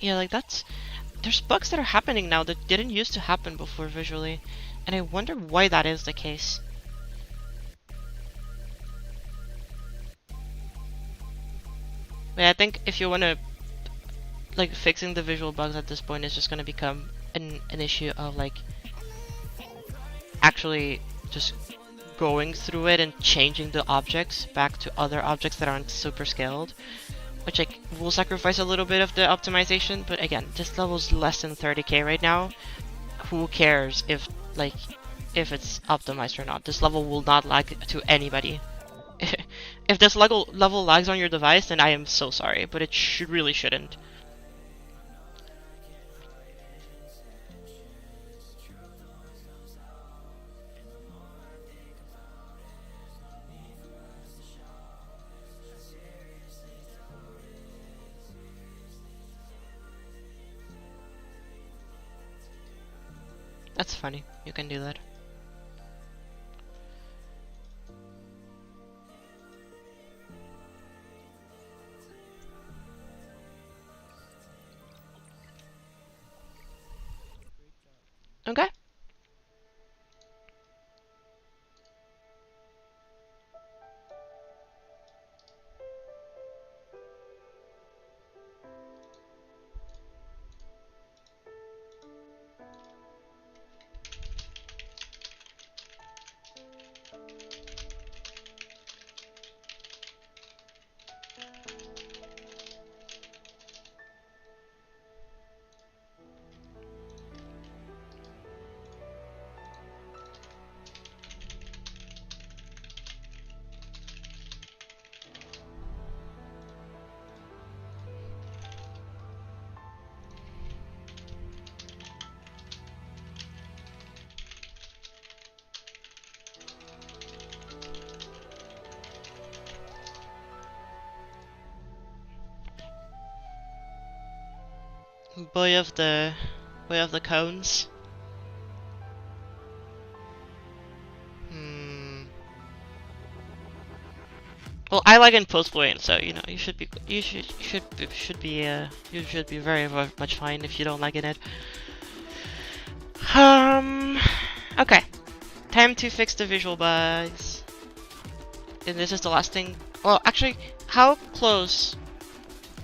Yeah, like there's bugs that are happening now that didn't used to happen before visually, and I wonder why that is the case. But I think if you want to, like, fixing the visual bugs at this point is just going to become an issue of, like, actually just going through it and changing the objects back to other objects that aren't super scaled, which, like, will sacrifice a little bit of the optimization. But again, this level's less than 30k right now. Who cares if, like, if it's optimized or not? This level will not lag to anybody. If this level lags on your device, then I am so sorry, but it really shouldn't. That's funny. You can do that. Okay. Boy of the cones. Well, I like in post play, so you know you should be very much fine if you don't like it. Okay, time to fix the visual bugs. And this is the last thing. Well, actually, how close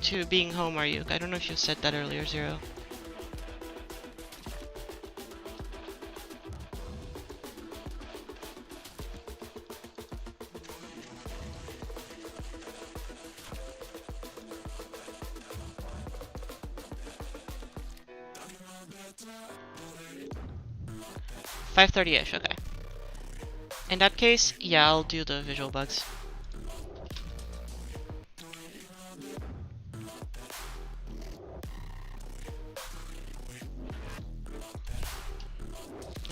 to being home are you? I don't know if you said that earlier, Zero. .30ish, okay. In that case, yeah, I'll do the visual bugs.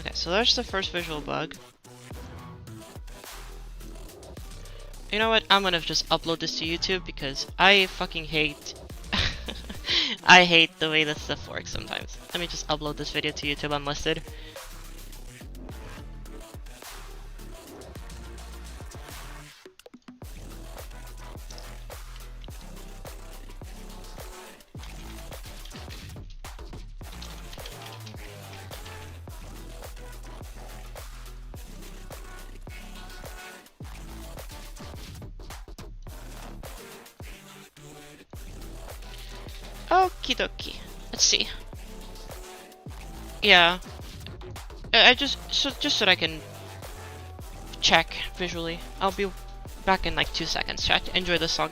Okay, so there's the first visual bug. You know what? I'm gonna just upload this to YouTube because I fucking hate I hate the way this stuff works sometimes. Let me just upload this video to YouTube unlisted. Okie dokie. Let's see. Yeah. Just so that I can check visually. I'll be back in like 2 seconds. Chat. Enjoy the song.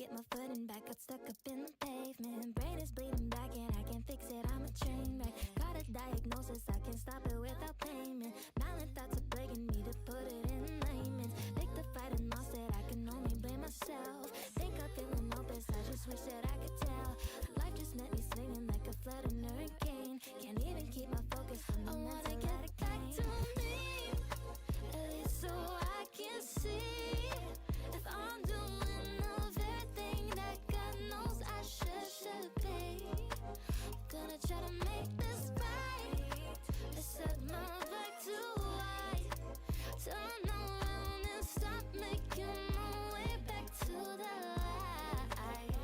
get my footing back. Got stuck up in the pavement. Brain is bleeding black and I can't fix it. I'm a train wreck. Got a diagnosis, I can't stop it without payment. Violent thoughts are plaguing me to put it in layman. Pick the fight and lost it, I can only blame myself. Think I'm feeling hopeless, I just wish that I could tell. Life just met me swinging like a flood and hurricane. Can't even keep my focus from the I wanna get back to me, at least so I can see if I'm doing the very thing that God knows I should be. Gonna try to make this right. I set my back to white. Turn around and stop making my way back to the light.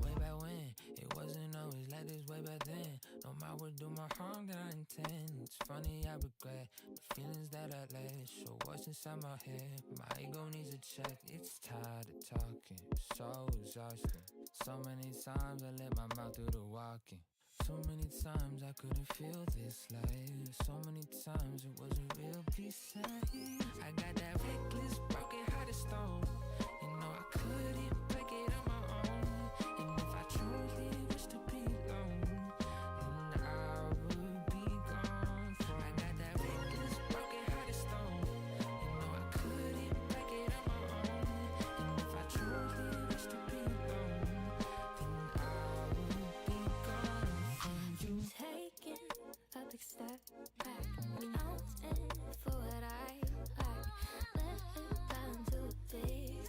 Way back when, it wasn't always like this way back then. No matter what do my harm that I intend. It's funny, I regret the feelings that I let show what's inside my head. My ego needs a check, it's tired of talking, so exhausting. So many times I let my mouth do the walking. So many times I couldn't feel this life. So many times it wasn't real peace. I got that reckless, broken hearted stone. You know I couldn't break it on my own. And if I truly wish to be alone, then I would be gone. For I got that reckless, broken hearted stone. You know I couldn't break it on my own. And if I truly wish to be alone, then I would be gone from you. Taking a big step back. I'm in for what I like. Let it down to a big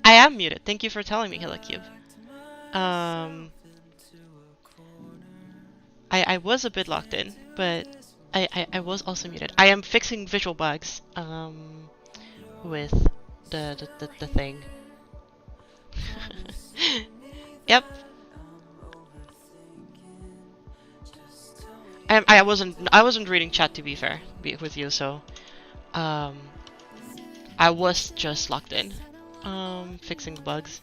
I am muted. Thank you for telling me, HilloCube. I was a bit locked in, but I was also muted. I am fixing visual bugs with the thing. Yep. I wasn't reading chat, to be fair with you, so I was just locked in fixing bugs.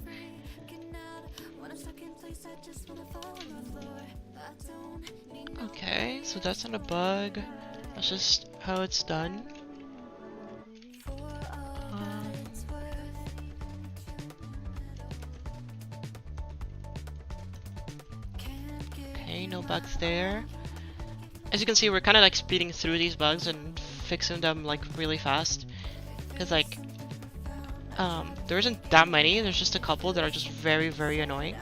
Okay, so that's not a bug. That's just how it's done. Okay, no bugs there. As you can see, we're kind of like speeding through these bugs and fixing them like really fast. Because like, there isn't that many, there's just a couple that are just very, very annoying.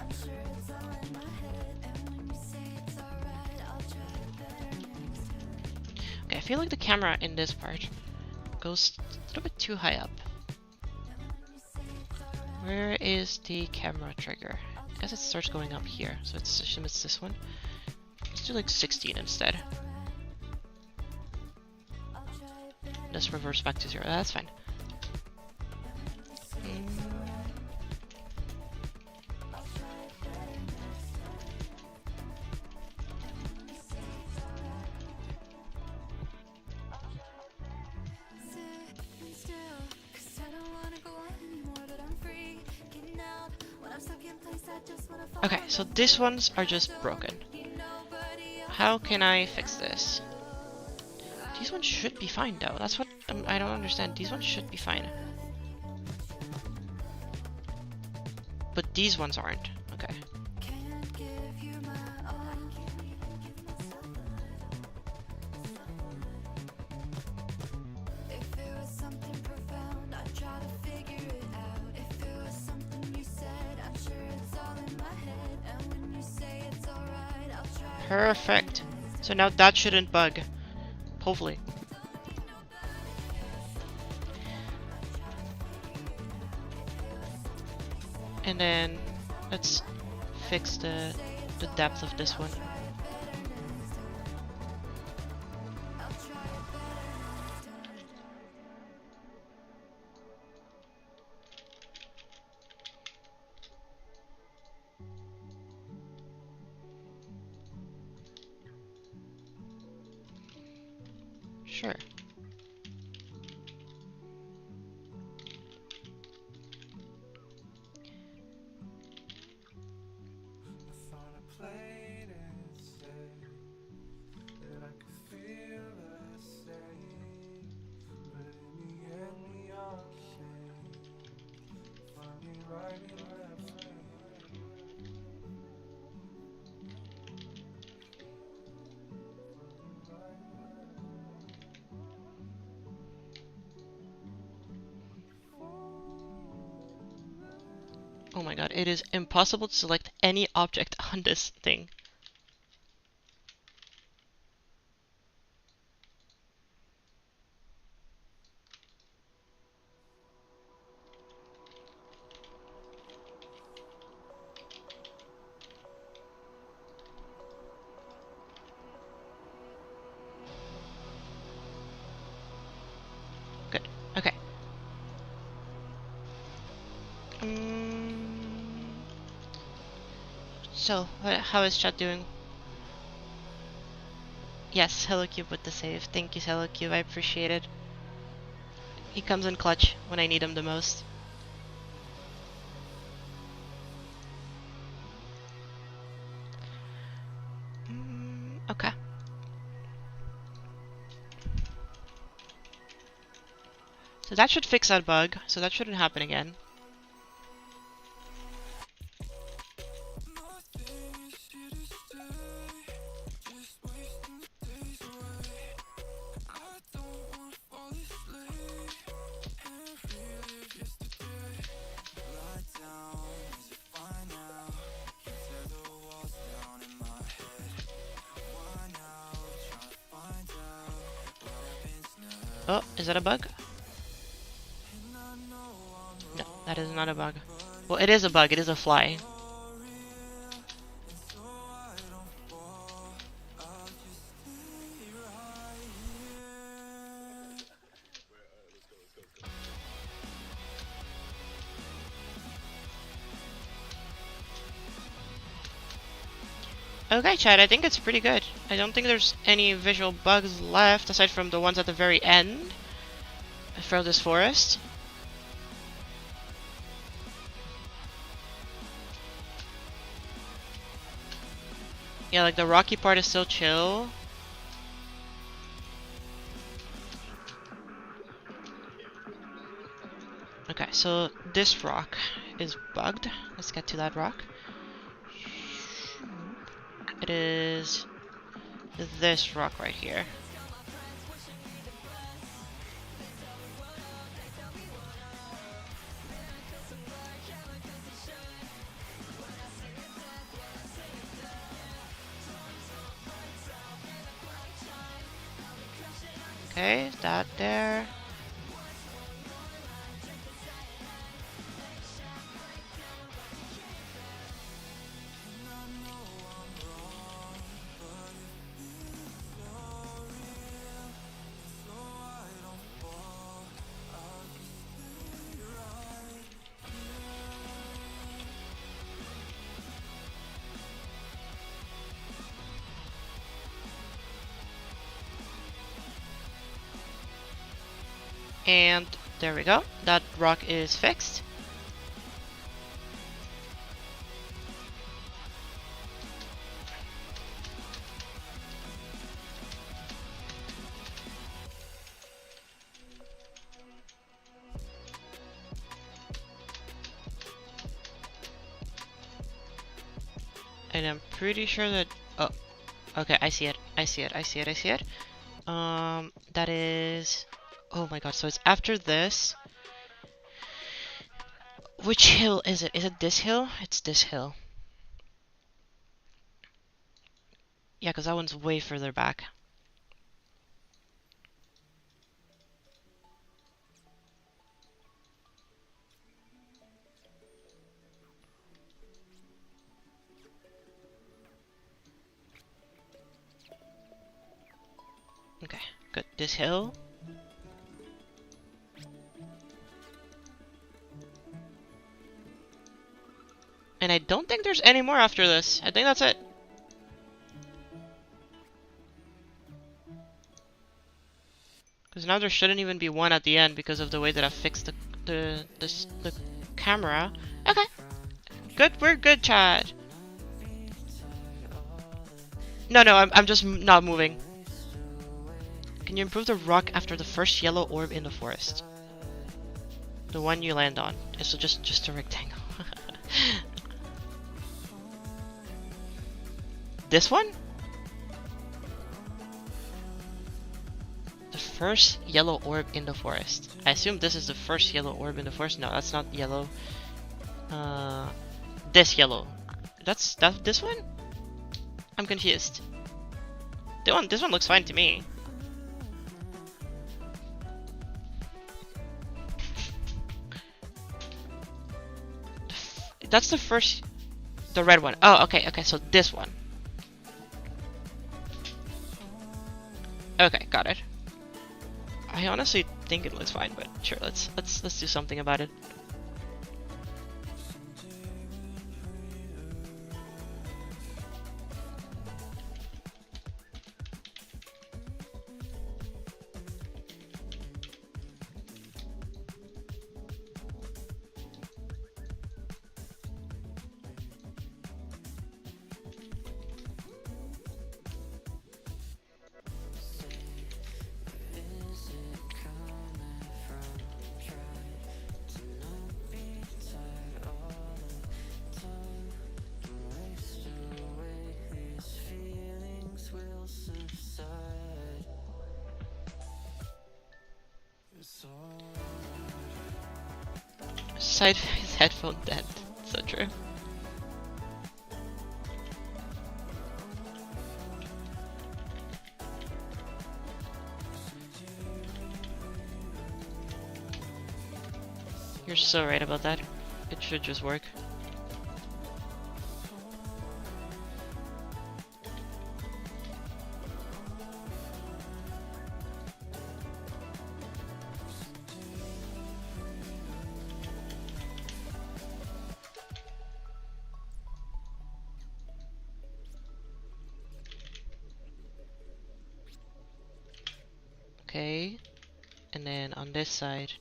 Okay, I feel like the camera in this part goes a little bit too high up. Where is the camera trigger? I guess it starts going up here, so it's assume it's this one. Let's do like 16 instead. Let's reverse back to 0. That's fine. Okay, so these ones are just broken. How can I fix this? These ones should be fine though. That's what I don't understand. These ones should be fine. But these ones aren't. Okay. Perfect. So now that shouldn't bug. Hopefully. And then let's fix the depth of this one. Sure. Oh my god, it is impossible to select any object on this thing. Good. Okay. So, how is chat doing? Yes, HelloCube with the save. Thank you, HelloCube. I appreciate it. He comes in clutch when I need him the most. Okay. So that should fix that bug, so that shouldn't happen again. Oh, is that a bug? That is not a bug. Well, it is a bug. It is a fly. Okay, Chad, I think it's pretty good. I don't think there's any visual bugs left, aside from the ones at the very end from this forest. Yeah, like the rocky part is still chill. Okay, so this rock is bugged. Let's get to that rock. It is this rock right here. Okay, that there. And there we go. That rock is fixed. And I'm pretty sure that... Oh, okay, I see it. I see it. I see it. I see it. That is... Oh my god, so it's after this. Which hill is it? Is it this hill? It's this hill. Yeah, because that one's way further back. Okay, good. This hill. And I don't think there's any more after this. I think that's it. Because now there shouldn't even be one at the end because of the way that I fixed the camera. Okay. Good, we're good, Chad. No, I'm just not moving. Can you improve the rock after the first yellow orb in the forest? The one you land on. So just a rectangle. This one? The first yellow orb in the forest. I assume this is the first yellow orb in the forest. No, that's not yellow. This yellow. That's this one? I'm confused. This one looks fine to me. That's the first... The red one. Oh, okay, so this one. Okay, got it. I honestly think it looks fine, but sure, let's do something about it. Side face headphone dead. So true. You're so right about that. It should just work. Okay, and then on this side.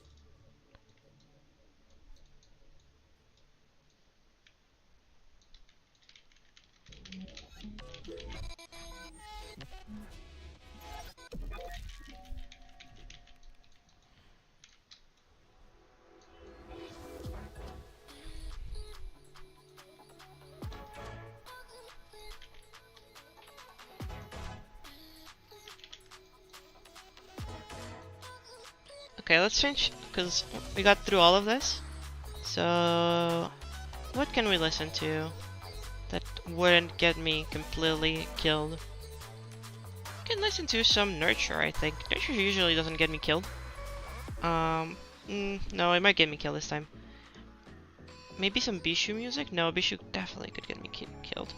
Okay, let's change, because we got through all of this. So, what can we listen to that wouldn't get me completely killed? I can listen to some Nurture, I think. Nurture usually doesn't get me killed. No, it might get me killed this time. Maybe some Bishu music? No, Bishu definitely could get me killed.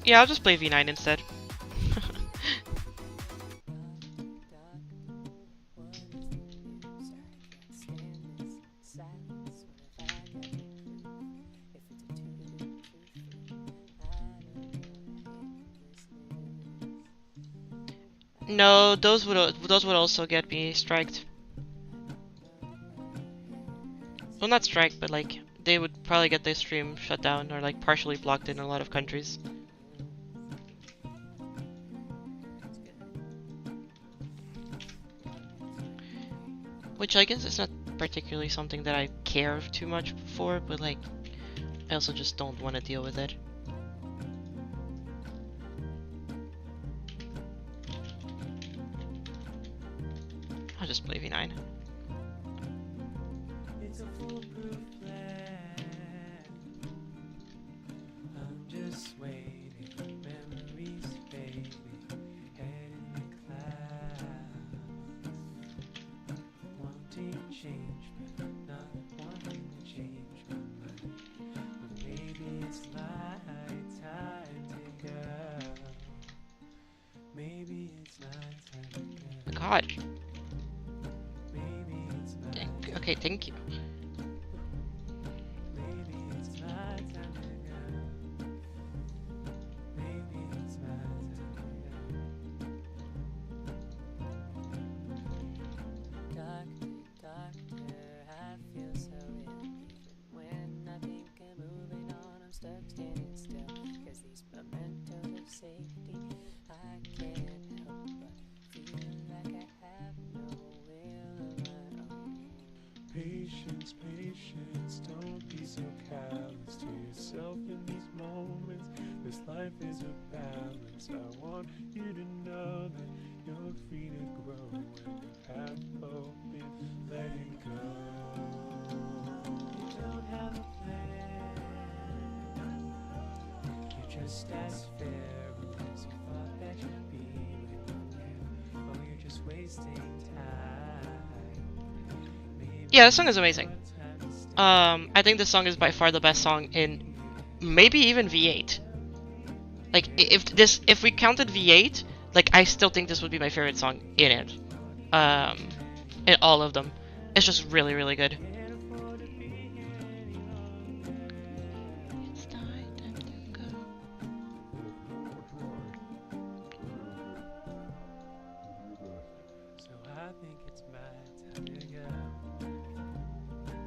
Yeah, I'll just play V9 instead. No, those would also get me striked. Well, not striked, but like they would probably get their stream shut down or like partially blocked in a lot of countries. Which I guess is not particularly something that I care too much for, but like I also just don't want to deal with it. I'll just play V9. It's a foolproof plan. I'm just waiting for memories fading, head in the clouds. Wanting change, but not wanting to change my mind. But maybe it's my time to go. Maybe it's my time to go. God. Maybe it's my Okay, thank you. Maybe it's my time to go. Maybe it's my time to go. Doctor, I feel so ill. Even when I think I'm moving on, I'm stuck standing still. 'Cause these mementos of safety, I can't help but feel like I have no will of my own. Patience, patience, don't be so callous to yourself in these moments. This life is a balance. I want you to know that you're free to grow when your path open, let it go. You don't have a plan. You just ask fair because you thought that you'd be with them. Oh, you're just wasting time. Yeah, this song is amazing. I think this song is by far the best song in maybe even V8. Like if we counted V8, like I still think this would be my favorite song in it. In all of them. It's just really, really good.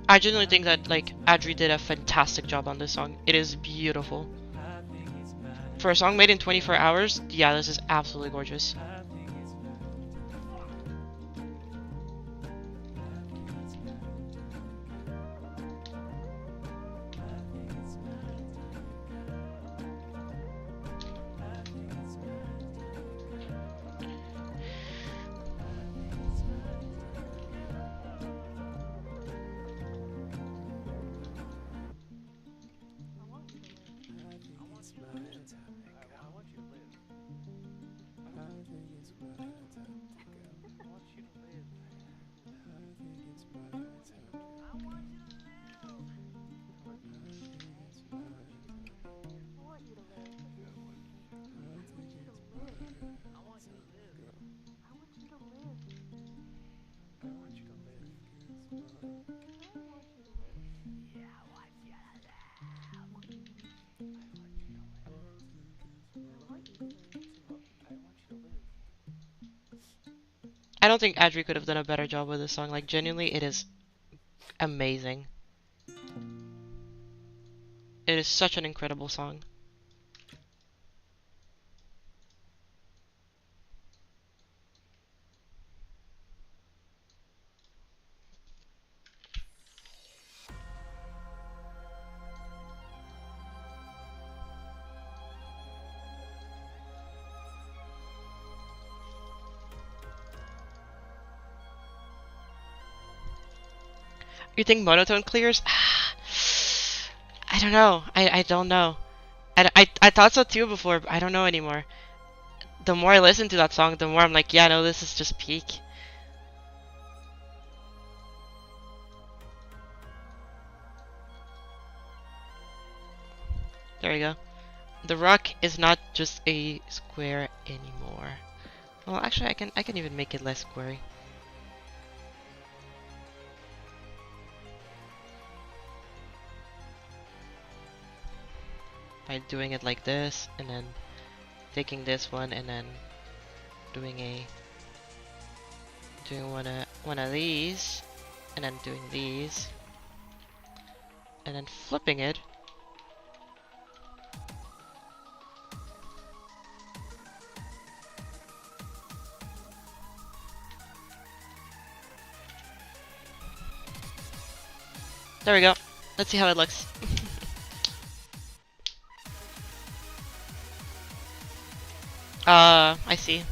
I genuinely think that like Adri did a fantastic job on this song. It is beautiful. For a song made in 24 hours, yeah, this is absolutely gorgeous. I don't think Adri could have done a better job with this song. Like, genuinely, it is amazing. It is such an incredible song. You think monotone clears? I don't know. I don't know. I thought so too before, but I don't know anymore. The more I listen to that song, the more I'm like, yeah, no, this is just peak. There you go. The rock is not just a square anymore. Well, actually, I can even make it less squarey. By doing it like this, and then taking this one, and then doing one of these, and then doing these, and then flipping it. There we go. Let's see how it looks. I see.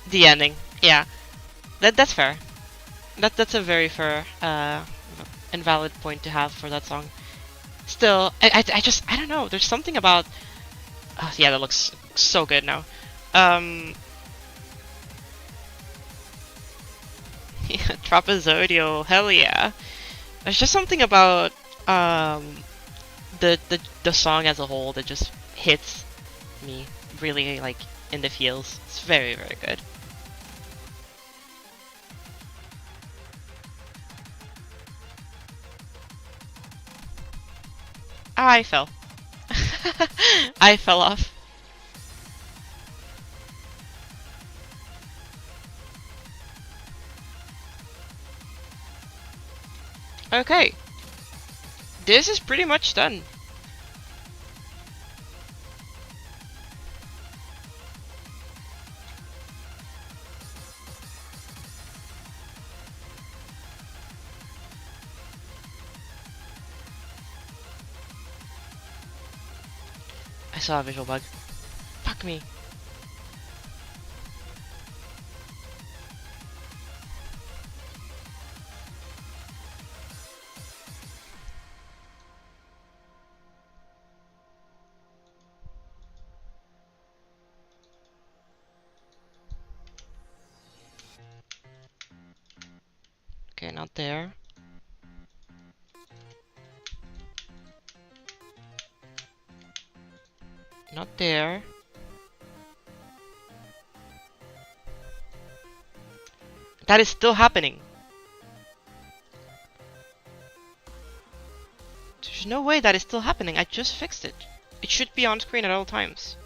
The ending. Yeah. That's fair. That's a very fair and valid point to have for that song. Still, I just I don't know. There's something about yeah, that looks so good now. Yeah, Trapezoideo, hell yeah. There's just something about the song as a whole that just hits me really like in the feels. It's very, very good. I fell. I fell off. Okay. This is pretty much done. I saw a visual bug. Fuck me. Okay, not there. Not there. That is still happening. There's no way that is still happening. I just fixed it. It should be on screen at all times.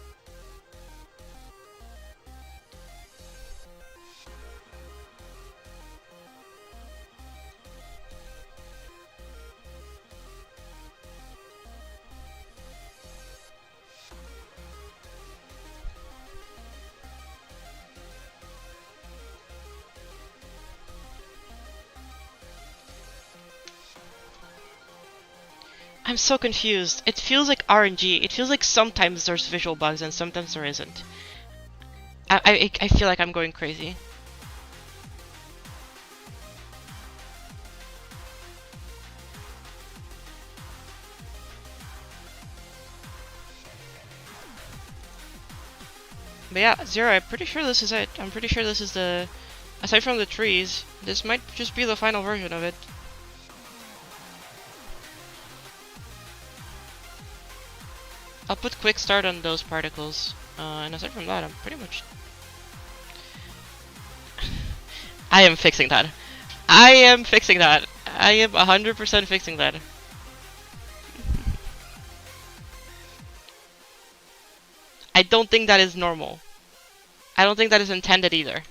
I'm so confused. It feels like RNG. It feels like sometimes there's visual bugs and sometimes there isn't. I feel like I'm going crazy. But yeah, Zero, I'm pretty sure this is it. I'm pretty sure this is the... Aside from the trees, this might just be the final version of it. I'll put quick start on those particles. And aside from that, I'm pretty much... I am fixing that. I am fixing that. I am 100% fixing that. I don't think that is normal. I don't think that is intended either.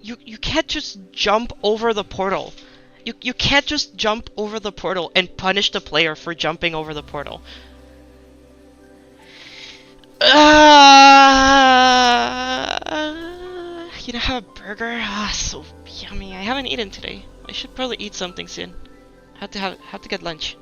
You can't just jump over the portal. You can't just jump over the portal and punish the player for jumping over the portal. You know, have a burger? Ah, so yummy. I haven't eaten today. I should probably eat something soon. Have to get lunch.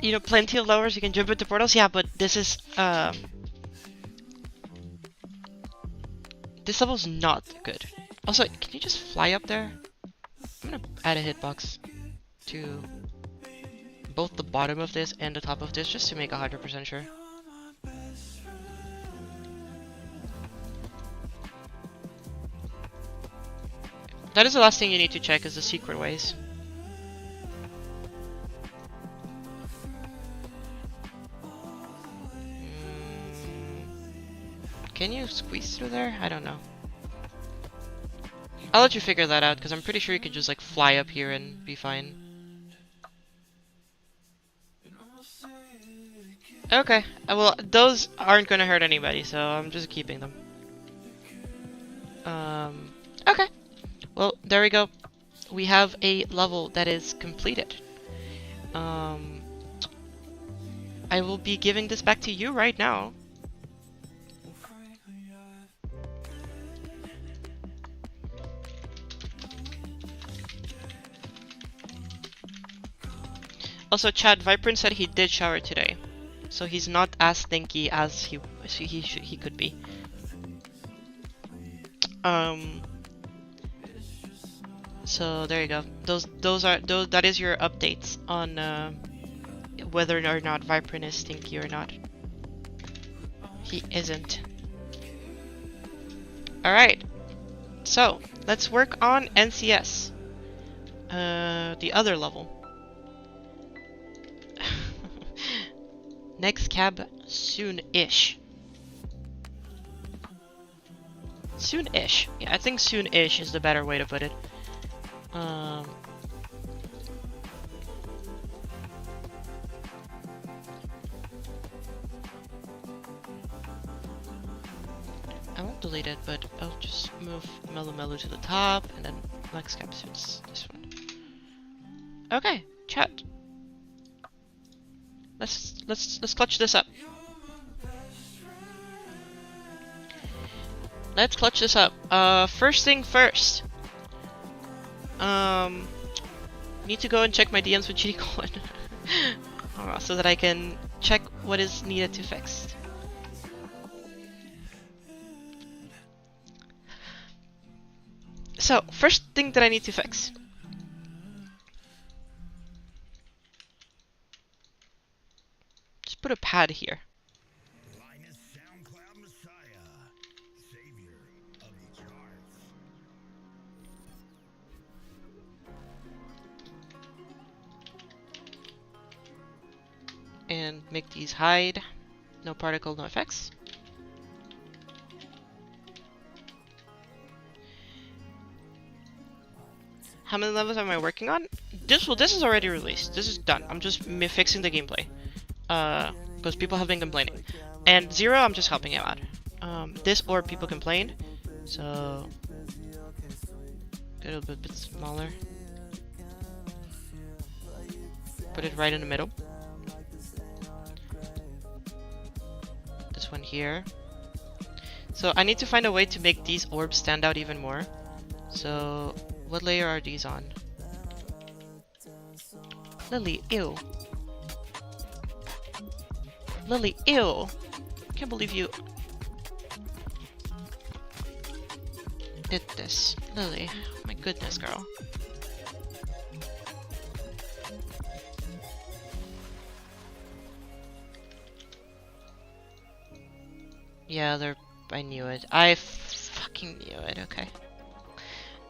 You know, plenty of levels you can jump into portals. Yeah, but this is this level's not good. Also, can you just fly up there? I'm gonna add a hitbox to both the bottom of this and the top of this just to make 100% sure. That is the last thing you need to check, is the secret ways. Can you squeeze through there? I don't know. I'll let you figure that out, because I'm pretty sure you can just like fly up here and be fine. Okay, well, those aren't gonna hurt anybody, so I'm just keeping them. Okay. Well, there we go. We have a level that is completed. I will be giving this back to you right now. Also, Chad, Viprint said he did shower today, so he's not as stinky as he could be. So there you go. That is your updates on whether or not Viprint is stinky or not. He isn't. All right. So let's work on NCS. The other level. Next cab soon-ish. Soon-ish. Yeah, I think soon-ish is the better way to put it. I won't delete it, but I'll just move Mellow to the top, and then next cab soon's this one. Okay, chat. Let's clutch this up. Let's clutch this up. First thing first. Need to go and check my DMs with Cheaty Colin. So that I can check what is needed to fix. So, first thing that I need to fix. Just put a pad here. And make these hide. No particle, no effects. How many levels am I working on? This is already released. This is done. I'm just fixing the gameplay. Because people have been complaining. And 0, I'm just helping him out. This orb people complained. So get it a bit smaller. Put it right in the middle. This one here. So I need to find a way to make these orbs stand out even more. So what layer are these on? Lily, ew. Lily, ew. Can't believe you did this. Lily, my goodness, girl. Yeah, I knew it. I fucking knew it, okay.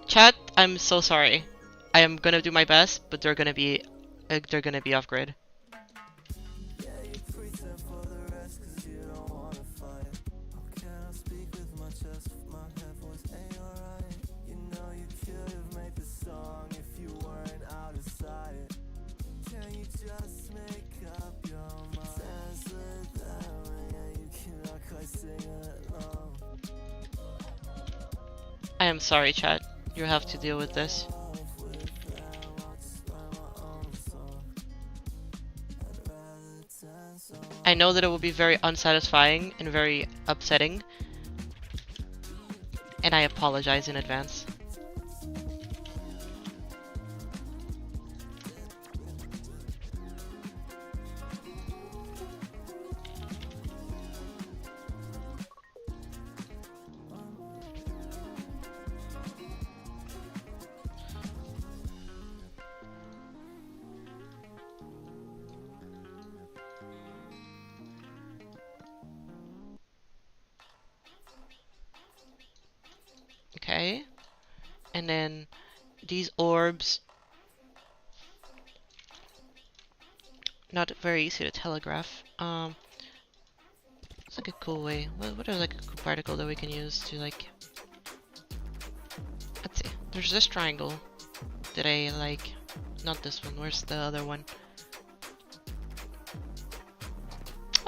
Chat, I'm so sorry. I am gonna do my best, but they're gonna be off grid. I am sorry, chat. You have to deal with this. I know that it will be very unsatisfying and very upsetting, and I apologize in advance. Okay, and then these orbs, not very easy to telegraph. It's like a cool way. What are like a cool particle that we can use to like? Let's see. There's this triangle that I like. Not this one. Where's the other one?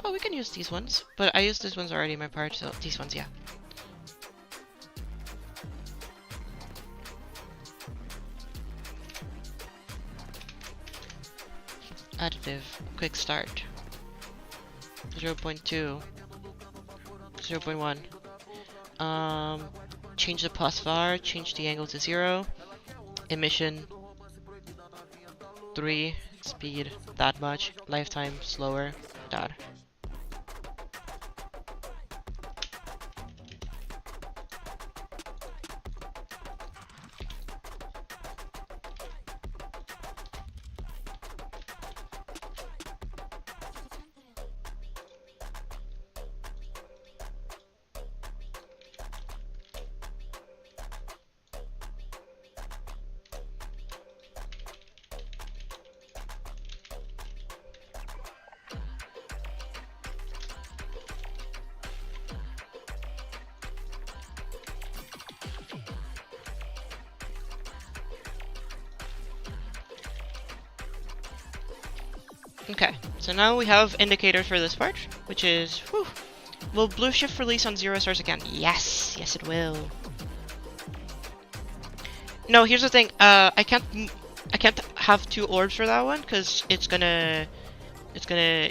Oh, we can use these ones, but I used these ones already in my part, so these ones, yeah. Additive, quick start. 0.2, 0.1. Change the pulse var, change the angle to 0. Emission 3, speed that much, lifetime slower, that. Okay, so now we have indicators for this part, which is, whew. Will Blueshift release on 0 stars again? Yes, yes it will. No, here's the thing. I can't have 2 orbs for that one because you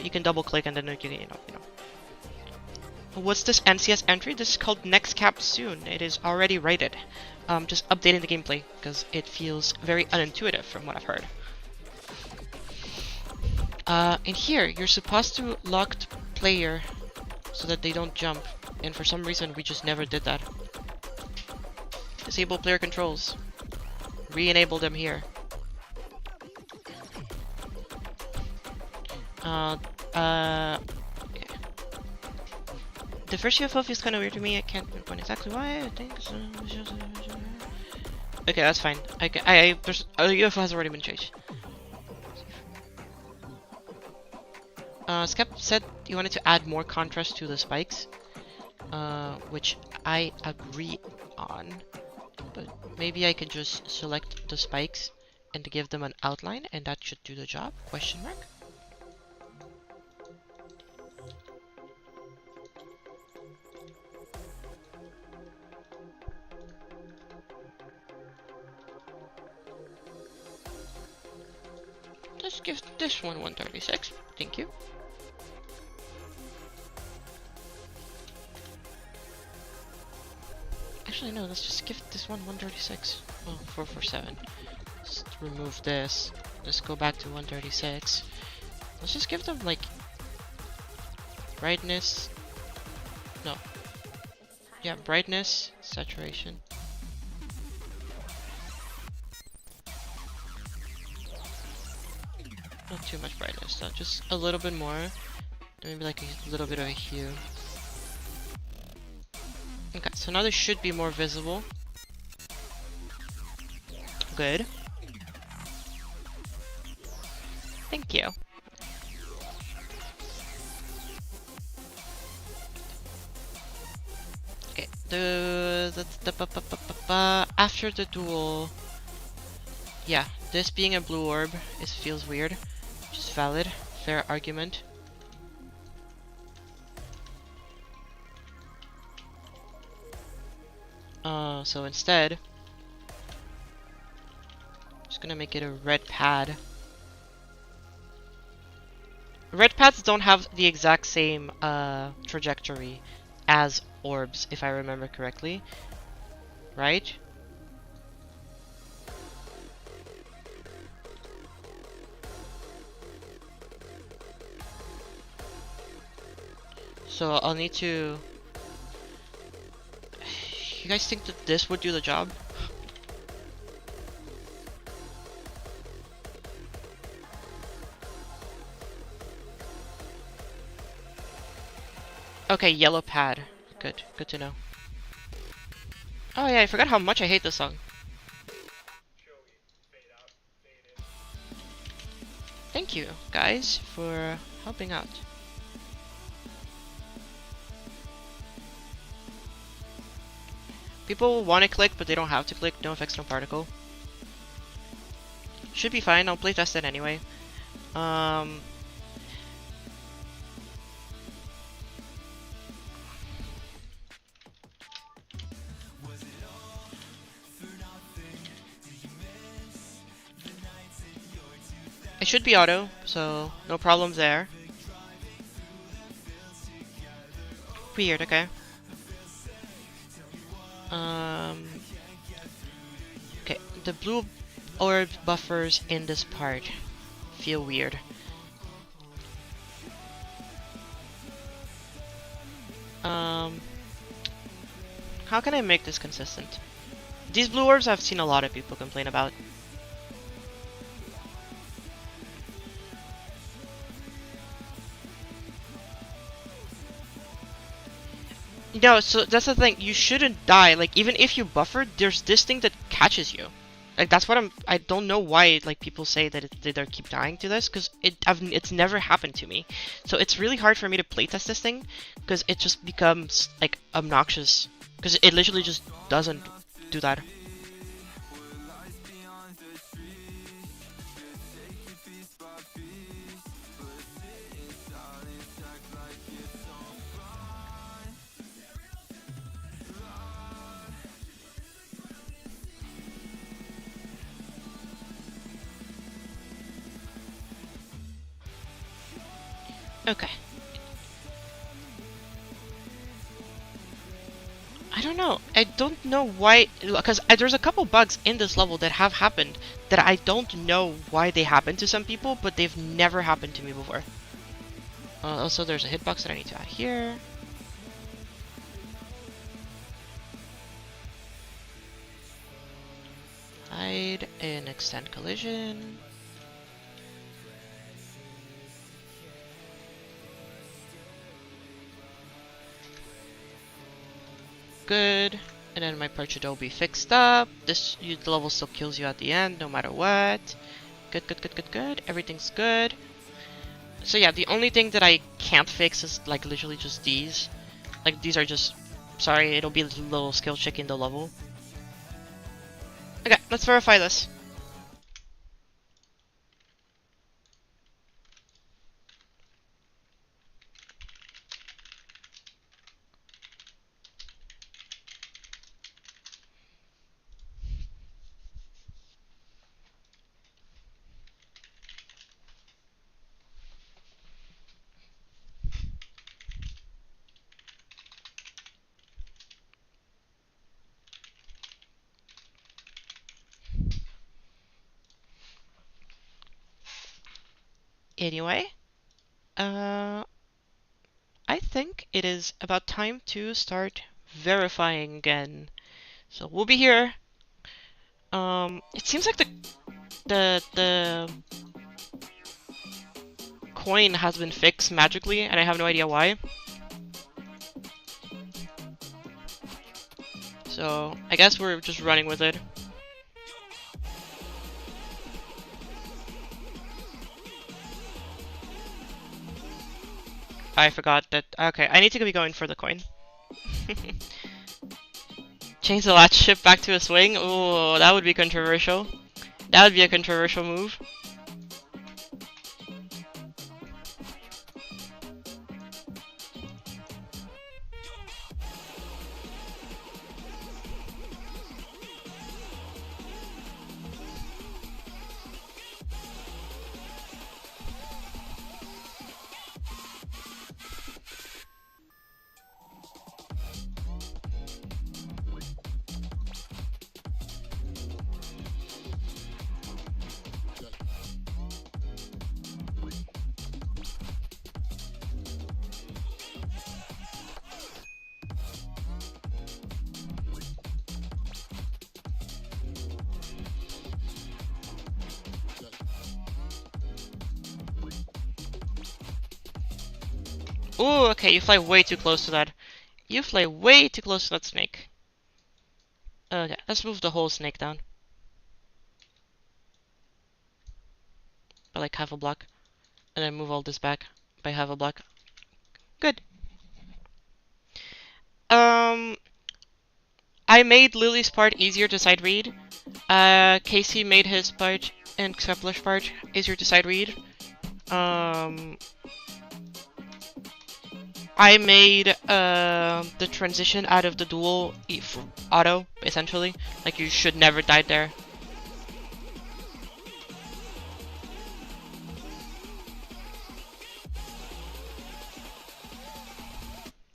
can double click and then you know. What's this NCS entry? This is called Next Cap Soon. It is already rated. Just updating the gameplay because it feels very unintuitive from what I've heard. In here, you're supposed to lock the player so that they don't jump, and for some reason we just never did that. Disable player controls. Re-enable them here. Yeah. The first UFO feels kind of weird to me. I can't pinpoint exactly why. I think so. Okay, that's fine. The UFO has already been changed. Skep said you wanted to add more contrast to the spikes, which I agree on, but maybe I could just select the spikes and give them an outline and that should do the job, question mark? Let's give this one 136, thank you. Actually, no, let's just give this one 136. Oh, 447. Let's remove this. Let's go back to 136. Let's just give them, like, brightness. No. Yeah, brightness, saturation. Not too much brightness, though. Just a little bit more. And maybe, like, a little bit of a hue. Okay, so now this should be more visible. Good. Thank you. Okay, after the duel, yeah, this being a blue orb feels weird, which is valid, fair argument. So instead, I'm just gonna make it a red pad. Red pads don't have the exact same trajectory as orbs, if I remember correctly, right? So I'll need to... You guys think that this would do the job? Okay, yellow pad. Good, good to know. Oh yeah, I forgot how much I hate this song. Thank you, guys, for helping out. People want to click, but they don't have to click. No effects, no particle. Should be fine. I'll playtest it anyway. It should be auto, so no problems there. Weird, okay. Okay, the blue orb buffers in this part feel weird. How can I make this consistent? These blue orbs I've seen a lot of people complain about. No, so that's the thing. You shouldn't die. Like, even if you buffer, there's this thing that catches you. Like, that's what I don't know why, like, people say that they keep dying to this, because it's never happened to me. So it's really hard for me to playtest this thing, because it just becomes, like, obnoxious. Because it literally just doesn't do that. Okay. I don't know. I don't know why, because there's a couple bugs in this level that have happened that I don't know why they happen to some people, but they've never happened to me before. Also, there's a hitbox that I need to add here. Hide and extend collision. Good. And then my perch will be fixed up. The level still kills you at the end, no matter what. Good, good, good, good, good. Everything's good. So yeah, the only thing that I can't fix is like literally just these. Like these are just... Sorry, it'll be a little skill check in the level. Okay, let's verify this. Anyway, I think it is about time to start verifying again. So we'll be here. It seems like the coin has been fixed magically, and I have no idea why. So I guess we're just running with it. I forgot that. Okay, I need to be going for the coin. Change the latch ship back to a swing? Ooh, that would be controversial. That would be a controversial move. Ooh, okay, you fly way too close to that. You fly way too close to that snake. Okay, let's move the whole snake down. By like half a block. And then move all this back by half a block. Good. I made Lily's part easier to side read. Casey made his part and Kepler's part easier to side read. I made the transition out of the dual auto, essentially. Like, you should never die there.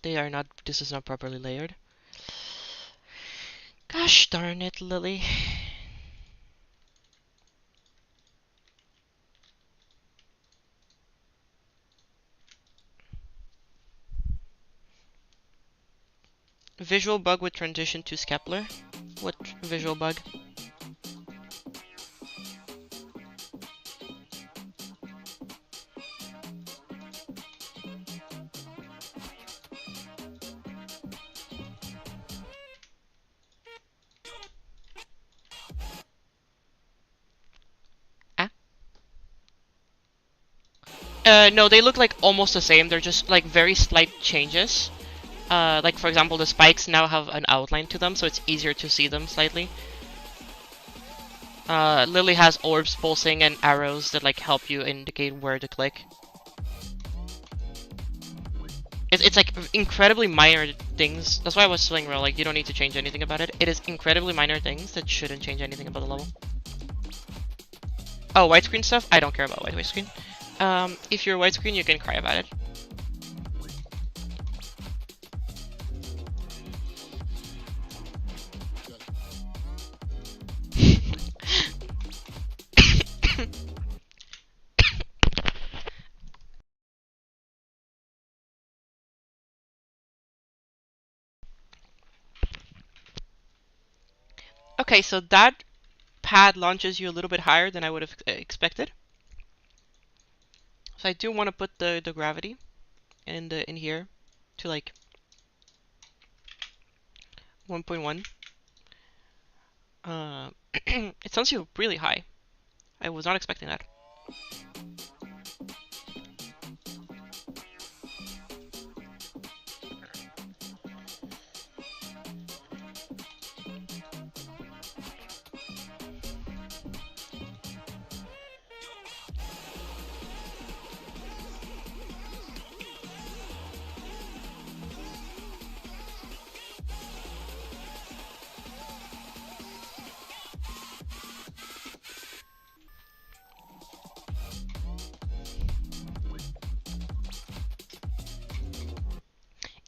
They are not, this is not properly layered. Gosh darn it, Lily. Visual bug with transition to Kepler? What visual bug? No, they look like almost the same. They're just like very slight changes. Like for example, the spikes now have an outline to them, so it's easier to see them slightly. Lily has orbs pulsing and arrows that like help you indicate where to click. It's like incredibly minor things. That's why I was saying, real, like, you don't need to change anything about it. It is incredibly minor things that shouldn't change anything about the level. Oh, widescreen stuff? I don't care about widescreen. If you're widescreen, you can cry about it. Okay, so that pad launches you a little bit higher than I would have expected. So I do want to put the gravity in here to like 1.1. It sounds really high. I was not expecting that.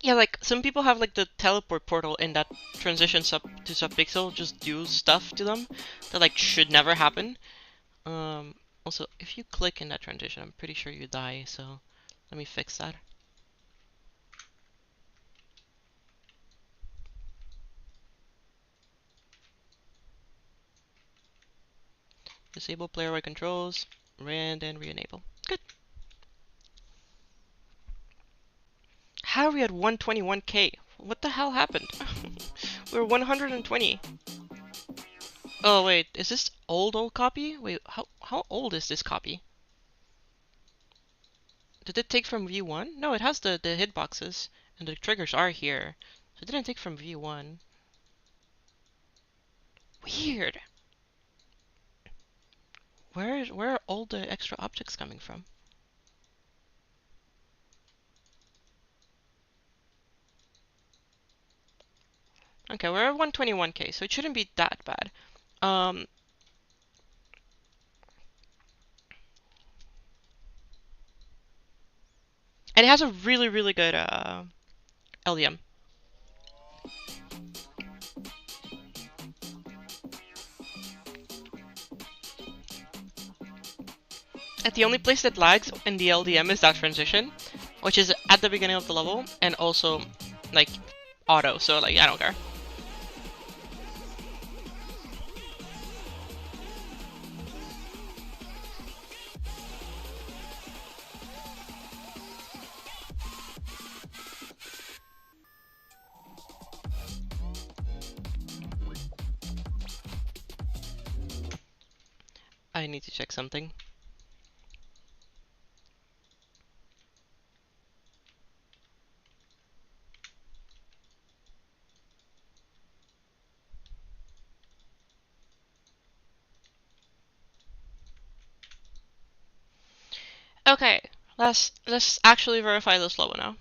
Yeah, like, some people have, like, the teleport portal in that transition to subpixel just do stuff to them that, like, should never happen. Also, if you click in that transition, I'm pretty sure you die, so let me fix that. Disable player-wide controls, and then re-enable. Good. How are we at 121k? What the hell happened? We're 120. Oh wait, is this old copy? Wait, how old is this copy? Did it take from V1? No, it has the hitboxes, and the triggers are here. So it didn't take from V1. Weird. Where are all the extra objects coming from? Okay, we're at 121k, so it shouldn't be that bad. And it has a really good LDM. And the only place that lags in the LDM is that transition, which is at the beginning of the level, and also, like, auto, so, like, I don't care. I need to check something. Okay, let's actually verify this level now.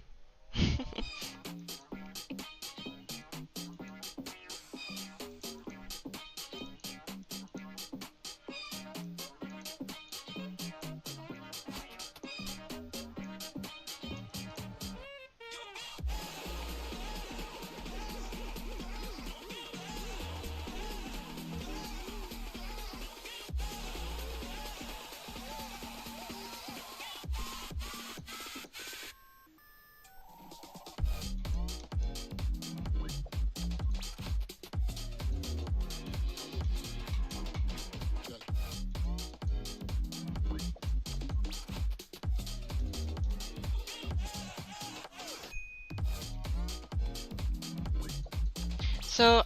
So,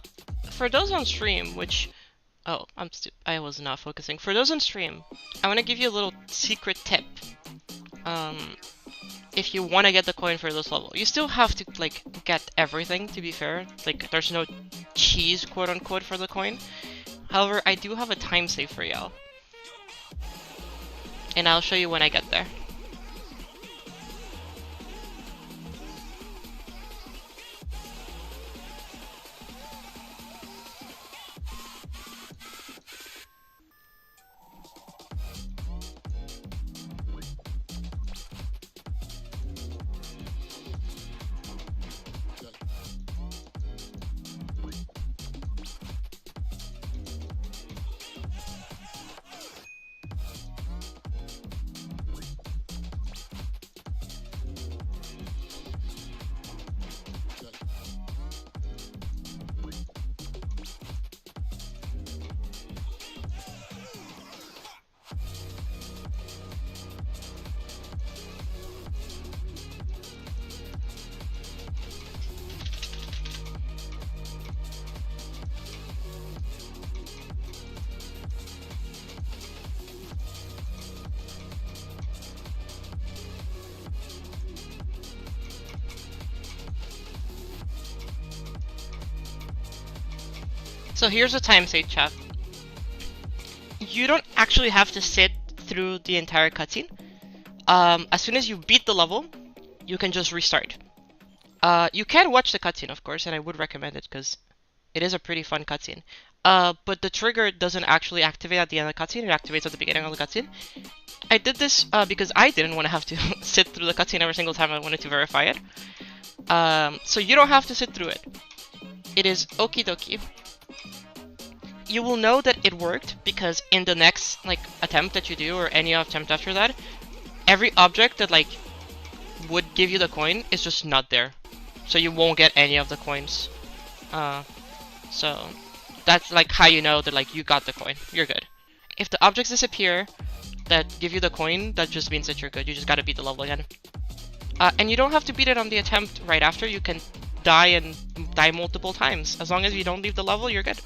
for those on stream, which... Oh, I was not focusing. For those on stream, I want to give you a little secret tip. If you want to get the coin for this level. You still have to, like, get everything, to be fair. Like, there's no cheese, quote-unquote, for the coin. However, I do have a time save for y'all. And I'll show you when I get there. So here's a time save, chat. You don't actually have to sit through the entire cutscene. As soon as you beat the level, you can just restart. You can watch the cutscene, of course, and I would recommend it because it is a pretty fun cutscene. But the trigger doesn't actually activate at the end of the cutscene, it activates at the beginning of the cutscene. I did this because I didn't want to have to sit through the cutscene every single time I wanted to verify it. So you don't have to sit through it. It is okie dokie. you will know that it worked because in the next like attempt that you do, or any attempt after that, every object that like would give you the coin is just not there, so you won't get any of the coins. So that's like how you know that like you got the coin, you're good. If the objects disappear that give you the coin, that just means that you're good. You just gotta beat the level again. And you don't have to beat it on the attempt right after. You can die and die multiple times. As long as you don't leave the level, you're good.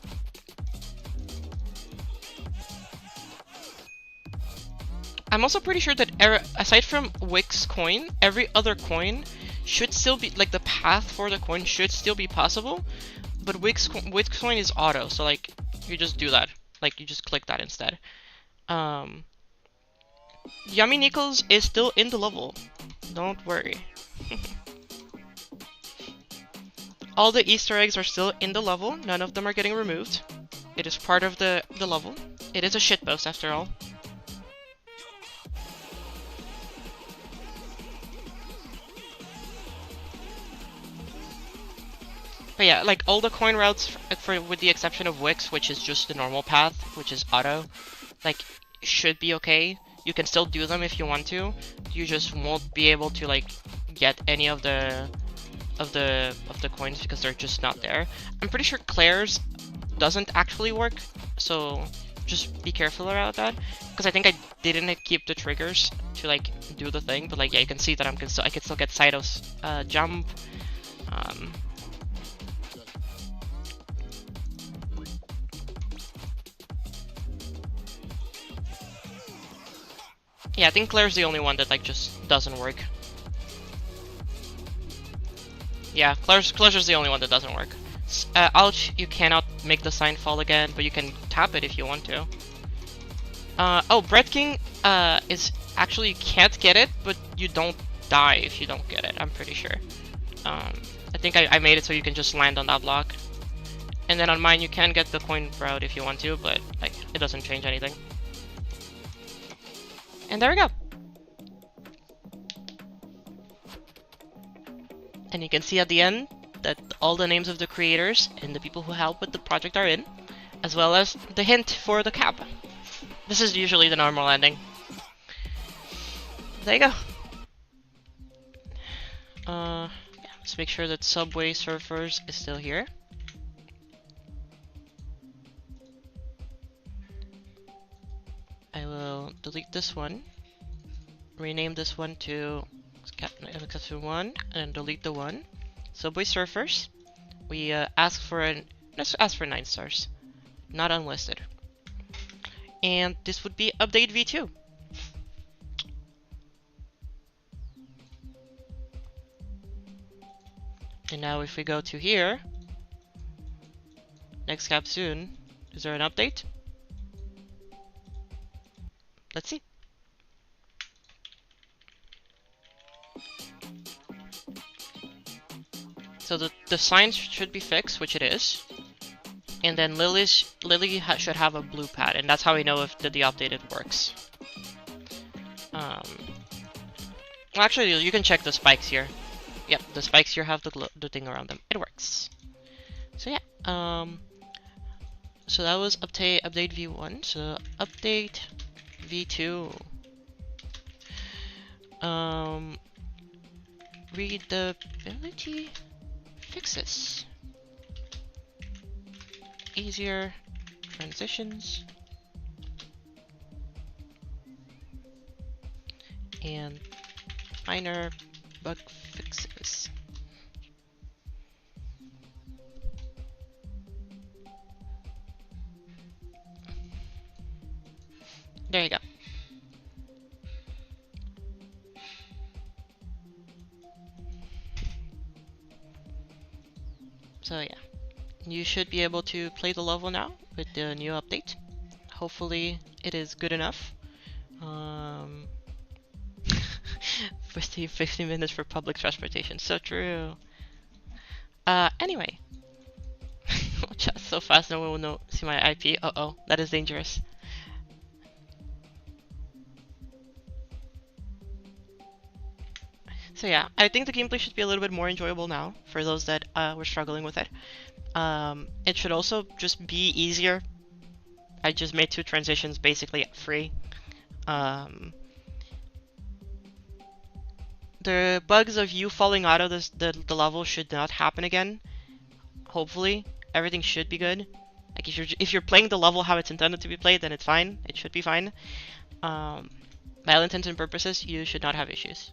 I'm also pretty sure that aside from Wick's coin, every other coin should still be, like the path for the coin should still be possible, but Wick's coin is auto, so like you just do that. Like you just click that instead. Yummy Nickels is still in the level. Don't worry. All the Easter eggs are still in the level. None of them are getting removed. It is part of the level. It is a shitpost after all. But yeah, like all the coin routes, with the exception of Wix, which is just the normal path, which is auto, like should be okay. You can still do them if you want to. You just won't be able to like get any of the coins because they're just not there. I'm pretty sure Claire's doesn't actually work, so just be careful about that. Because I think I didn't keep the triggers to like do the thing, but like yeah, you can see that I can still get Saito's jump. Yeah, I think Claire's the only one that like just doesn't work. Yeah, Claire's is the only one that doesn't work. Ouch, you cannot make the sign fall again, but you can tap it if you want to. Oh, Bread King is actually, you can't get it, but you don't die if you don't get it, I'm pretty sure. I think I made it so you can just land on that block. And then on mine you can get the coin route if you want to, but like it doesn't change anything. And there we go. And you can see at the end that all the names of the creators and the people who help with the project are in, as well as the hint for the cap. This is usually the normal ending. There you go. Yeah, let's make sure that Subway Surfers is still here. I will delete this one, rename this one to exception 1, and delete the one. Subway Surfers. We let's ask for 9 stars, not unlisted. And this would be update v2. And now if we go to here, next cap soon, is there an update? Let's see. So the sign should be fixed, which it is. And then Lily should have a blue pad, and that's how we know if the updated works. Well, actually, you can check the spikes here. Yep, the spikes here have the thing around them. It works. So yeah, so that was update v1. So update v2. Readability fixes. Easier transitions. And minor bug fixes. There you go. So yeah, you should be able to play the level now with the new update. Hopefully it is good enough. 50 minutes for public transportation, so true. Anyway. Chat so fast no one will see my IP. Uh-oh, that is dangerous. So yeah, I think the gameplay should be a little bit more enjoyable now for those that were struggling with it. It should also just be easier I just made 2 transitions basically free. The bugs of you falling out of the level should not happen again. Hopefully, everything should be good. Like if you're playing the level how it's intended to be played, then it's fine. It should be fine. By all intents and purposes, you should not have issues.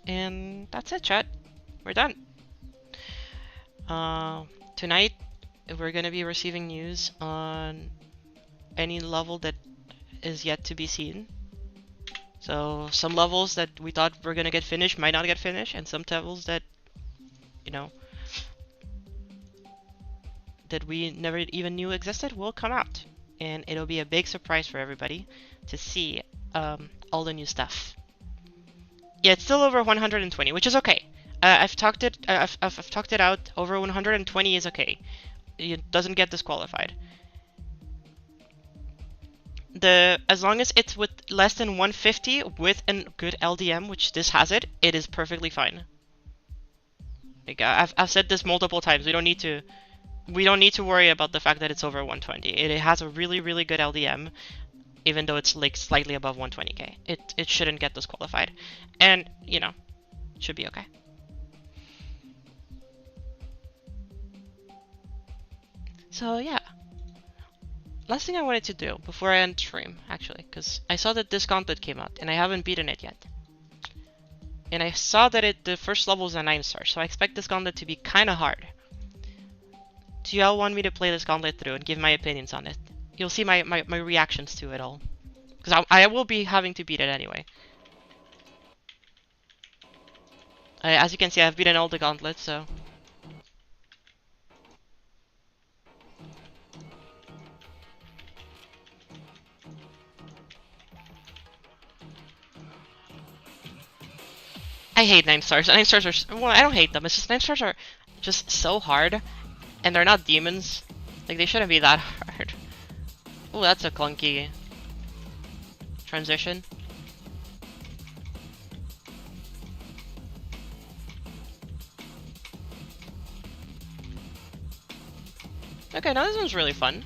And that's it, chat. We're done. Tonight, we're gonna be receiving news on any level that is yet to be seen. So some levels that we thought were gonna get finished might not get finished, and some levels that, you know, that we never even knew existed will come out. And it'll be a big surprise for everybody to see all the new stuff. Yeah, it's still over 120, which is okay. I've talked it out. Over 120 is okay. It doesn't get disqualified. As long as it's with less than 150 with a good LDM, which this has it is perfectly fine. Like I've said this multiple times. We don't need to worry about the fact that it's over 120. It has a really good LDM, even though it's like slightly above 120k. It shouldn't get disqualified, and you know, it should be okay. So yeah. Last thing I wanted to do before I end stream, actually, because I saw that this Gauntlet came out, and I haven't beaten it yet. And I saw that the first level is a 9-star, so I expect this Gauntlet to be kinda hard. Do y'all want me to play this Gauntlet through and give my opinions on it? You'll see my reactions to it all. Because I will be having to beat it anyway. As you can see, I've beaten all the Gauntlets, so... I hate 9-stars. 9-stars are... Well, I don't hate them. It's just 9-stars are just so hard. And they're not demons. Like, they shouldn't be that hard. Oh, that's a clunky transition. Okay, now this one's really fun.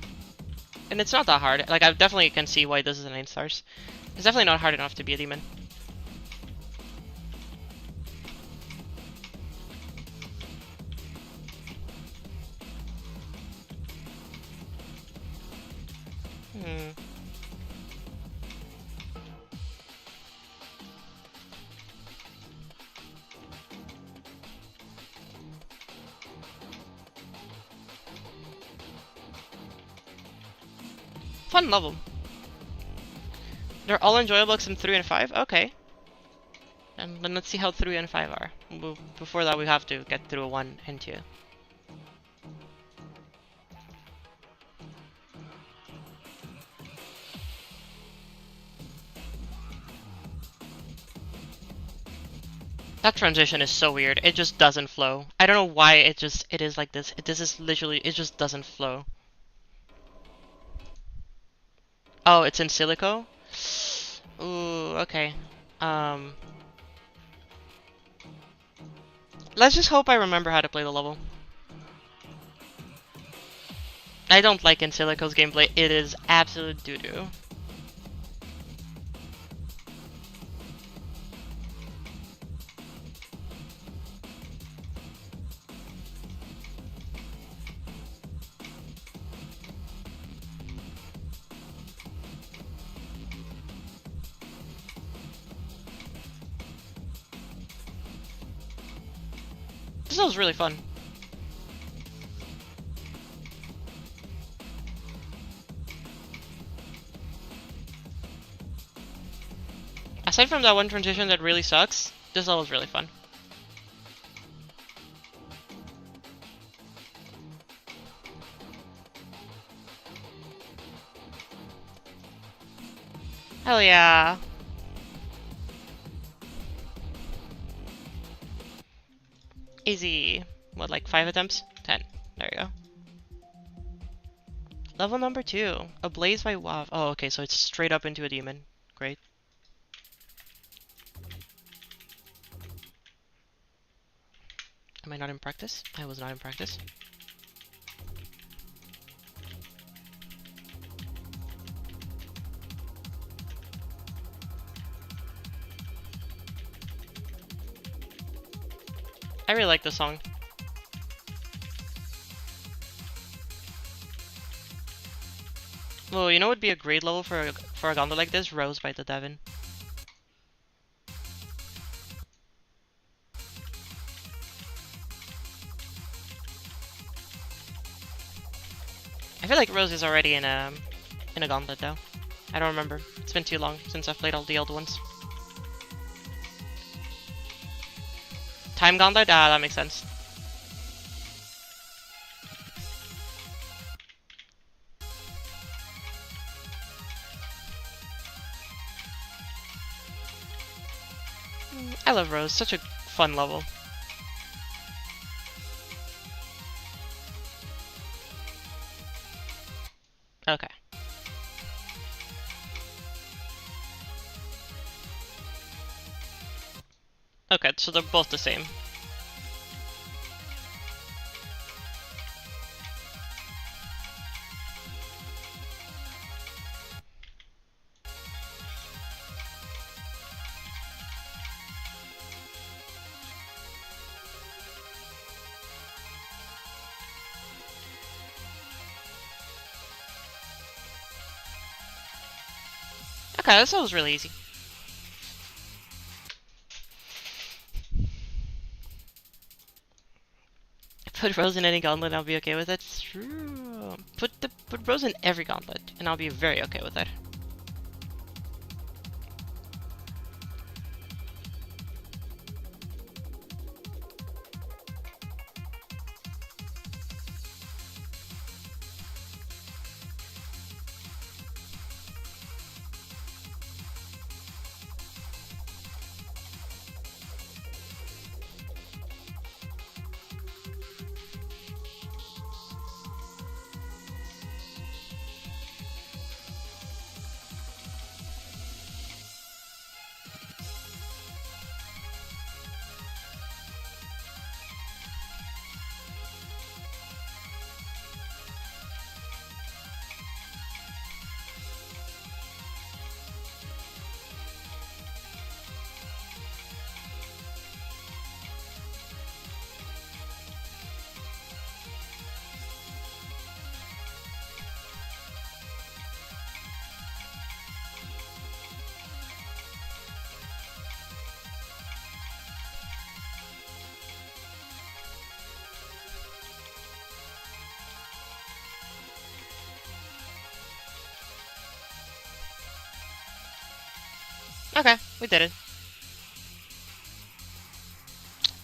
And it's not that hard. Like, I definitely can see why this is a 9-stars. It's definitely not hard enough to be a demon. Fun level. They're all enjoyable except 3 and 5? Okay. And then let's see how 3 and 5 are. Before that we have to get through 1 and 2. That transition is so weird. It just doesn't flow. I don't know why it is like this. This is literally, it just doesn't flow. Oh, it's in silico? Ooh, okay. Let's just hope I remember how to play the level. I don't like in silico's gameplay. It is absolute doo-doo. This was really fun. Aside from that one transition that really sucks, this level was really fun. Hell yeah. Easy. What, like 5 attempts? 10. There you go. Level number 2. Ablaze by WoW. Oh, okay, so it's straight up into a demon. Great. Am I not in practice? I was not in practice. I really like this song. Well, you know what would be a great level for a Gauntlet like this? Rose by the Devon. I feel like Rose is already in a Gauntlet though. I don't remember. It's been too long since I've played all the old ones. Time Gauntlet? Ah, that makes sense. I love Rose. Such a fun level. Okay. Okay, so they're both the same. Okay, this was really easy. Put Rose in any Gauntlet and I'll be okay with it. True. Put Rose in every Gauntlet and I'll be very okay with it. Okay, we did it.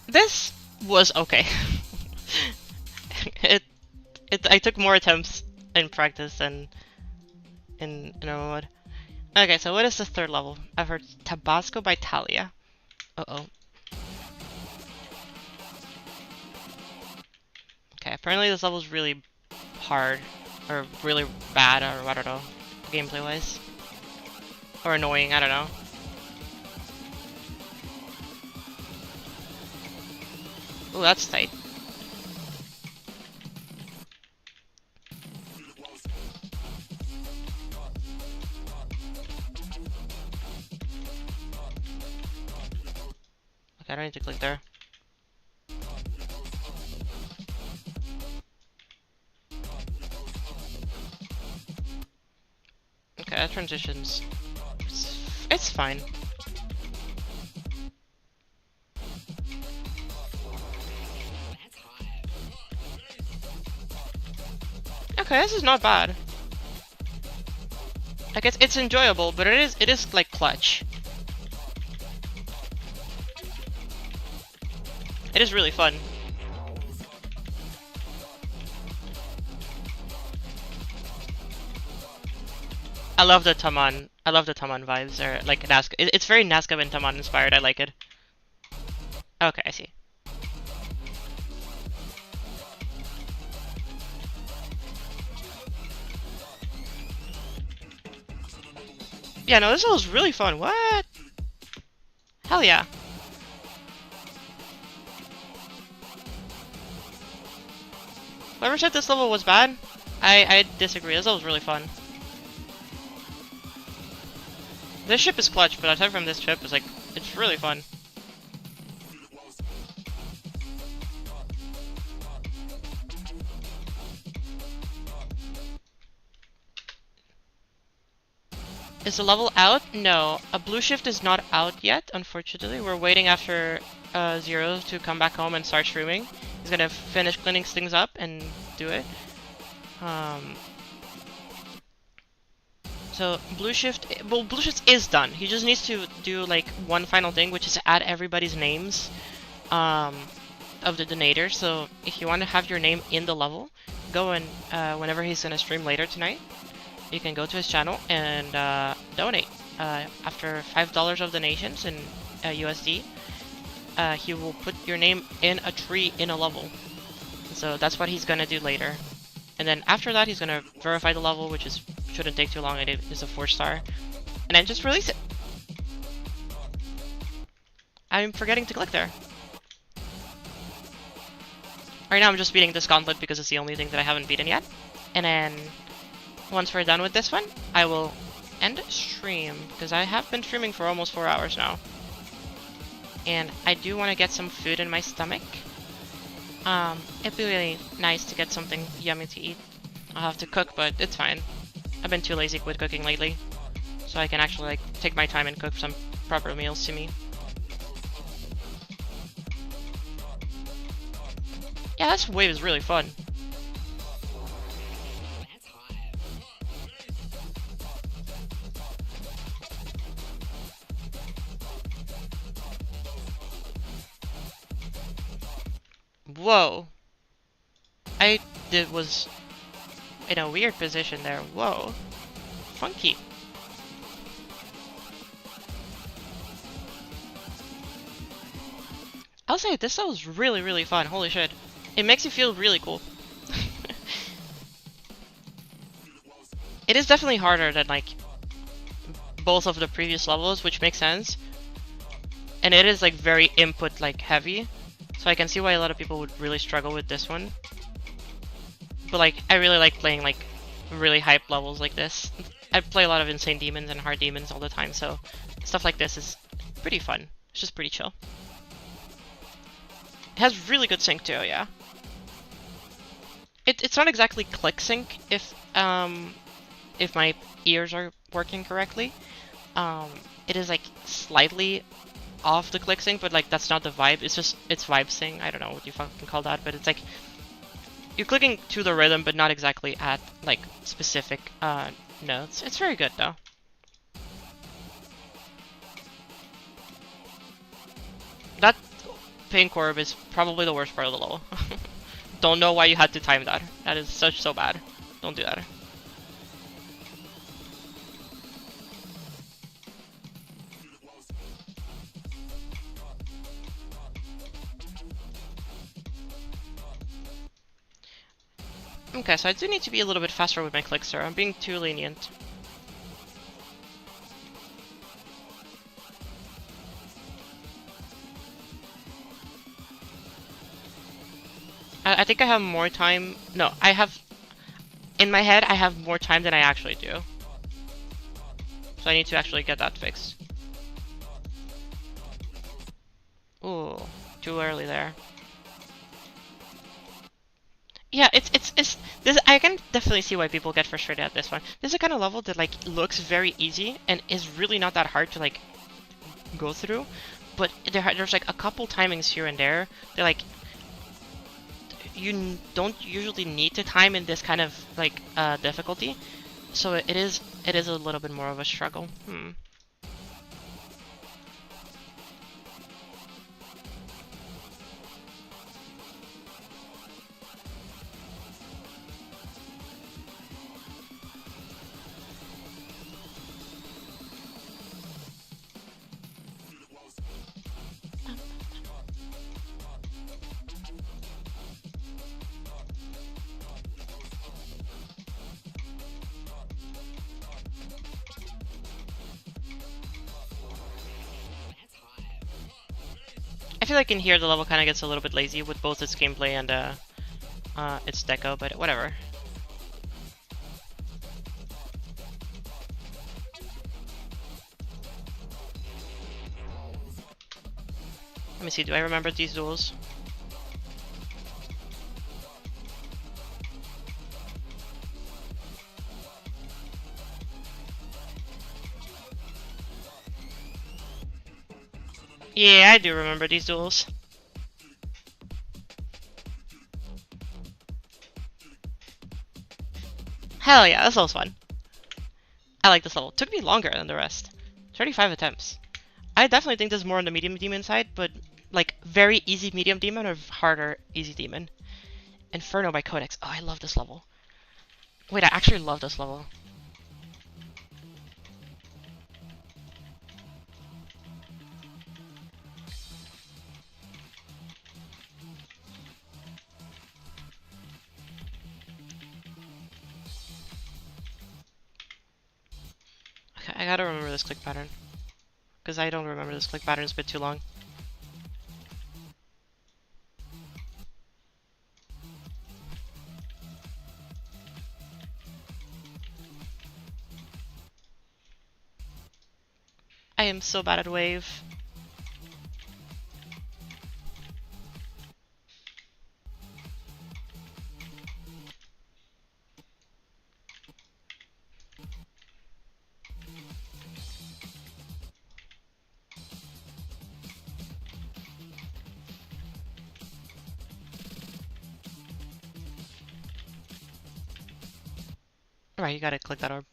This was okay. I took more attempts in practice than in normal mode. Okay, so what is the third level? I've heard Tabasco by Talia. Uh-oh. Okay, apparently this level is really hard. Or really bad, or I don't know. Gameplay-wise. Or annoying, I don't know. Ooh, that's tight. Okay, I don't need to click there. Okay, that transitions. It's fine. Okay, this is not bad. Like it's enjoyable, but it is like clutch. It is really fun. I love the Taman. I love the Taman vibes, or like Nazca. It's very Nazca and Taman inspired. I like it. Okay, I see. Yeah, no, this was really fun. What? Hell yeah. Whoever said this level was bad, I disagree. This level was really fun. This ship is clutch, but aside from this ship, it's really fun. Is the level out? No. A Blueshift is not out yet, unfortunately. We're waiting after Zero to come back home and start streaming. He's gonna finish cleaning things up and do it. So Blueshift, well, Blueshift is done. He just needs to do like one final thing, which is add everybody's names of the donator. So if you want to have your name in the level, go and whenever he's gonna stream later tonight, you can go to his channel and donate. After $5 of donations in USD, he will put your name in a tree in a level. So that's what he's gonna do later. And then after that, he's gonna verify the level, which shouldn't take too long. It is a 4-star, and then just release it. I'm forgetting to click there. Right now, I'm just beating this Gauntlet because it's the only thing that I haven't beaten yet. And then once we're done with this one, I will end stream because I have been streaming for almost 4 hours now, and I do want to get some food in my stomach. It'd be really nice to get something yummy to eat. I'll have to cook, but it's fine. I've been too lazy with cooking lately, so I can actually like take my time and cook some proper meals to me. Yeah, this wave is really fun. Whoa. I was in a weird position there. Whoa. Funky. I'll say this was really, really fun. Holy shit. It makes you feel really cool. It is definitely harder than like both of the previous levels, which makes sense. And it is like very input like heavy. So I can see why a lot of people would really struggle with this one. But like, I really like playing like really hype levels like this. I play a lot of Insane Demons and Hard Demons all the time, so stuff like this is pretty fun. It's just pretty chill. It has really good sync too, yeah. It's not exactly click sync if my ears are working correctly. It is like slightly off the click sync, but like that's not the vibe. It's vibe sync. I don't know what you fucking call that, but it's like you're clicking to the rhythm, but not exactly at like specific notes. It's very good though. That pink orb is probably the worst part of the level. Don't know why you had to time that. That is so bad. Don't do that. Okay, so I do need to be a little bit faster with my clicks here. I'm being too lenient. I think I have more time. No, I have... In my head, I have more time than I actually do. So I need to actually get that fixed. Ooh, too early there. Yeah, it's this. I can definitely see why people get frustrated at this one. This is a kind of level that like looks very easy and is really not that hard to like go through, but there's like a couple timings here and there. They're like you don't usually need to time in this kind of like difficulty, so it is a little bit more of a struggle. I feel like in here the level kind of gets a little bit lazy with both its gameplay and its deco, but whatever. Let me see, do I remember these duels? Yeah, I do remember these duels. Hell yeah, this level's fun. I like this level. Took me longer than the rest. 35 attempts. I definitely think this is more on the medium demon side, but like very easy medium demon or harder easy demon. Inferno by Codex. Oh, I love this level. Wait, I actually love this level. Okay, I gotta remember this click pattern. Because I don't remember this click pattern, it's a bit too long. I am so bad at wave. Right, you gotta click that orb.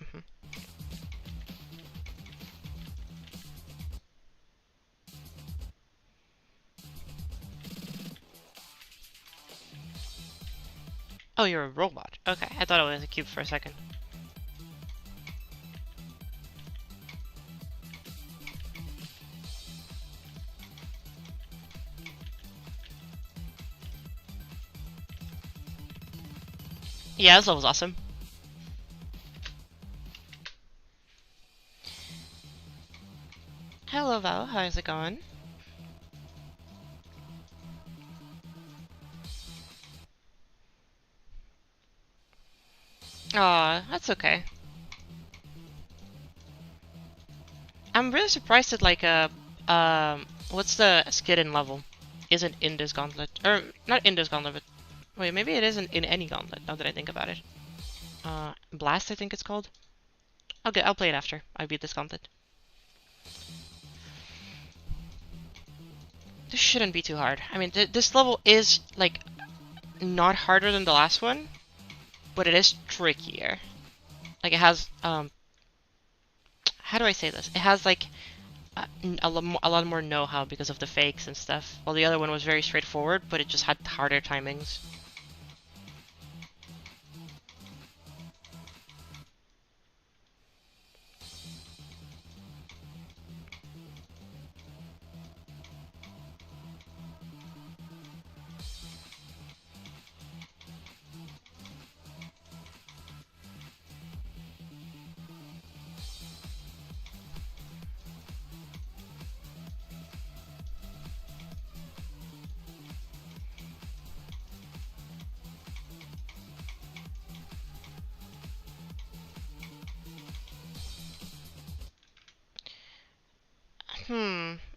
Mhm. Oh, you're a robot. Okay, I thought it was a cube for a second. Yeah, this level's awesome. Hello, Val. How's it going? Aw, that's okay. I'm really surprised that like what's the Skidden level? Isn't in this gauntlet, or not in this gauntlet, but wait, maybe it isn't in any gauntlet. Now that I think about it, Blast, I think it's called. Okay, I'll play it after I beat this gauntlet. This shouldn't be too hard. I mean, this level is like not harder than the last one, but it is trickier. Like it has how do I say this? It has like a lot more know-how because of the fakes and stuff. While the other one was very straightforward, but it just had harder timings.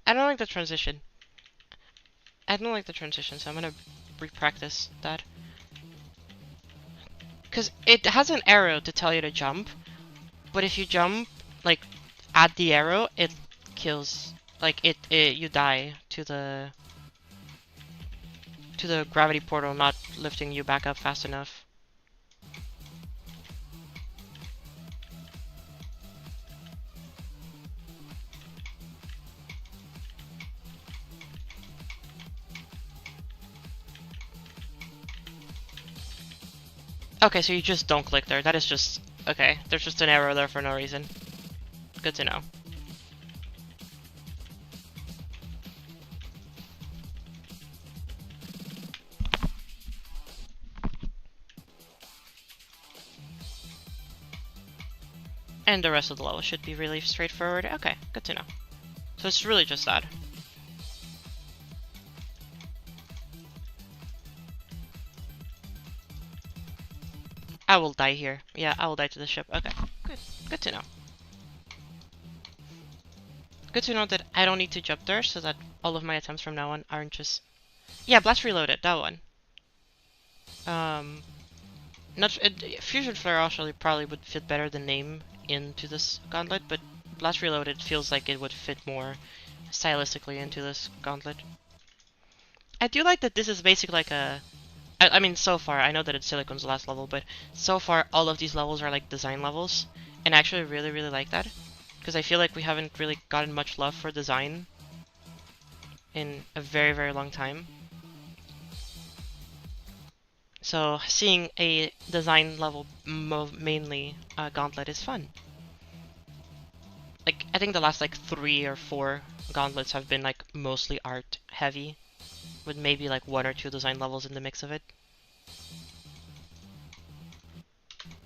I don't like the transition. I don't like the transition, so I'm gonna re-practice that. Because it has an arrow to tell you to jump, but if you jump, like, at the arrow, it kills. Like, you die to the gravity portal not lifting you back up fast enough. Okay, so you just don't click there. That is just... Okay, there's just an arrow there for no reason. Good to know. And the rest of the level should be really straightforward. Okay, good to know. So it's really just that. I will die here. Yeah, I will die to the ship. Okay, good. Good to know. Good to know that I don't need to jump there, so that all of my attempts from now on aren't just... Yeah, Blast Reloaded, that one. Not Fusion Flare actually probably would fit better the name into this gauntlet, but Blast Reloaded feels like it would fit more stylistically into this Gauntlet. I do like that this is basically like a... I mean, so far, I know that it's Silicon's last level, but so far all of these levels are like design levels. And I actually really, really like that. Because I feel like we haven't really gotten much love for design in a very, very long time. So seeing a design level mainly Gauntlet is fun. Like, I think the last like 3 or 4 Gauntlets have been like mostly art heavy, with maybe like 1 or 2 design levels in the mix of it.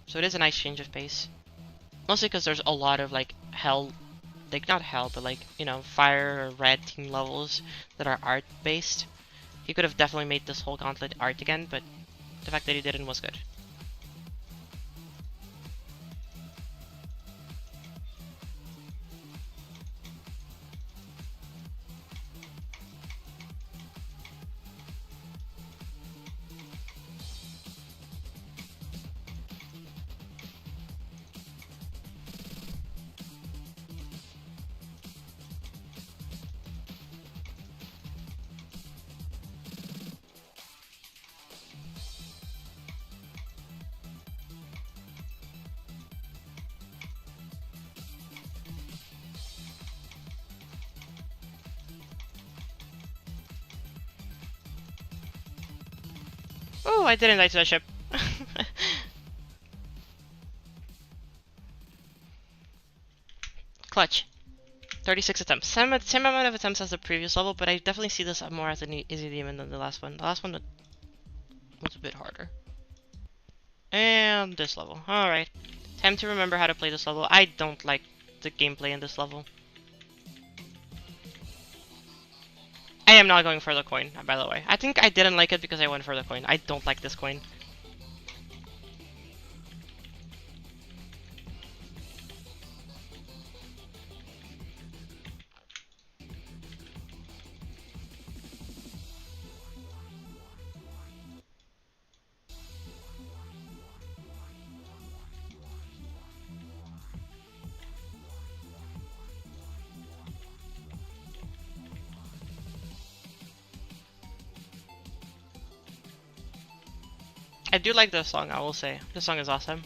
So it is a nice change of pace. Mostly because there's a lot of like hell, like not hell, but like, you know, fire or red team levels that are art based. He could have definitely made this whole Gauntlet art again, but the fact that he didn't was good. Oh, I didn't die to the ship. Clutch. 36 attempts. Same amount of attempts as the previous level, but I definitely see this more as an easy demon than the last one. The last one was a bit harder. And this level. Alright. Time to remember how to play this level. I don't like the gameplay in this level. I am not going for the coin, by the way. I think I didn't like it because I went for the coin. I don't like this coin. I do like this song, I will say. This song is awesome.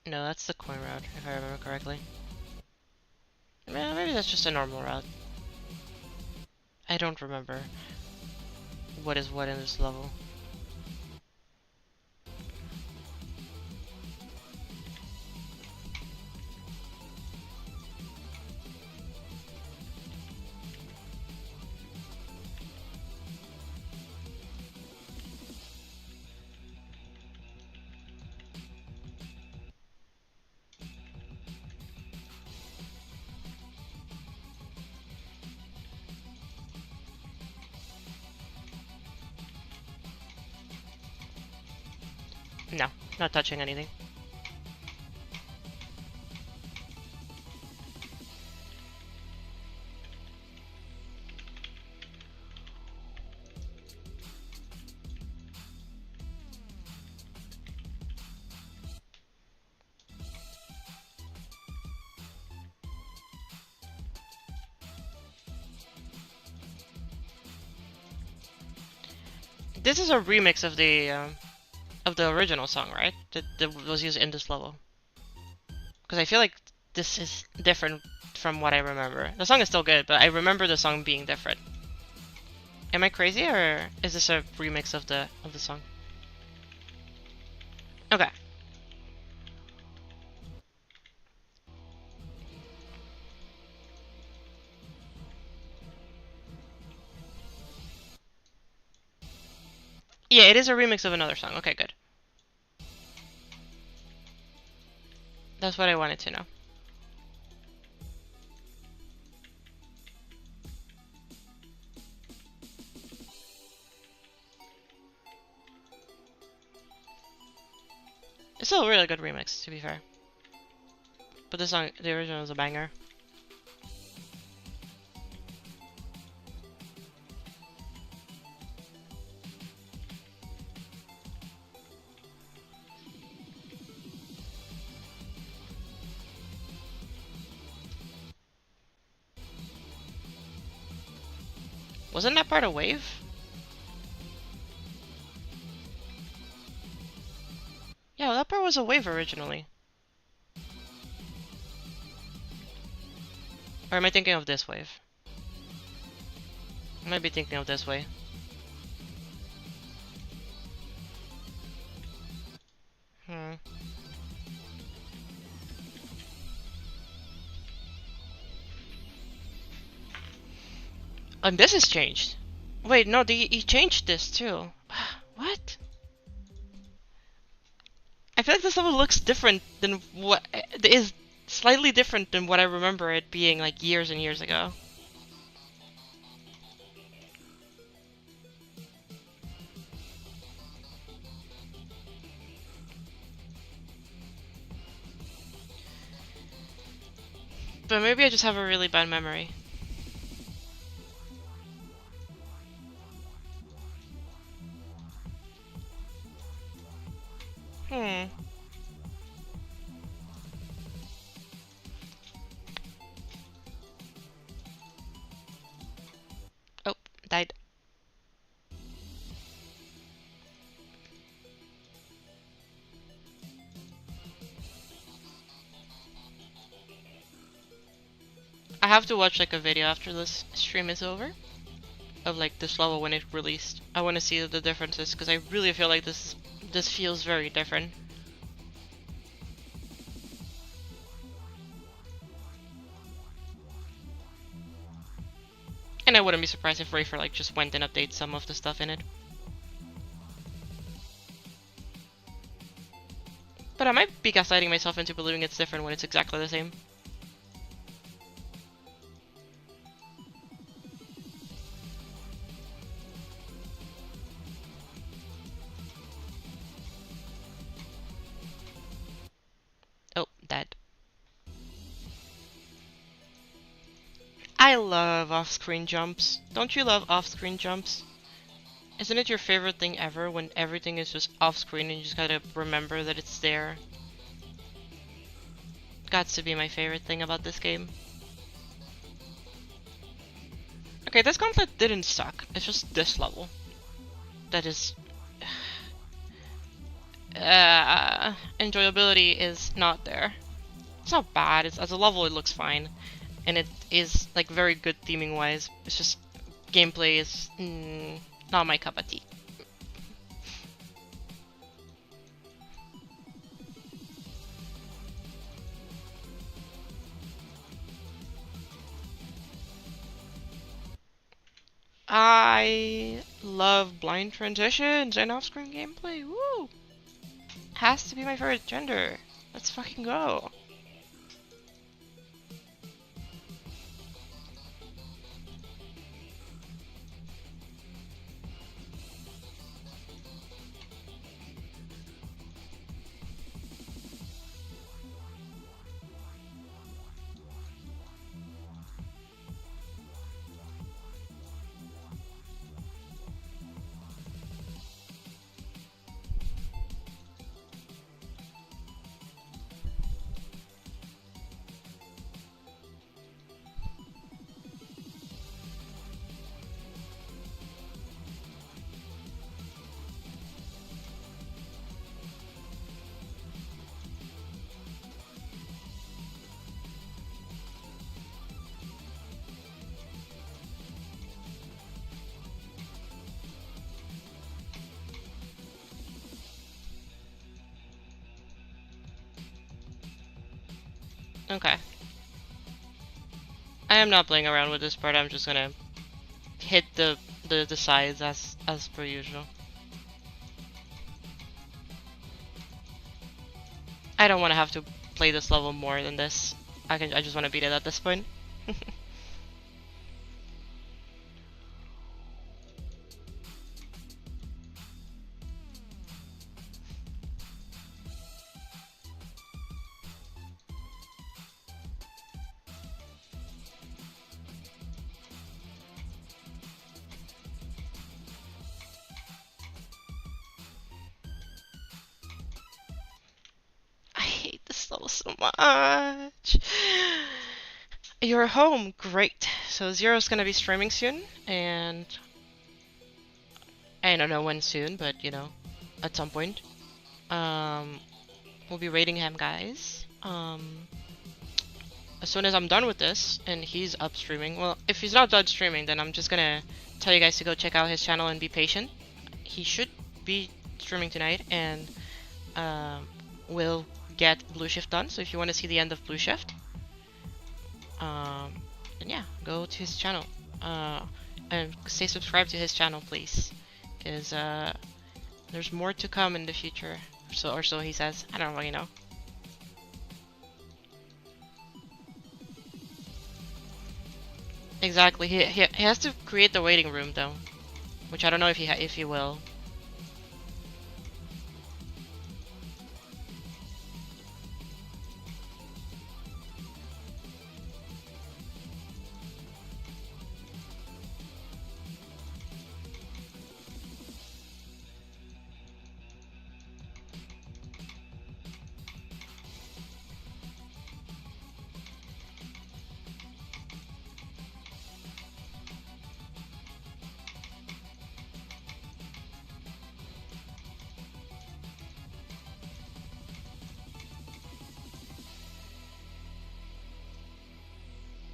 No, that's the coin route, if I remember correctly. Maybe that's just a normal route. I don't remember what is what in this level. No, not touching anything. This is a remix of the original song, right? That was used in this level. Because I feel like this is different from what I remember. The song is still good, but I remember the song being different. Am I crazy, or is this a remix of the song? Okay. Yeah, it is a remix of another song. Okay, good. That's what I wanted to know. It's still a really good remix, to be fair. But the song, the original is a banger. Wasn't that part a wave? Yeah, well, that part was a wave originally. Or am I thinking of this wave? I might be thinking of this way. Hmm. And this has changed. Wait, no, he changed this too. What? I feel like this level looks different than what is slightly different than what I remember it being like years and years ago. But maybe I just have a really bad memory. Hmm. Oh, died. I have to watch like a video after this stream is over of like this level when it released. I want to see the differences because I really feel like this feels very different. And I wouldn't be surprised if Rafer like just went and updated some of the stuff in it. But I might be gaslighting myself into believing it's different when it's exactly the same. Oh, dead. I love off-screen jumps. Don't you love off-screen jumps? Isn't it your favorite thing ever when everything is just off-screen and you just gotta remember that it's there? Gots to be my favorite thing about this game. Okay, this Gauntlet didn't suck. It's just this level that is... enjoyability is not there. It's not bad. As a level, it looks fine. And it is like very good theming wise. It's just gameplay is not my cup of tea. I love blind transitions and off-screen gameplay. Woo! Has to be my favorite gender. Let's fucking go. Okay. I am not playing around with this part. I'm just gonna hit the sides as per usual. I don't want to have to play this level more than this. I just want to beat it at this point. I hate this level so much. You're home, great. so Zero's gonna be streaming soon, and I don't know when soon, but you know, at some point. We'll be raiding him, guys. As soon as I'm done with this and he's up streaming, well, if he's not done streaming, then I'm just gonna tell you guys to go check out his channel and be patient. He should be streaming tonight, and we'll get Blueshift done. So if you want to see the end of Blueshift, then yeah, go to his channel and stay subscribed to his channel, please, because there's more to come in the future. Or so he says. I don't really know. Exactly. He has to create the waiting room though, which I don't know if he will.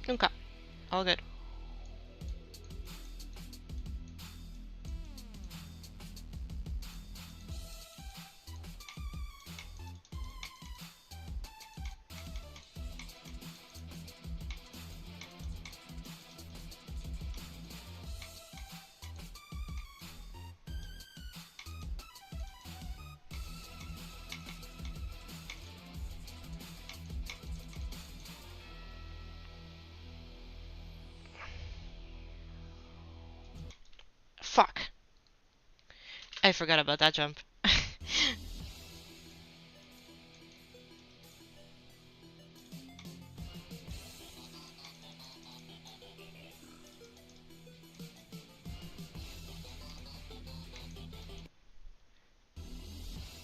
Okay, all good. Fuck. I forgot about that jump.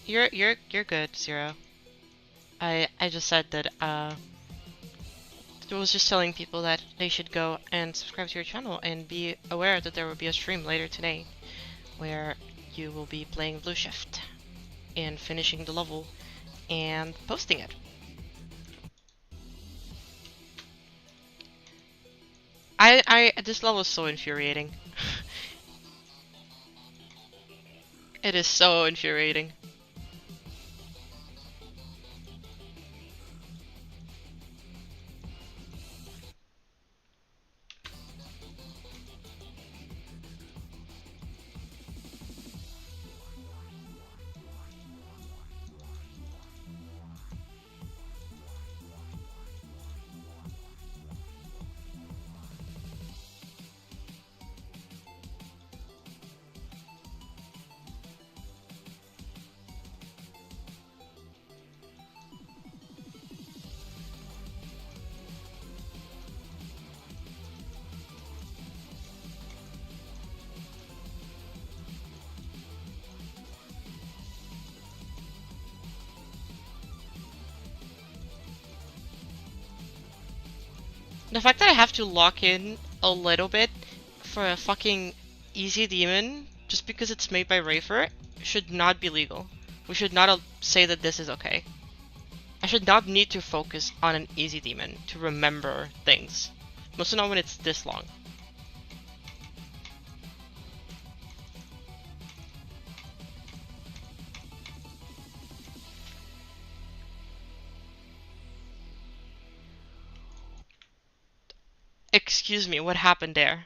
You're good, Zero. I just said that I was just telling people that they should go and subscribe to your channel and be aware that there will be a stream later today where you will be playing Blueshift and finishing the level and posting it. This level is so infuriating. It is so infuriating. The fact that I have to lock in a little bit for a fucking easy demon just because it's made by Rafer should not be legal. We should not say that this is okay. I should not need to focus on an easy demon to remember things. Mostly not when it's this long. Excuse me, what happened there?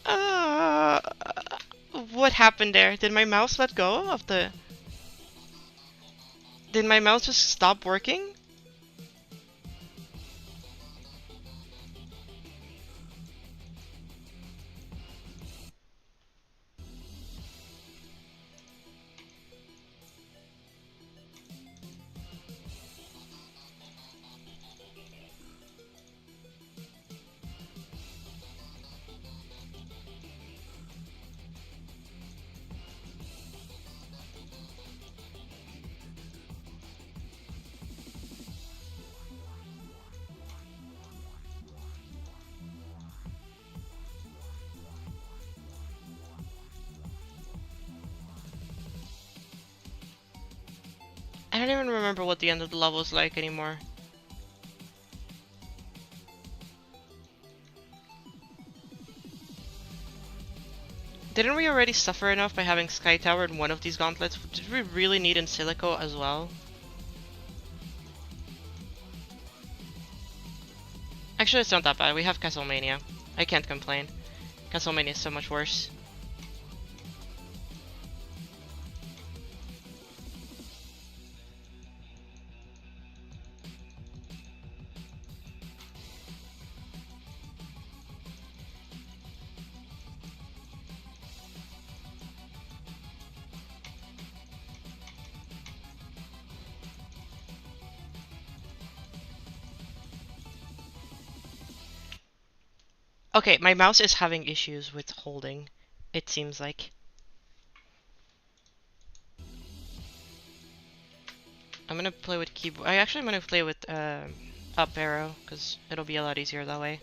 uh, what happened there? Did my mouse let go of the... Did my mouse just stop working? don't even remember what the end of the level is like anymore. Didn't we already suffer enough by having Sky Tower in one of these gauntlets? Did we really need in Silico as well? Actually, it's not that bad. We have Castlevania. I can't complain. Castlevania is so much worse. Okay, my mouse is having issues with holding, it seems like. I'm gonna play with keyboard. I'm gonna play with up arrow, because it'll be a lot easier that way.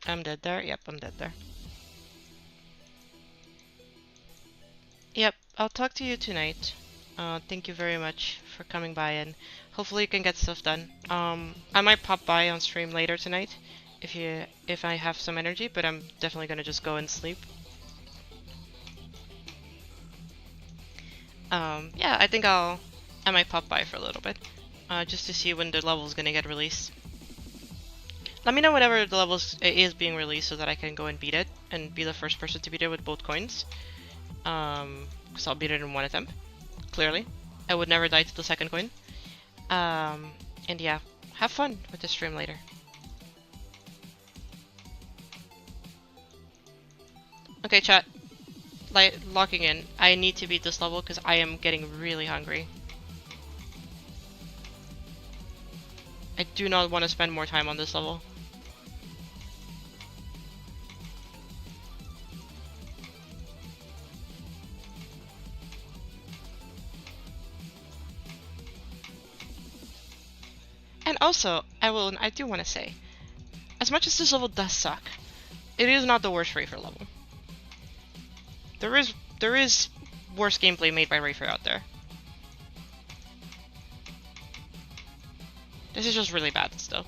I'm dead there? Yep, I'm dead there. Yep, I'll talk to you tonight. Thank you very much for coming by, and hopefully you can get stuff done. I might pop by on stream later tonight if I have some energy, but I'm definitely gonna just go and sleep. Yeah, I think I might pop by for a little bit, just to see when the level's gonna get released. Let me know whenever the level is being released so that I can go and beat it, and be the first person to beat it with both coins. Because I'll beat it in one attempt, clearly. I would never die to the second coin. And yeah, have fun with the stream later. Okay, chat. Locking in. I need to beat this level because I am getting really hungry. I do not want to spend more time on this level. And also, I do want to say, as much as this level does suck, it is not the worst Rafer level. There is worse gameplay made by Rafer out there. This is just really bad still.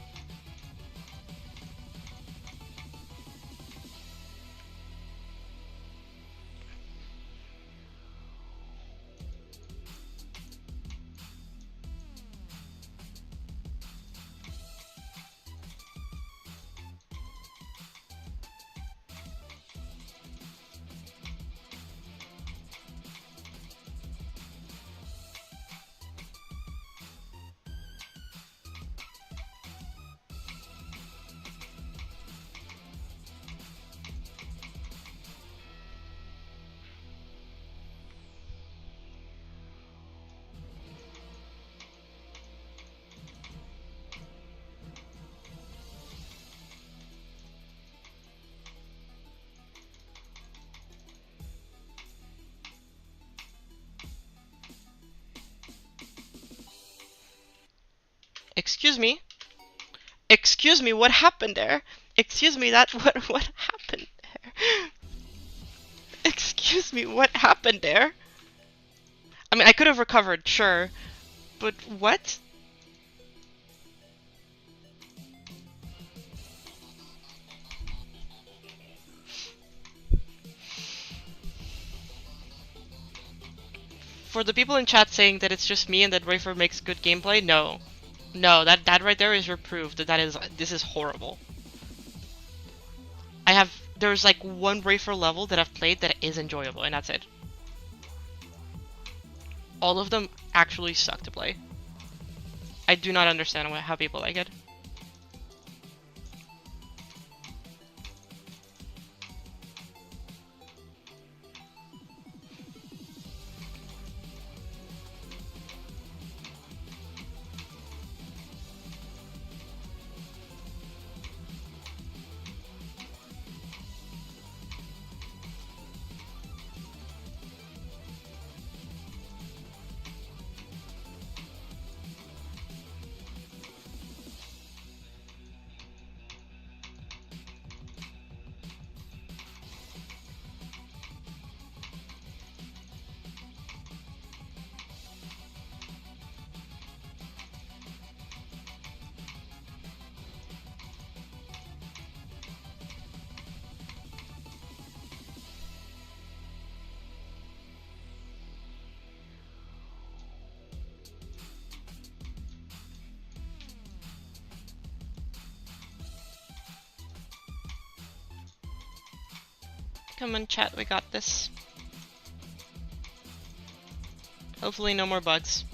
Excuse me? Excuse me, what happened there? Excuse me, what happened there? Excuse me, what happened there? I mean, I could have recovered, sure, but what? For the people in chat saying that it's just me and that Rafer makes good gameplay, no. No, that right there is your proof that this is horrible. There's like one Rafer level that I've played that is enjoyable, and that's it. all of them actually suck to play. I do not understand how people like it. Come on, chat, we got this. Hopefully no more bugs.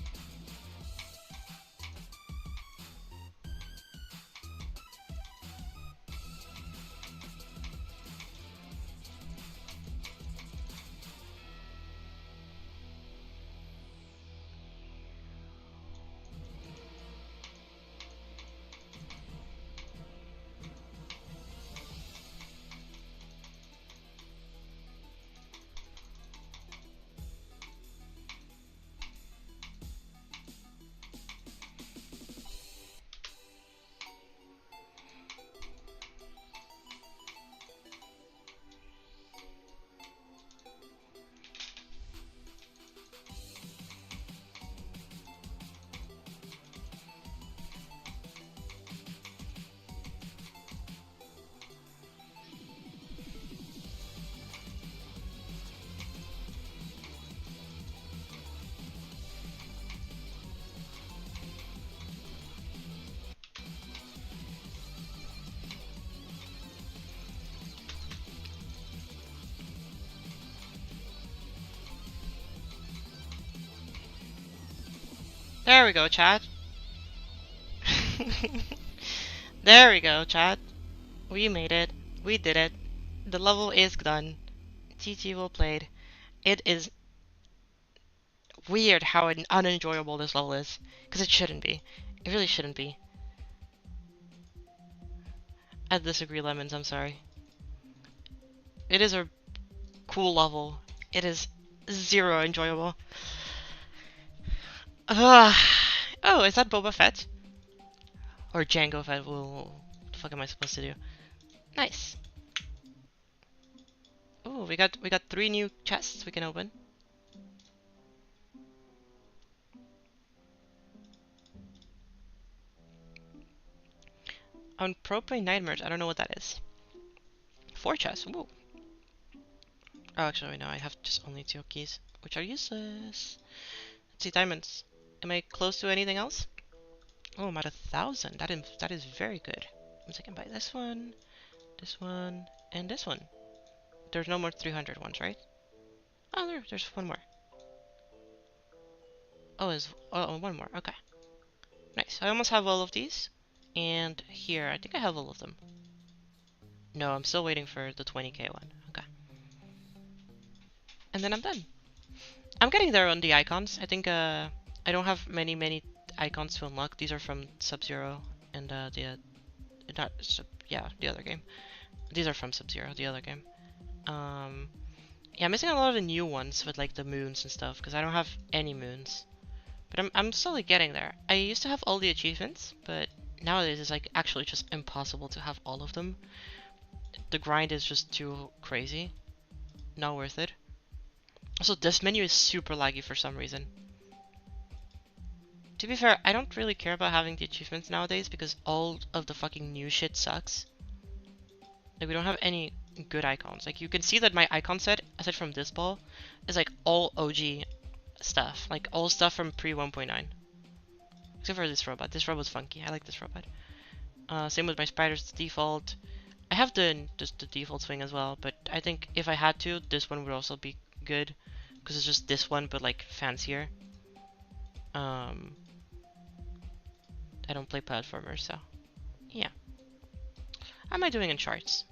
There we go, chat. There we go, chat. We made it. We did it. The level is done. GG, well played. It is weird how unenjoyable this level is. Because it shouldn't be. It really shouldn't be. I disagree, Lemons, I'm sorry. It is a cool level. It is zero enjoyable. Oh, is that Boba Fett? Or Jango Fett? What the fuck am I supposed to do? Nice. Oh, we got 3 new chests we can open. On Propane Nightmares, I don't know what that is. 4 chests. Woo. Oh, actually, no, I have just only 2 keys, which are useless. Let's see, diamonds. Am I close to anything else? Oh, I'm at 1,000. That is very good. Once I can buy this one, and this one. There's no more 300 ones, right? Oh, there's one more. Oh, one more. Okay. Nice. I almost have all of these. And here, I think I have all of them. No, I'm still waiting for the 20k one. Okay. And then I'm done. I'm getting there on the icons. I think I don't have many icons to unlock. These are from Sub-Zero and the other game. These are from Sub-Zero, the other game. Yeah, I'm missing a lot of the new ones with like the moons and stuff because I don't have any moons. But I'm slowly getting there. I used to have all the achievements, but nowadays it's like actually just impossible to have all of them. The grind is just too crazy. Not worth it. Also, this menu is super laggy for some reason. To be fair, I don't really care about having the achievements nowadays because all of the fucking new shit sucks. Like, we don't have any good icons. Like, you can see that my icon set, aside from this ball, is like all OG stuff. Like, all stuff from pre 1.9. Except for this robot. This robot's funky. I like this robot. Same with my spiders default. I have just the default swing as well, but I think if I had to, this one would also be good. Because it's just this one, but like fancier. Um, I don't play platformers, so yeah. How am I doing in charts?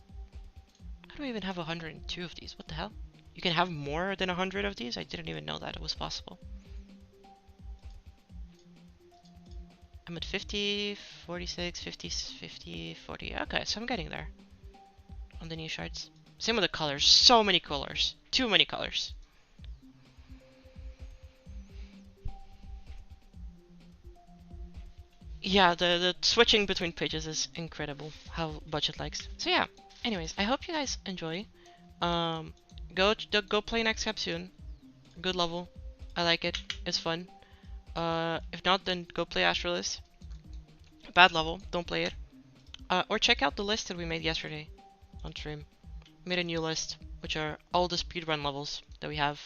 I don't even have 102 of these. What the hell? You can have more than 100 of these? I didn't even know that it was possible. I'm at 50, 46, 50, 50, 40. Okay, so I'm getting there on the new charts. Same with the colors. So many colors. Too many colors. Yeah, the switching between pages is incredible. How much it likes. So yeah. Anyways, I hope you guys enjoy. Um, go play next cap soon. Good level. I like it. It's fun. If not, then go play Astralis. Bad level. Don't play it. Or check out the list that we made yesterday on stream. Made a new list, which are all the speedrun levels that we have.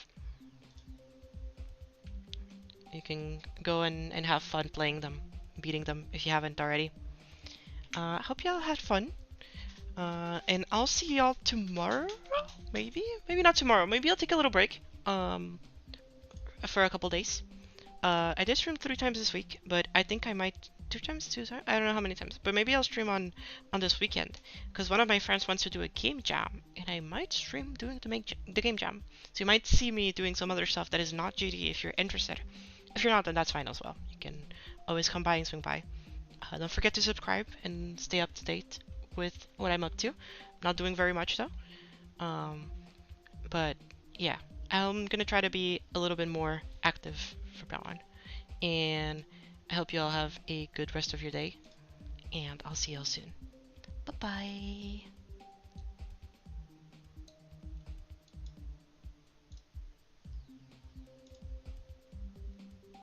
You can go and have fun playing them, beating them if you haven't already. I hope y'all had fun. And I'll see y'all tomorrow, maybe? Maybe not tomorrow. Maybe I'll take a little break for a couple days. I did stream 3 times this week, but I think I might 2 times, 2 times? I don't know how many times, but maybe I'll stream on this weekend, because one of my friends wants to do a game jam, and I might stream doing the game jam. So you might see me doing some other stuff that is not GD if you're interested. If you're not, then that's fine as well. You can always come by and swing by. Don't forget to subscribe and stay up to date with what I'm up to. Not doing very much though. But yeah, I'm gonna try to be a little bit more active from now on. And I hope you all have a good rest of your day. And I'll see y'all soon. Bye bye.